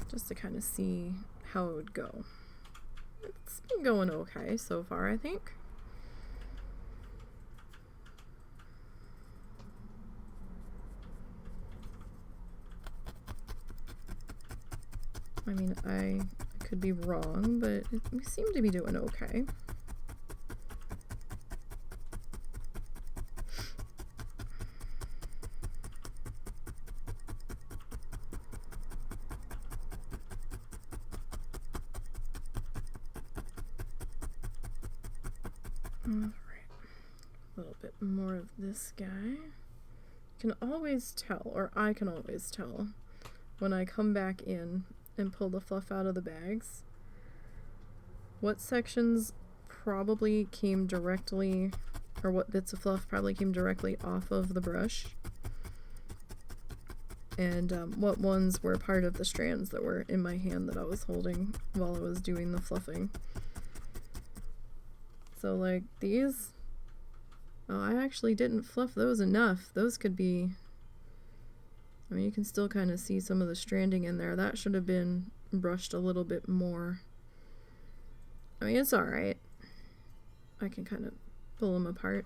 Just to kind of see how it would go. It's been going okay so far, I think. I mean, I could be wrong, but we seem to be doing okay. Alright, a little bit more of this guy. You can always tell, or I can always tell, when I come back in and pull the fluff out of the bags, what sections probably came directly, or what bits of fluff probably came directly off of the brush, and what ones were part of the strands that were in my hand that I was holding while I was doing the fluffing. So like these, oh, I actually didn't fluff those enough. Those could be, I mean, you can still kind of see some of the stranding in there. That should have been brushed a little bit more. I mean, it's alright. I can kind of pull them apart.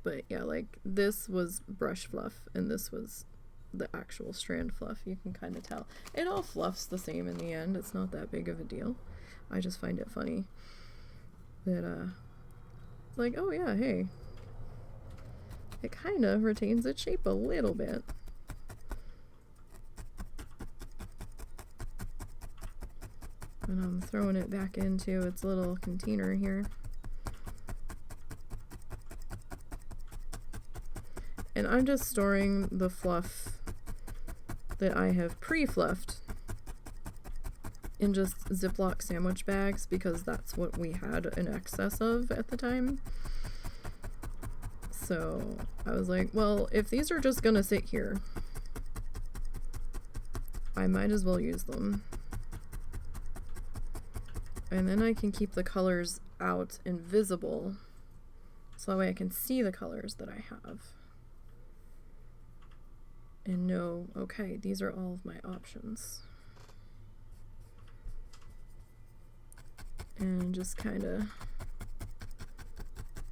But yeah, like this was brush fluff and this was the actual strand fluff. You can kind of tell. It all fluffs the same in the end. It's not that big of a deal. I just find it funny. that, like, oh yeah, hey, it kind of retains its shape a little bit. And I'm throwing it back into its little container here. And I'm just storing the fluff that I have pre-fluffed in just Ziploc sandwich bags because that's what we had an excess of at the time. So I was like, well, if these are just gonna sit here, I might as well use them. And then I can keep the colors out and visible so that way I can see the colors that I have. And know, okay, these are all of my options. And just kind of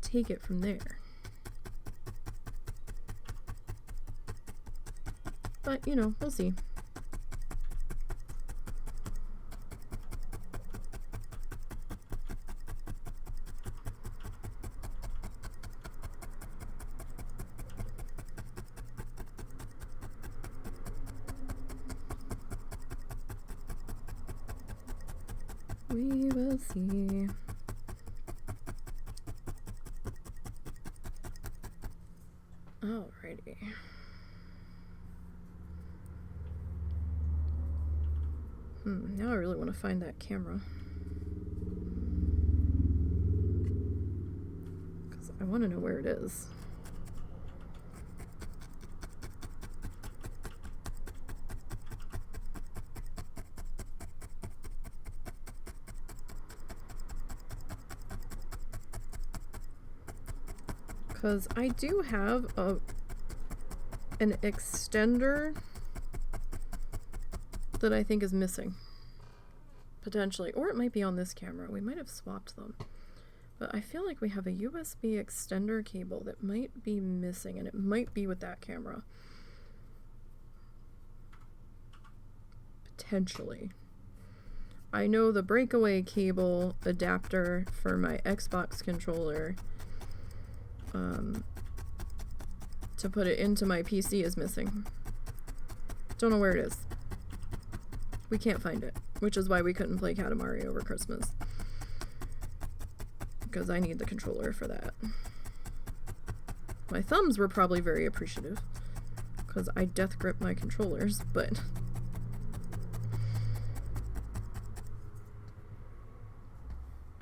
take it from there. But, you know, we'll see. We will see. Alrighty. Now I really want to find that camera. Because I want to know where it is. Because I do have an extender that I think is missing. Potentially. Or it might be on this camera. We might have swapped them. But I feel like we have a USB extender cable that might be missing, and it might be with that camera. Potentially. I know the breakaway cable adapter for my Xbox controller to put it into my PC is missing. Don't know where it is. We can't find it, which is why we couldn't play Katamari over Christmas. Because I need the controller for that. My thumbs were probably very appreciative, because I death grip my controllers, but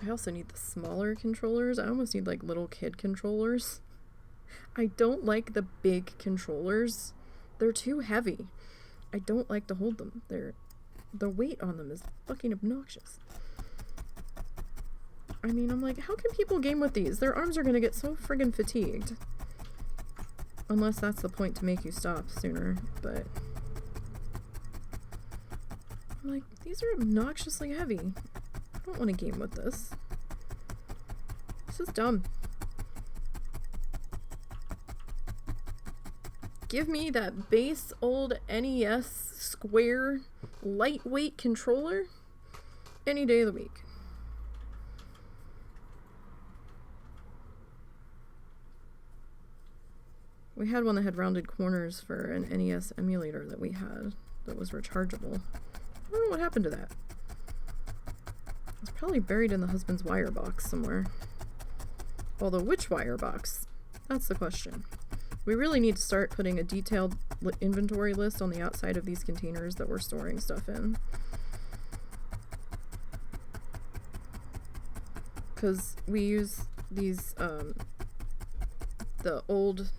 I also need the smaller controllers. I almost need like little kid controllers. I don't like the big controllers. They're too heavy. I don't like to hold them. The weight on them is fucking obnoxious. I mean, I'm like, how can people game with these? Their arms are gonna get so friggin' fatigued. Unless that's the point to make you stop sooner, but I'm like, these are obnoxiously heavy. I don't want to game with this. This is dumb. Give me that base old NES square lightweight controller any day of the week. We had one that had rounded corners for an NES emulator that we had that was rechargeable. I don't know what happened to that. It's probably buried in the husband's wire box somewhere. Although, which wire box? That's the question. We really need to start putting a detailed inventory list on the outside of these containers that we're storing stuff in. Because we use these, the old,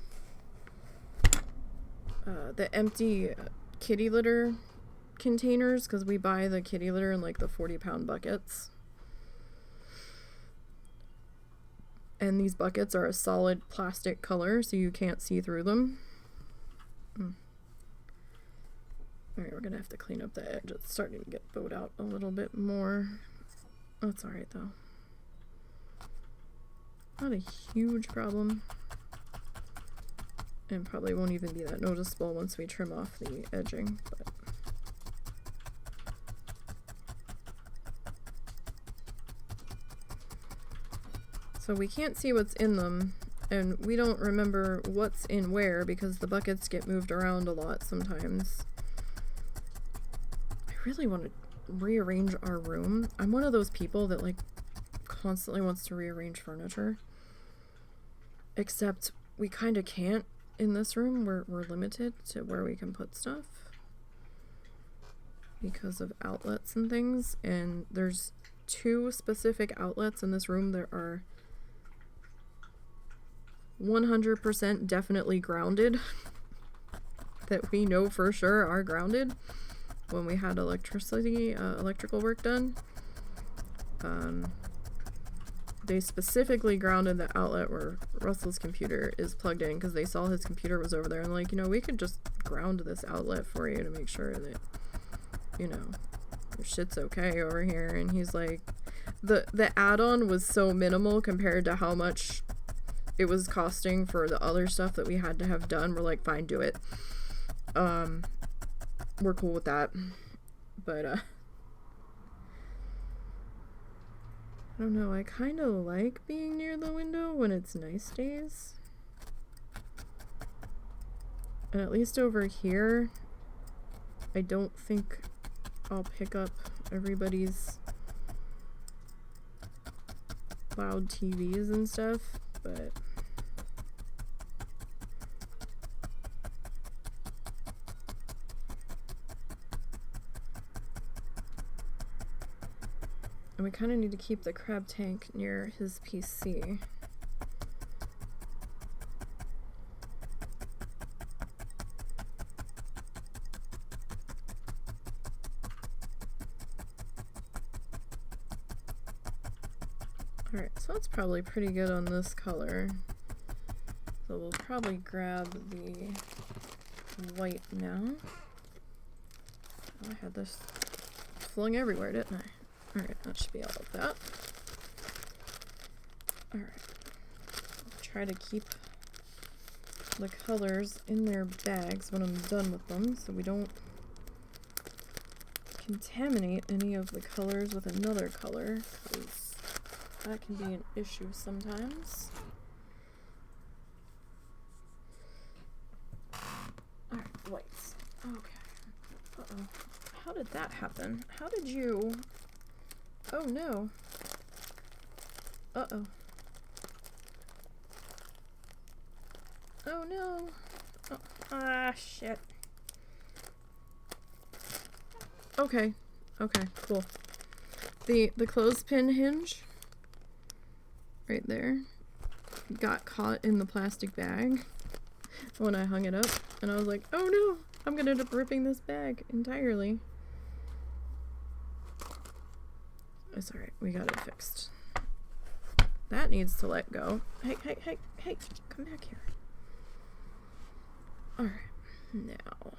the empty kitty litter containers, because we buy the kitty litter in like the 40-pound buckets. And these buckets are a solid plastic color, so you can't see through them. Alright, we're gonna have to clean up the edge. It's starting to get bowed out a little bit more. That's alright though. Not a huge problem. And probably won't even be that noticeable once we trim off the edging, but So we can't see what's in them, and we don't remember what's in where because the buckets get moved around a lot sometimes. I really want to rearrange our room. I'm one of those people that like constantly wants to rearrange furniture. Except we kind of can't in this room. We're limited to where we can put stuff because of outlets and things, and there's 2 specific outlets in this room that are 100% definitely grounded that we know for sure are grounded when we had electrical work done. They specifically grounded the outlet where Russell's computer is plugged in because they saw his computer was over there and like, you know, we could just ground this outlet for you to make sure that, you know, your shit's okay over here. And he's like, the add-on was so minimal compared to how much it was costing for the other stuff that we had to have done. We're like, fine, do it. We're cool with that. But I don't know, I kind of like being near the window when it's nice days. And at least over here, I don't think I'll pick up everybody's loud TVs and stuff, but and we kind of need to keep the crab tank near his PC. Alright, so that's probably pretty good on this color. So we'll probably grab the white now. Oh, I had this flung everywhere, didn't I? Alright, that should be all of that. Alright. Try to keep the colors in their bags when I'm done with them so we don't contaminate any of the colors with another color, because that can be an issue sometimes. Alright, whites. Okay. Uh-oh. How did that happen? How did you... Oh no. Uh-oh. Oh no. Oh. Ah, shit. Okay. Okay, cool. The clothespin hinge right there got caught in the plastic bag when I hung it up, and I was like, oh no, I'm gonna end up ripping this bag entirely. It's alright, we got it fixed. That needs to let go. Hey, hey, hey, hey, come back here. Alright, now.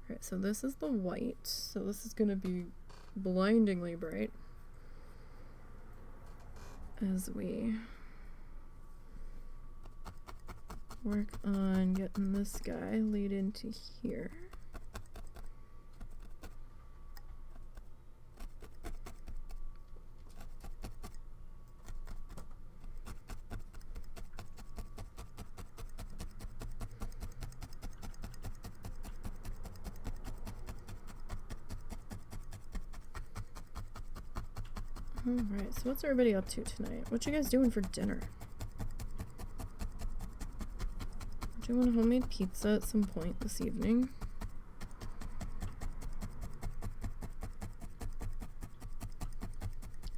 Alright, so this is the white, so this is gonna be blindingly bright as we work on getting this guy laid into here. Alright, so what's everybody up to tonight? What you guys doing for dinner? Do you want a homemade pizza at some point this evening?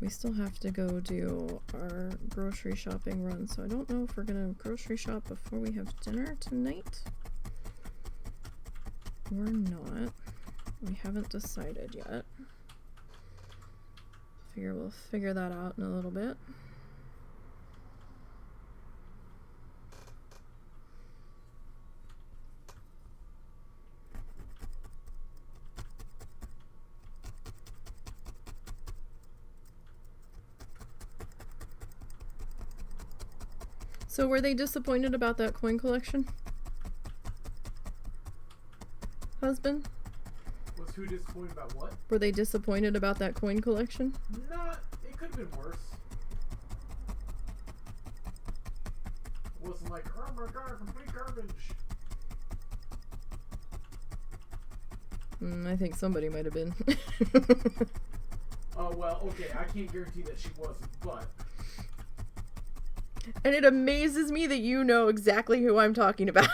We still have to go do our grocery shopping run, so I don't know if we're gonna grocery shop before we have dinner tonight or not. We haven't decided yet. Figure we'll figure that out in a little bit. So were they disappointed about that coin collection? Husband? Was who disappointed about what? Were they disappointed about that coin collection? Nah, it could have been worse. It wasn't like, oh my god, complete garbage. I think somebody might have been. Oh, well, okay, I can't guarantee that she wasn't, but... And it amazes me that you know exactly who I'm talking about.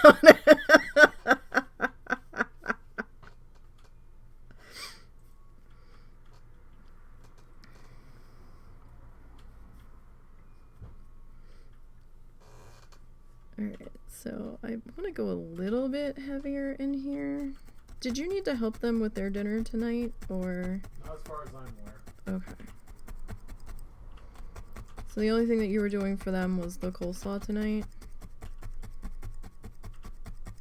Alright, so I want to go a little bit heavier in here. Did you need to help them with their dinner tonight, or? Not as far as I'm aware. Okay. So the only thing that you were doing for them was the coleslaw tonight?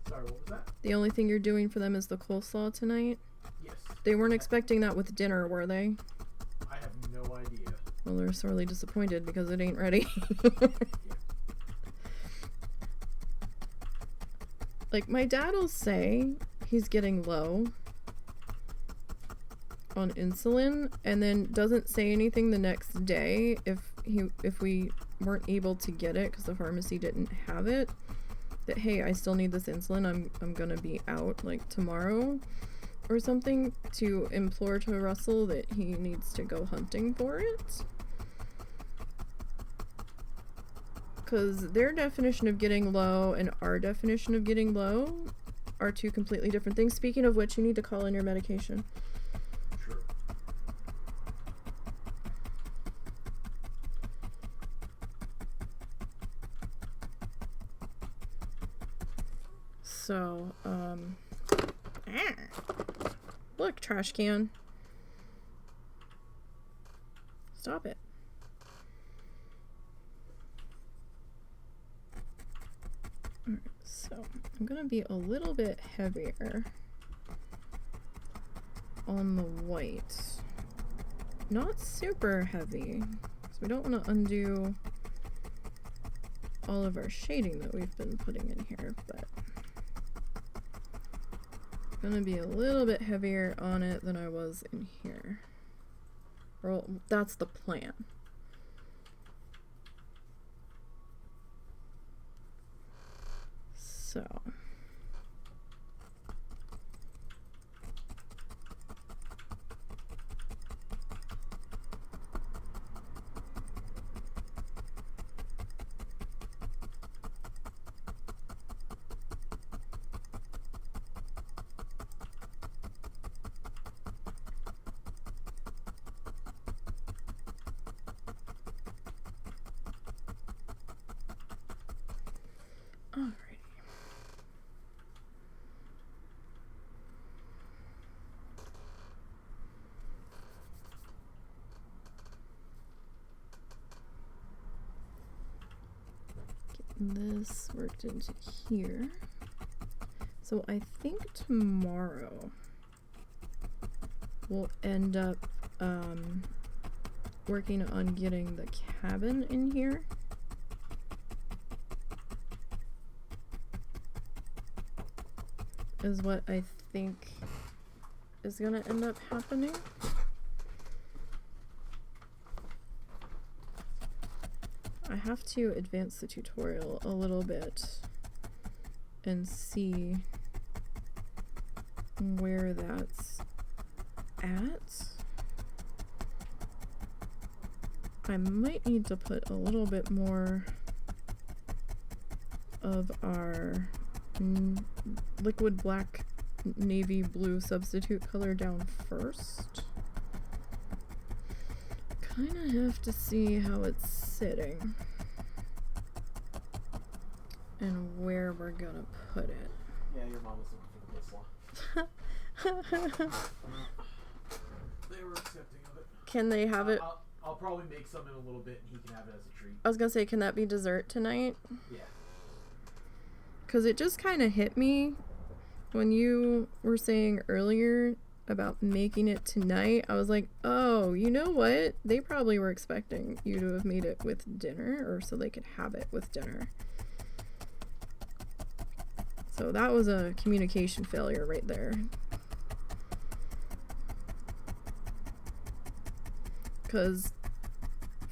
Sorry, what was that? The only thing you're doing for them is the coleslaw tonight? Yes. They weren't expecting that with dinner, were they? I have no idea. Well, they're sorely disappointed because it ain't ready. Yeah. Like, my dad'll say he's getting low on insulin and then doesn't say anything the next day if we weren't able to get it because the pharmacy didn't have it, that hey, I still need this insulin, I'm gonna be out like tomorrow or something, to implore to Russell that he needs to go hunting for it. Because their definition of getting low and our definition of getting low are two completely different things. Speaking of which, you need to call in your medication. Sure. So, look, trash can. Stop it. Alright, so I'm gonna be a little bit heavier on the white. Not super heavy, because we don't want to undo all of our shading that we've been putting in here, but I'm gonna be a little bit heavier on it than I was in here. Well, that's the plan. So this worked into here. So I think tomorrow we'll end up working on getting the cabin in here. Is what I think is gonna end up happening. I have to advance the tutorial a little bit and see where that's at. I might need to put a little bit more of our liquid black navy blue substitute color down first. Kind of have to see how it's sitting and where we're gonna put it. Yeah, your mom was looking for the coleslaw. They were accepting of it. Can they have it? I'll probably make some in a little bit and he can have it as a treat. I was gonna say, can that be dessert tonight? Yeah. Because it just kind of hit me when you were saying earlier about making it tonight. I was like, oh, you know what? They probably were expecting you to have made it with dinner, or so they could have it with dinner. So that was a communication failure right there. Because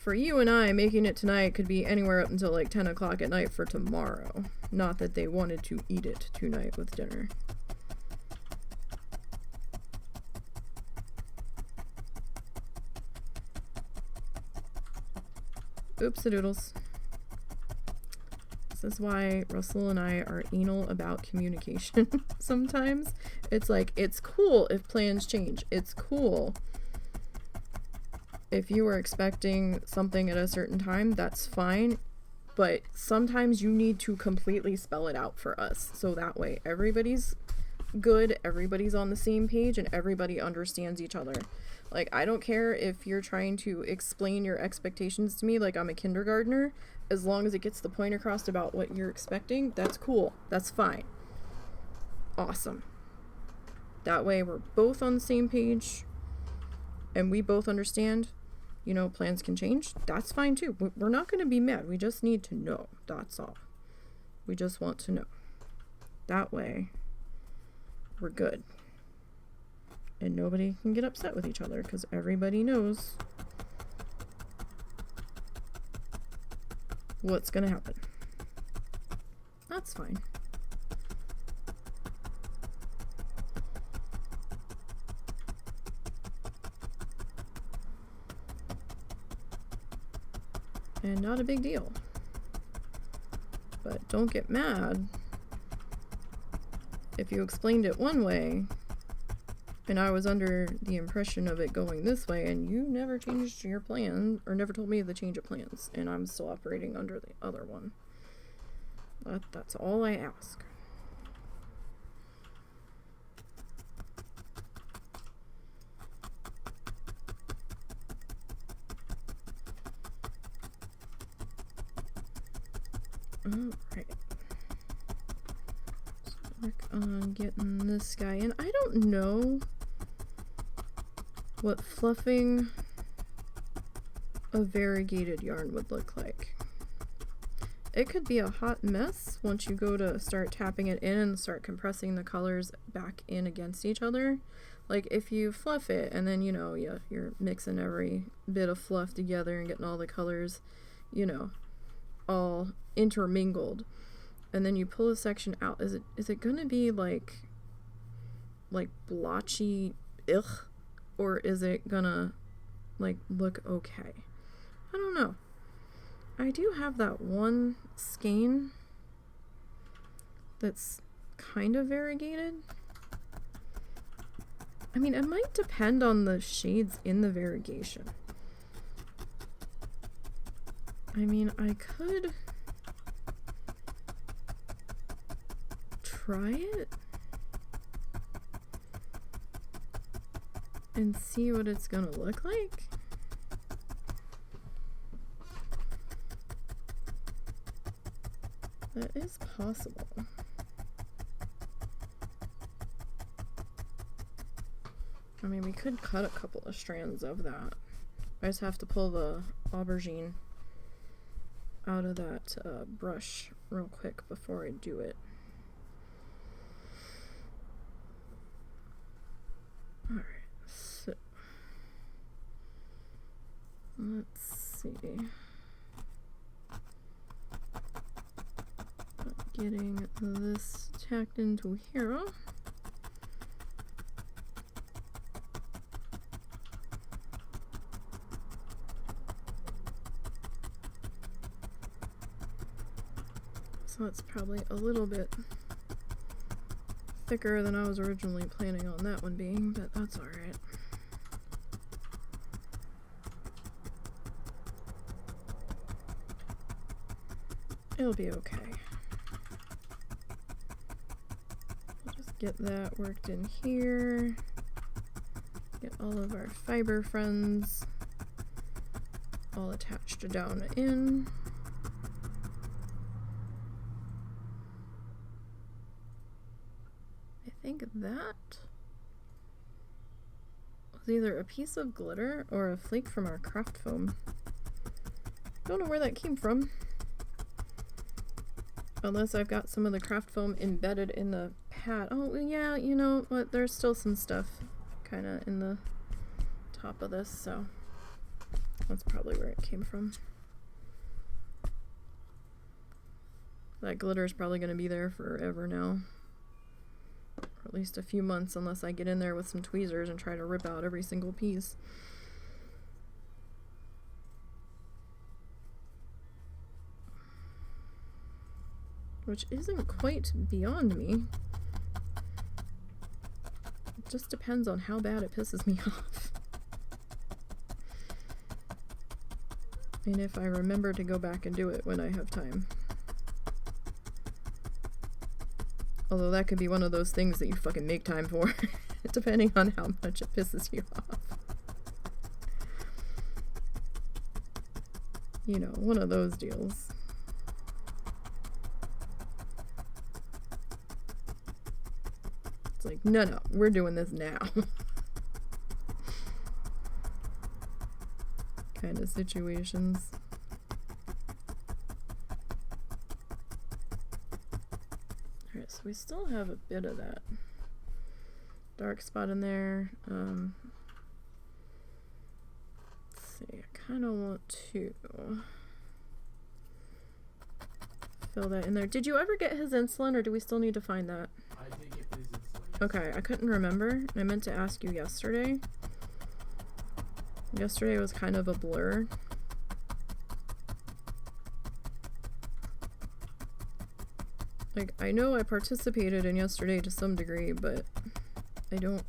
for you and I, making it tonight could be anywhere up until like 10 o'clock at night for tomorrow. Not that they wanted to eat it tonight with dinner. Oops-a-doodles. This is why Russell and I are anal about communication sometimes. It's like, it's cool if plans change. It's cool if you were expecting something at a certain time, that's fine. But sometimes you need to completely spell it out for us. So that way everybody's good, everybody's on the same page, and everybody understands each other. Like, I don't care if you're trying to explain your expectations to me like I'm a kindergartner. As long as it gets the point across about what you're expecting, that's cool. That's fine. Awesome. That way we're both on the same page and we both understand, you know, plans can change. That's fine too. We're not going to be mad. We just need to know. That's all. We just want to know. That way we're good. And nobody can get upset with each other because everybody knows what's gonna happen. That's fine. And not a big deal. But don't get mad if you explained it one way and I was under the impression of it going this way, and you never changed your plan, or never told me the change of plans, and I'm still operating under the other one. That's all I ask. Alright. So work on getting this guy in. I don't know what fluffing a variegated yarn would look like. It could be a hot mess once you go to start tapping it in and start compressing the colors back in against each other. Like if you fluff it and then, you know, you're mixing every bit of fluff together and getting all the colors, you know, all intermingled. And then you pull a section out. Is it gonna be like blotchy ugh? Or is it gonna, like, look okay? I don't know. I do have that one skein that's kind of variegated. I mean, it might depend on the shades in the variegation. I mean, I could try it and see what it's gonna look like. That is possible. I mean, we could cut a couple of strands of that. I just have to pull the aubergine out of that brush real quick before I do it. Alright. Let's see. Getting this tacked into here. So it's probably a little bit thicker than I was originally planning on that one being, but that's alright. It'll be okay. We'll just get that worked in here. Get all of our fiber friends all attached down in. I think that was either a piece of glitter or a flake from our craft foam. Don't know where that came from. Unless I've got some of the craft foam embedded in the pad. Oh, yeah, you know what? There's still some stuff kind of in the top of this, so That's probably where it came from. That glitter is probably going to be there forever now. Or at least a few months, unless I get in there with some tweezers and try to rip out every single piece. Which isn't quite beyond me. It just depends on how bad it pisses me off. And if I remember to go back and do it when I have time. Although that could be one of those things that you fucking make time for, depending on how much it pisses you off. You know, one of those deals. It's like, no, we're doing this now. Kind of situations. Alright, so we still have a bit of that dark spot in there. Let's see, I kind of want to fill that in there. Did you ever get his insulin, or do we still need to find that? I did get his insulin. Okay, I couldn't remember. I meant to ask you yesterday. Yesterday was kind of a blur. Like, I know I participated in yesterday to some degree, but I don't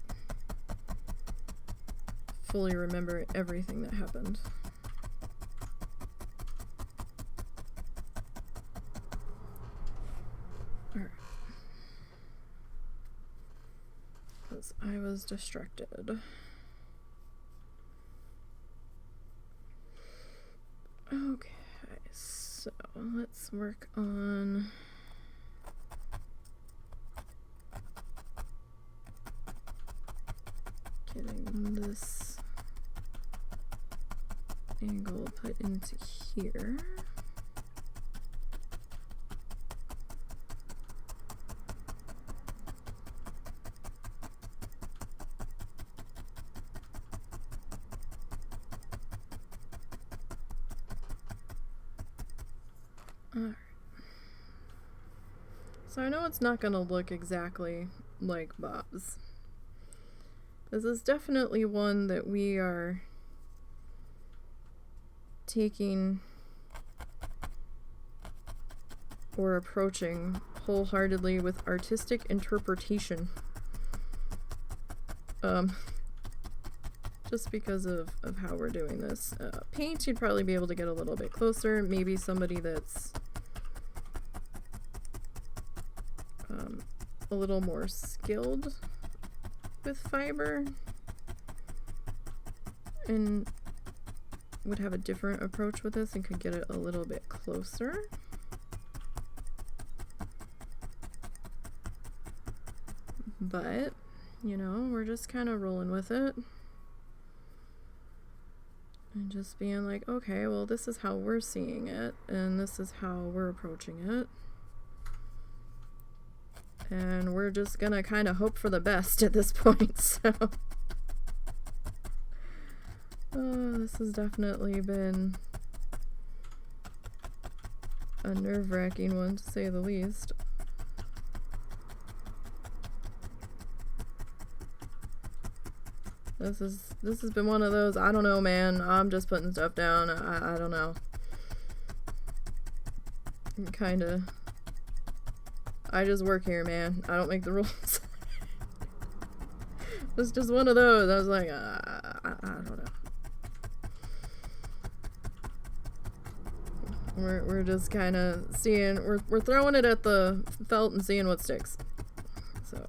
fully remember everything that happened. Alright. Because I was distracted. Okay, so let's work on getting this angle put into here. Alright. So I know it's not gonna look exactly like Bob's. This is definitely one that we are taking or approaching wholeheartedly with artistic interpretation. Just because of how we're doing this. Paint, you'd probably be able to get a little bit closer. Maybe somebody that's a little more skilled with fiber and would have a different approach with this and could get it a little bit closer. But, you know, we're just kind of rolling with it. And just being like, okay, well, this is how we're seeing it, and this is how we're approaching it. And we're just gonna kind of hope for the best at this point, so. Oh, this has definitely been a nerve-wracking one, to say the least. This has been one of those, I don't know, man, I'm just putting stuff down, I don't know. Kinda. I just work here, man. I don't make the rules. It's just one of those. I was like, I don't know. We're just kind of seeing, we're throwing it at the felt and seeing what sticks. So.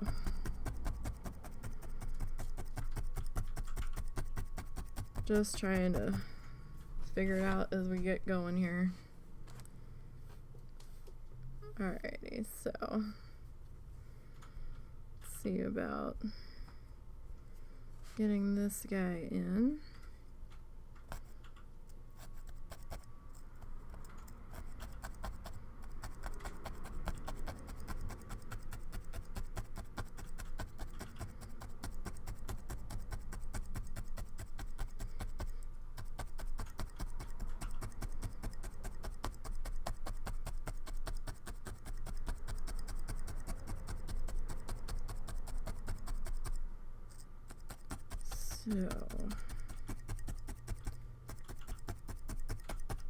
Just trying to figure it out as we get going here. Alrighty, so let's see about getting this guy in. So,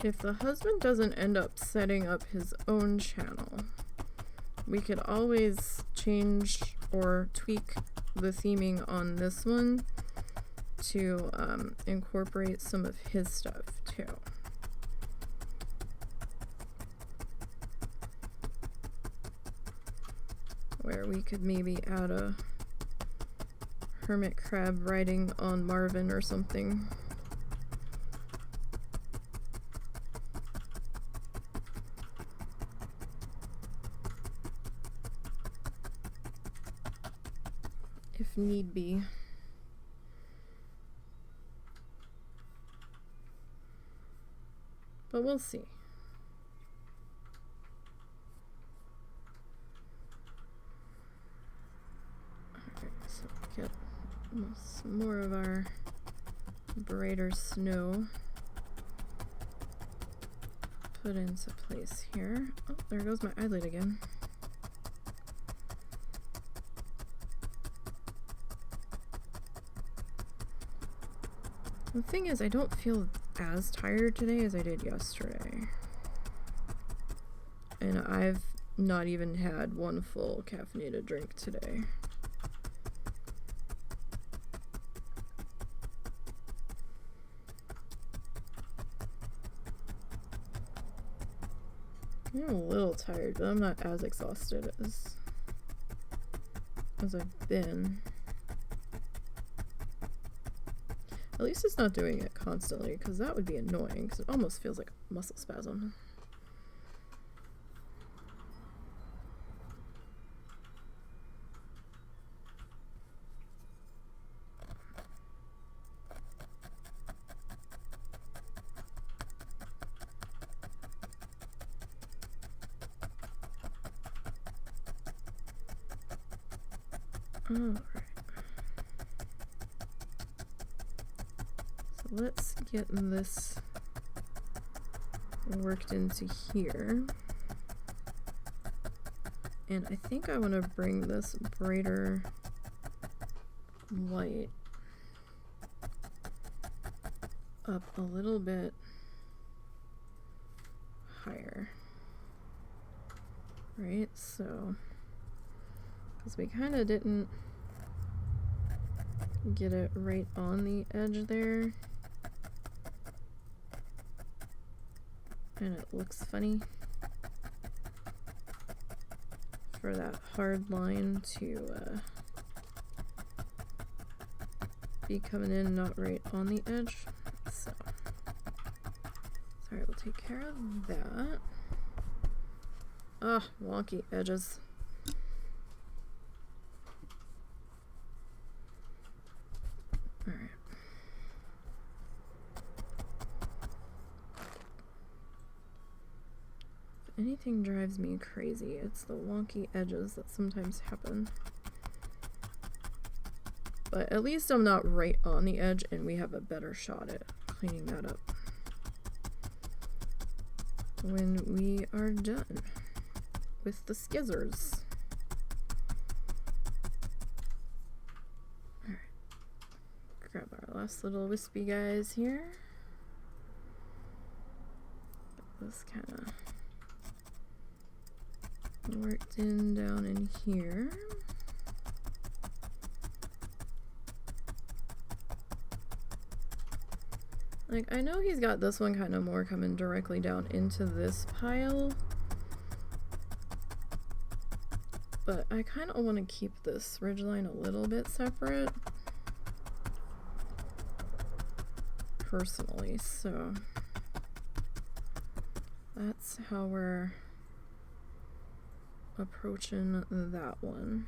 if the husband doesn't end up setting up his own channel, we could always change or tweak the theming on this one to incorporate some of his stuff too. Where we could maybe add a hermit crab riding on Marvin or something. If need be. But we'll see. Alright, so get some more of our brighter snow put into place here. Oh, there goes my eyelid again. The thing is, I don't feel as tired today as I did yesterday. And I've not even had one full caffeinated drink today. I'm a little tired, but I'm not as exhausted as I've been. At least it's not doing it constantly, because that would be annoying, because it almost feels like a muscle spasm. Alright. Let's get this worked into here. And I think I want to bring this brighter light up a little bit higher. Right, so, because we kind of didn't get it right on the edge there. And it looks funny for that hard line to be coming in not right on the edge. So, sorry, we'll take care of that. Ah, wonky edges. Alright. Anything drives me crazy, it's the wonky edges that sometimes happen. But at least I'm not right on the edge and we have a better shot at cleaning that up when we are done with the skizzers. Alright. Grab our last little wispy guys here. Get this kind of worked in down in here. Like, I know he's got this one kind of more coming directly down into this pile, but I kind of want to keep this ridgeline a little bit separate personally, so that's how we're approaching that one.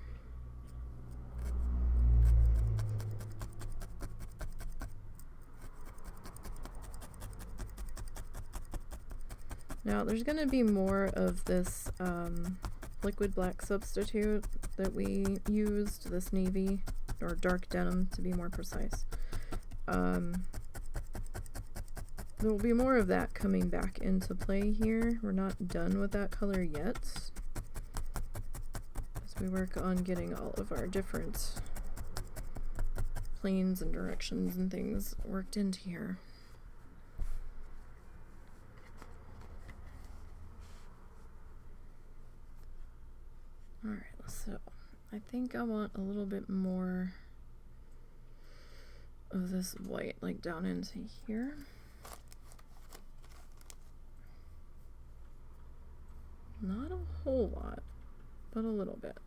Now there's going to be more of this liquid black substitute that we used, this navy, or dark denim to be more precise. There will be more of that coming back into play here. We're not done with that color yet, as we work on getting all of our different planes and directions and things worked into here. Alright, so I think I want a little bit more of this white, like down into here. Not a whole lot, but a little bit.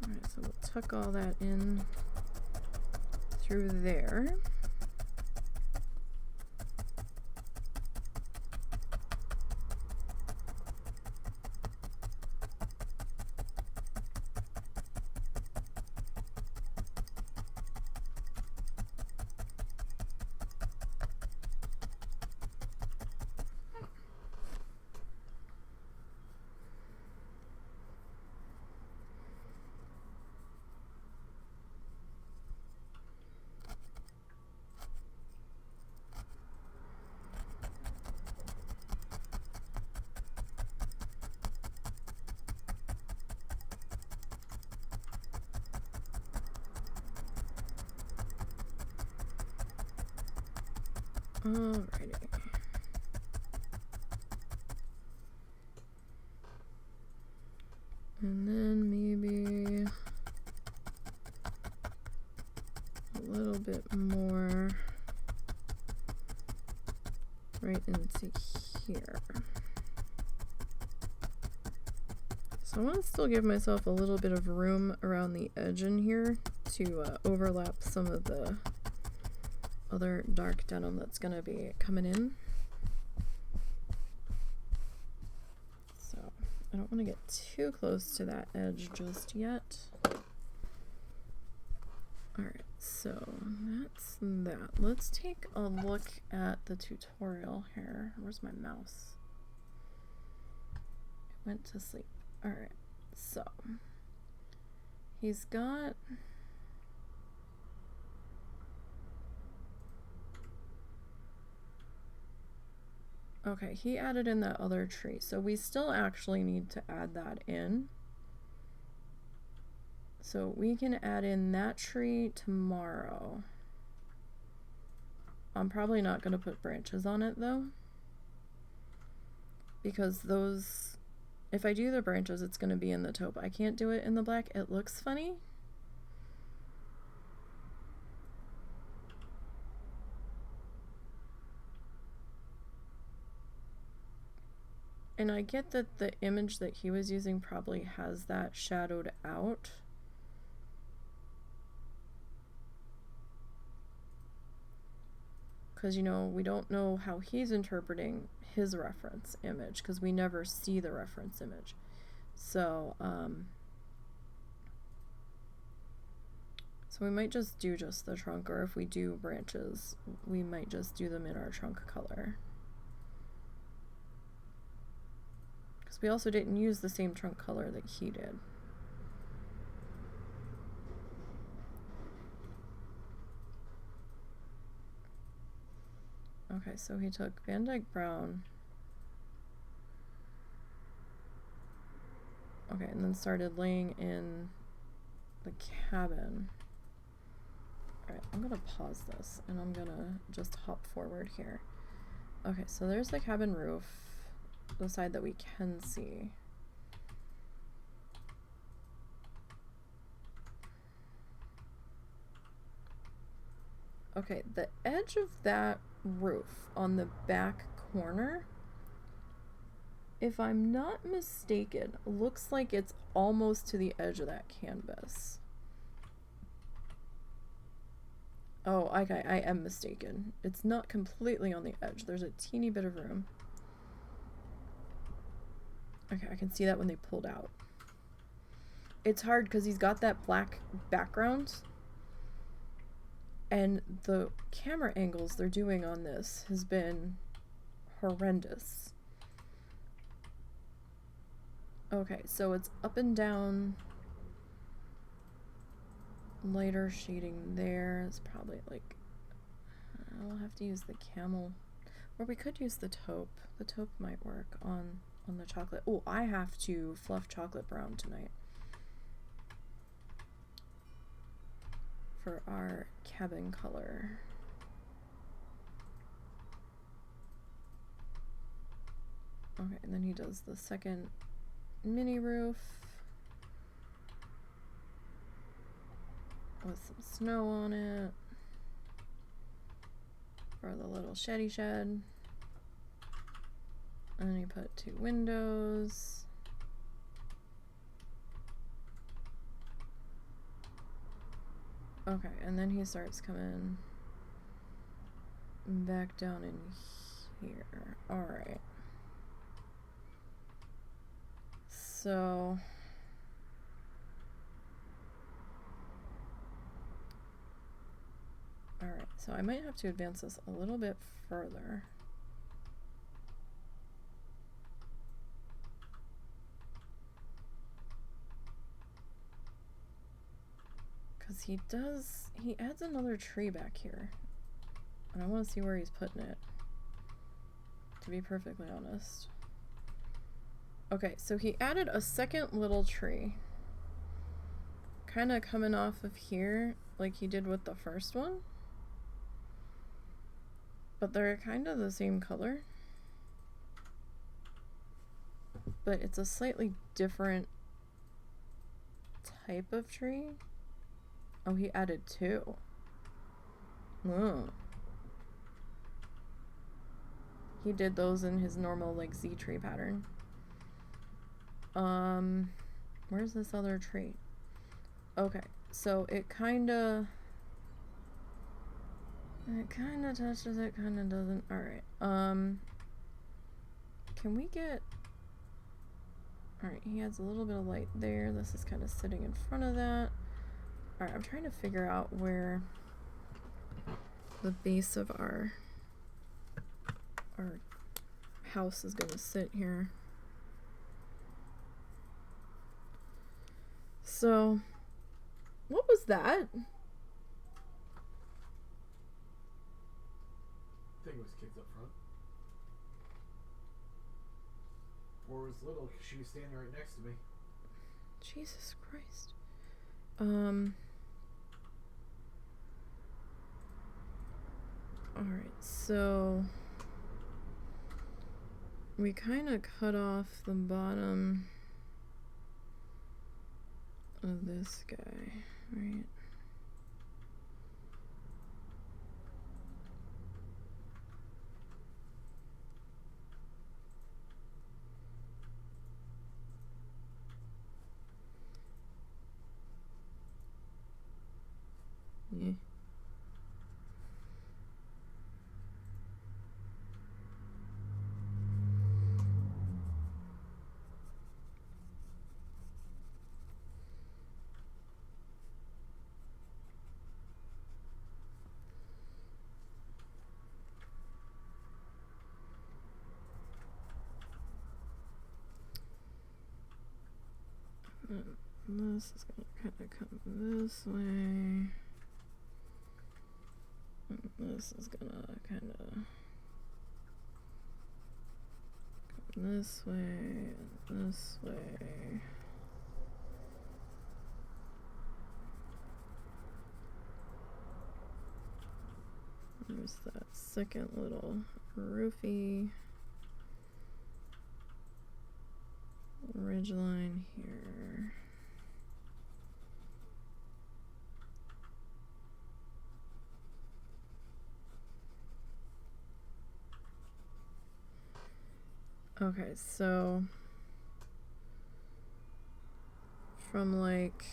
Alright, so we'll tuck all that in through there. Alrighty. And then maybe a little bit more right into here. So I want to still give myself a little bit of room around the edge in here to overlap some of the other dark denim that's going to be coming in. So I don't want to get too close to that edge just yet. Alright, so that's that. Let's take a look at the tutorial here. Where's my mouse? It went to sleep. Alright, so he's got okay, he added in that other tree, so we still actually need to add that in. So we can add in that tree tomorrow. I'm probably not going to put branches on it though, because those, if I do the branches, it's going to be in the taupe. I can't do it in the black. It looks funny. And I get that the image that he was using probably has that shadowed out. Because, you know, we don't know how he's interpreting his reference image because we never see the reference image. So, so we might just do just the trunk, or if we do branches, we might just do them in our trunk color. We also didn't use the same trunk color that he did. Okay, so he took Van Dyke Brown. Okay, and then started laying in the cabin. Alright, I'm gonna pause this and I'm gonna just hop forward here. Okay, so there's the cabin roof. The side that we can see. Okay, the edge of that roof on the back corner, if I'm not mistaken, looks like it's almost to the edge of that canvas. Oh, okay, I am mistaken. It's not completely on the edge. There's a teeny bit of room. Okay, I can see that when they pulled out. It's hard because he's got that black background, and the camera angles they're doing on this has been horrendous. Okay, so it's up and down lighter shading there. It's probably like, I'll have to use the camel, or we could use the taupe. The taupe might work on the chocolate. Oh, I have to fluff chocolate brown tonight for our cabin color. Okay, and then he does the second mini roof with some snow on it for the little sheddy shed. And then he put 2 windows. Okay, and then he starts coming back down in here. Alright. So alright, so I might have to advance this a little bit further. Because he adds another tree back here. And I want to see where he's putting it, to be perfectly honest. Okay, so he added a second little tree. Kind of coming off of here, like he did with the first one. But they're kind of the same color. But it's a slightly different type of tree. Oh, he added 2. Oh. He did those in his normal, like, Z tree pattern. Where's this other tree? Okay, so it kinda touches it, kinda doesn't. Alright, can we get... Alright, he adds a little bit of light there. This is kind of sitting in front of that. Alright, I'm trying to figure out where the base of our house is gonna sit here. So, what was that? I think it was kids up front. Or was little because she was standing right next to me. Jesus Christ. Alright, so we kind of cut off the bottom of this guy, right? Yeah. This is gonna kind of come this way. And this is gonna kind of come this way and this way. There's that second little roofy ridge line here. Okay, so from like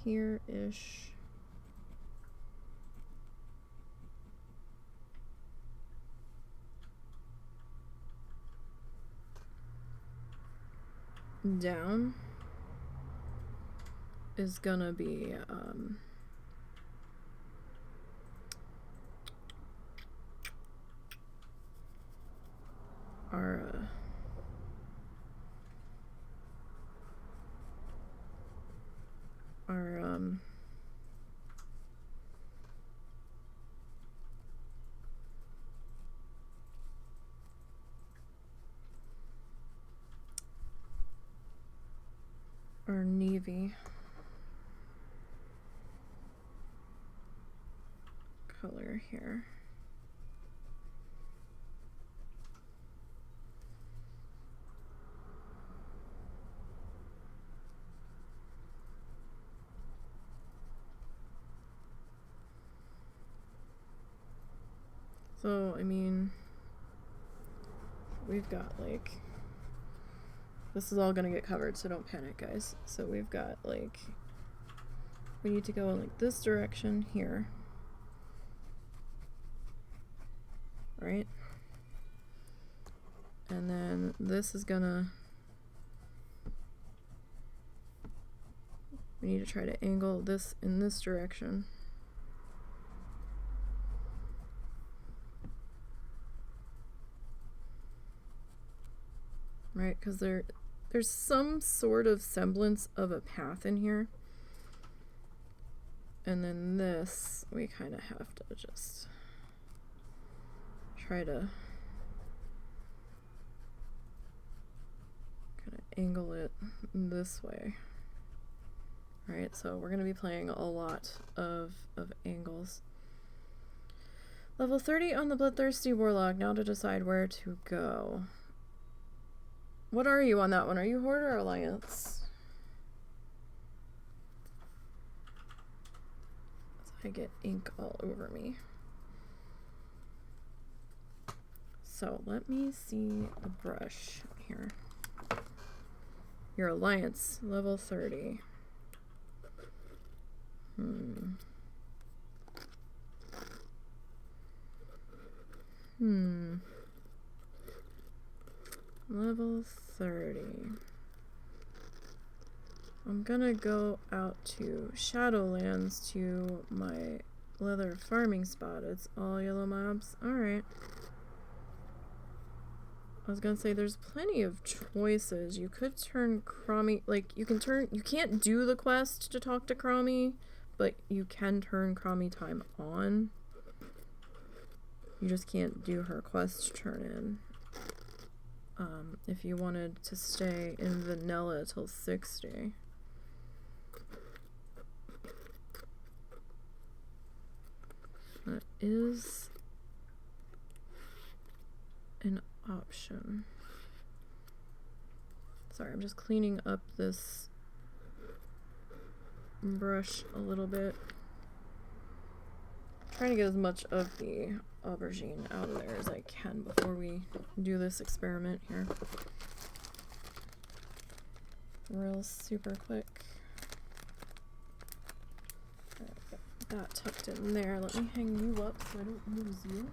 here-ish. Down. is gonna be our navy color here. So, I mean, we've got like, this is all gonna get covered, so don't panic, guys. So we've got like, we need to go in like this direction here, right? And then this is gonna, we need to try to angle this in this direction. Right, because there's some sort of semblance of a path in here. And then this, we kind of have to just try to kind of angle it this way. Right, so we're going to be playing a lot of angles. Level 30 on the Bloodthirsty Warlock. Now to decide where to go. What are you on that one? Are you Horde or Alliance? I get ink all over me. So let me see the brush here. Your Alliance, level 30. Level 30. I'm gonna go out to Shadowlands to my leather farming spot. It's all yellow mobs. Alright. I was gonna say there's plenty of choices. You could turn Crommy, like you can't do the quest to talk to Crommy, but you can turn Crommy time on. You just can't do her quest turn in. If you wanted to stay in vanilla till 60. That is an option. Sorry, I'm just cleaning up this brush a little bit. Trying to get as much of the aubergine out of there as I can before we do this experiment here. Real super quick. Alright, got that tucked in there. Let me hang you up so I don't lose you.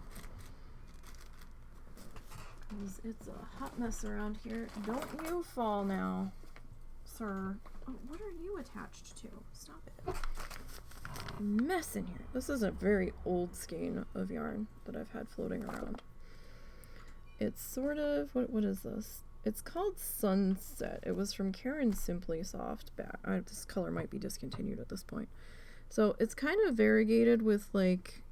Because it's a hot mess around here. Don't you fall now, sir. Oh, what are you attached to? Stop it. Mess in here. This is a very old skein of yarn that I've had floating around. It's sort of, what is this? It's called Sunset. It was from Karen Simply Soft. This color might be discontinued at this point. So it's kind of variegated with like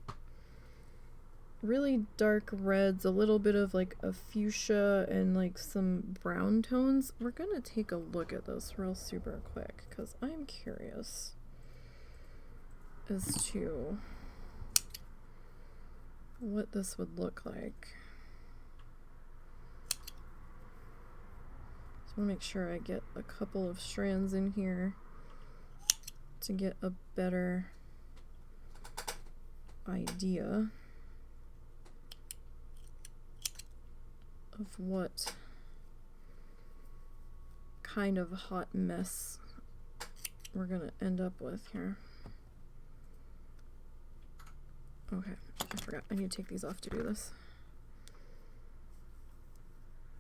really dark reds, a little bit of like a fuchsia and like some brown tones. We're gonna take a look at this real super quick because I'm curious as to what this would look like. Just want to make sure I get a couple of strands in here to get a better idea of what kind of hot mess we're gonna end up with here. Okay, I forgot. I need to take these off to do this.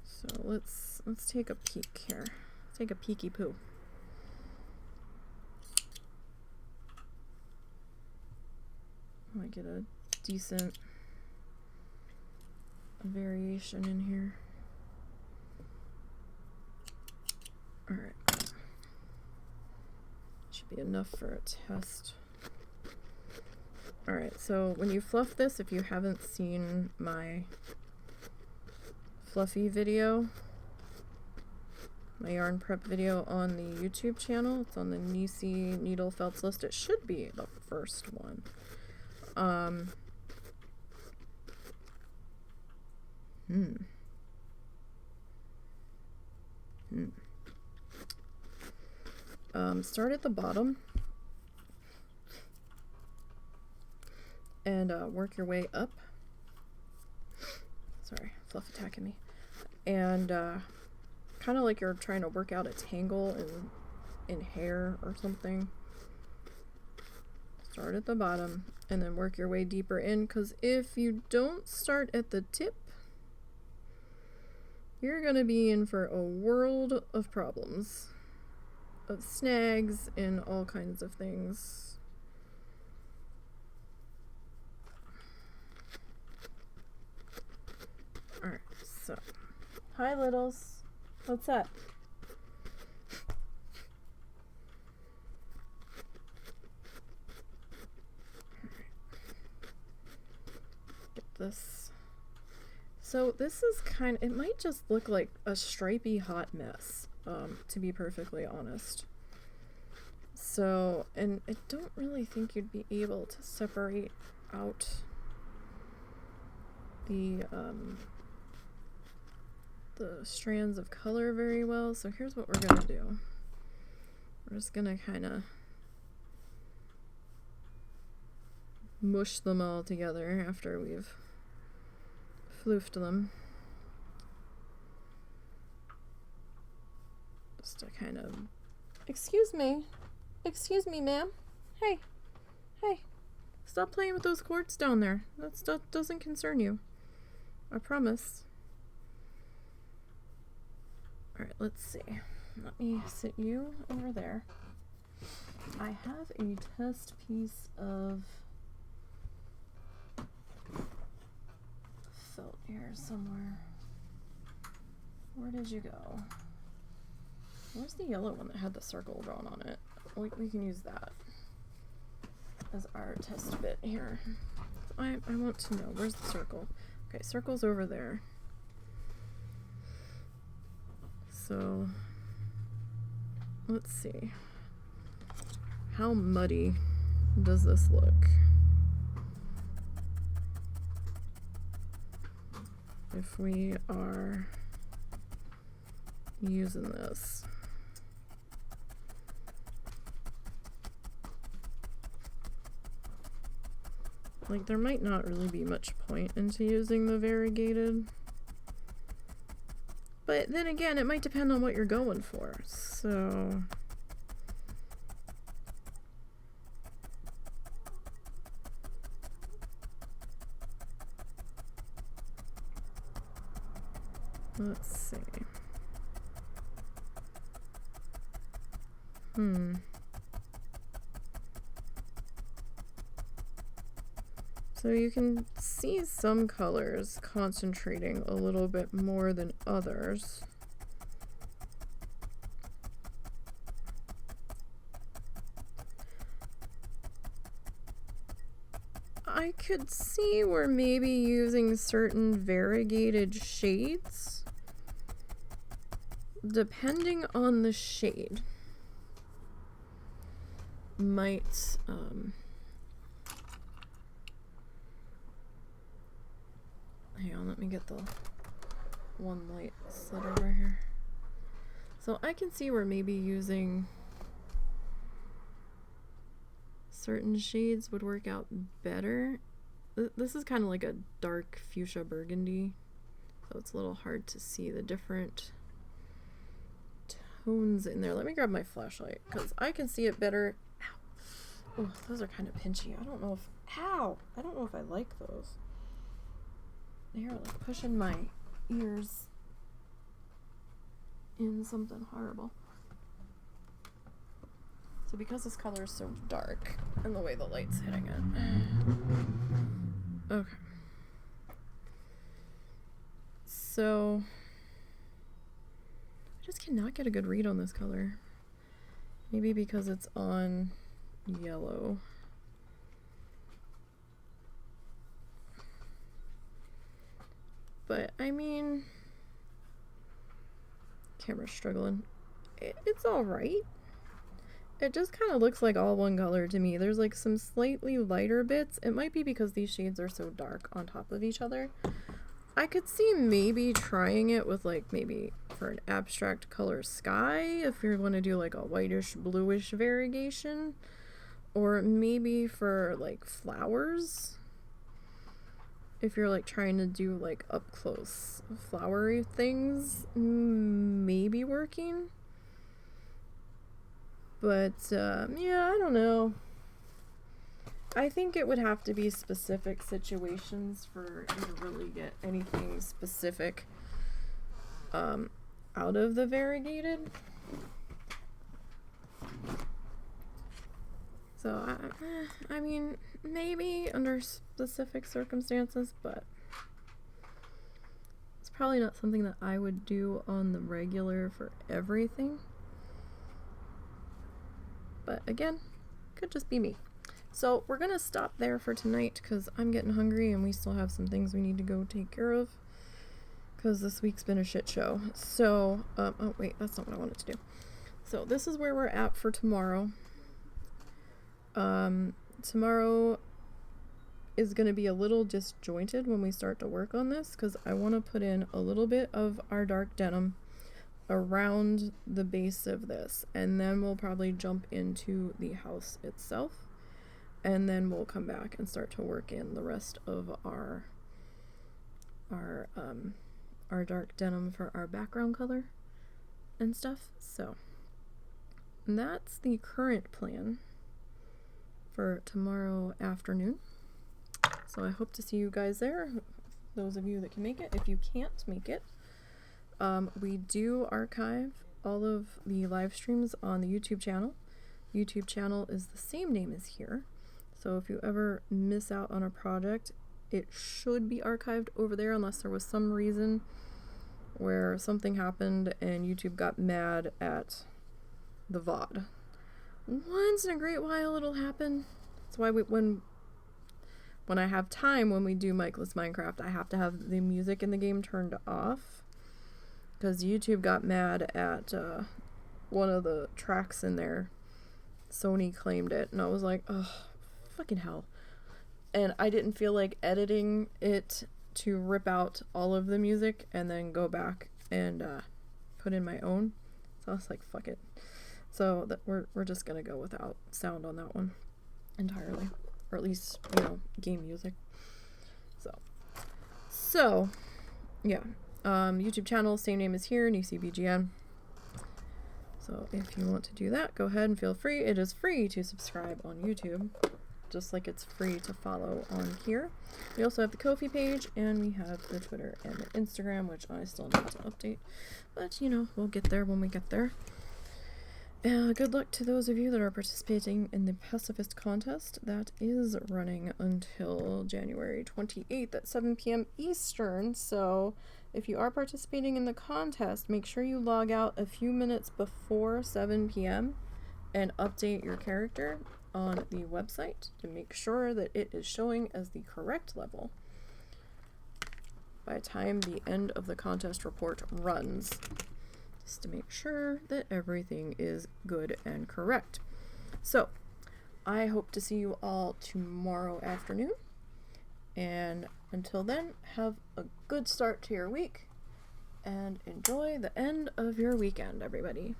So let's take a peek here. Take a peeky poo. I might get a decent variation in here. Alright. Should be enough for a test. Alright, so when you fluff this, if you haven't seen my fluffy video, my yarn prep video on the YouTube channel, it's on the Nisey Needle Felts list. It should be the first one. Start at the bottom and work your way up. Sorry, fluff attacking me. And kind of like you're trying to work out a tangle in hair or something. Start at the bottom and then work your way deeper in, because if you don't start at the tip, you're gonna be in for a world of problems, of snags and all kinds of things. Alright, so hi littles, what's up? Get this. So this is it might just look like a stripy hot mess, to be perfectly honest. So, and I don't really think you'd be able to separate out the strands of color very well. So here's what we're gonna do. We're just gonna kind of mush them all together after we've floofed them. Just to kind of... Excuse me, ma'am. Hey, stop playing with those cords down there. That stuff doesn't concern you. I promise. Alright, let's see. Let me sit you over there. I have a test piece of felt here somewhere. Where did you go? Where's the yellow one that had the circle drawn on it? We can use that as our test bit here. I want to know, where's the circle? Okay, circle's over there. So, let's see. How muddy does this look? If we are using this. Like, there might not really be much point into using the variegated. But then again, it might depend on what you're going for. So... let's see. So you can see some colors concentrating a little bit more than others. I could see where maybe using certain variegated shades, depending on the shade, might hang on, let me get the one light slid over here. So I can see where maybe using certain shades would work out better. This is kind of like a dark fuchsia burgundy, so it's a little hard to see the different tones in there. Let me grab my flashlight because I can see it better. Ow. Oh, those are kind of pinchy. I don't know if I like those. They're like pushing my ears in something horrible. So So because this color is so dark and the way the light's hitting it. Okay. So I just cannot get a good read on this color. Maybe because it's on yellow. But I mean, camera's struggling. It's alright. It just kind of looks like all one color to me. There's like some slightly lighter bits. It might be because these shades are so dark on top of each other. I could see maybe trying it with like maybe for an abstract color sky if you want to do like a whitish bluish variegation, or maybe for like flowers if you're like trying to do like up close flowery things, maybe working. But yeah, I don't know. I think it would have to be specific situations for you to really get anything specific out of the variegated. So, I mean, maybe under specific circumstances, but it's probably not something that I would do on the regular for everything. But again, could just be me. So we're gonna stop there for tonight because I'm getting hungry and we still have some things we need to go take care of because this week's been a shit show. So, oh wait, that's not what I wanted to do. So this is where we're at for tomorrow. Tomorrow is gonna be a little disjointed when we start to work on this because I want to put in a little bit of our dark denim around the base of this, and then we'll probably jump into the house itself. And then we'll come back and start to work in the rest of our dark denim for our background color and stuff. So that's the current plan for tomorrow afternoon. So I hope to see you guys there, those of you that can make it. If you can't make it, we do archive all of the live streams on the YouTube channel. YouTube channel is the same name as here. So if you ever miss out on a project, it should be archived over there unless there was some reason where something happened and YouTube got mad at the VOD. Once in a great while it'll happen. That's why when I have time, when we do Mikeless Minecraft, I have to have the music in the game turned off because YouTube got mad at one of the tracks in there. Sony claimed it, and I was like, ugh. Fucking hell. And I didn't feel like editing it to rip out all of the music and then go back and put in my own. So I was like, fuck it. So we're just gonna go without sound on that one entirely, or at least, you know, game music. So yeah, YouTube channel, same name as here, NiseyBGN. So if you want to do that, go ahead and feel free. It is free to subscribe on YouTube, just like it's free to follow on here. We also have the Kofi page, and we have the Twitter and the Instagram, which I still need to update. But, you know, we'll get there when we get there. Good luck to those of you that are participating in the Pacifist contest. That is running until January 28th at 7 p.m. Eastern. So if you are participating in the contest, make sure you log out a few minutes before 7 p.m. and update your character on the website to make sure that it is showing as the correct level by the time the end of the contest report runs, just to make sure that everything is good and correct. So I hope to see you all tomorrow afternoon, and until then, have a good start to your week and enjoy the end of your weekend, everybody.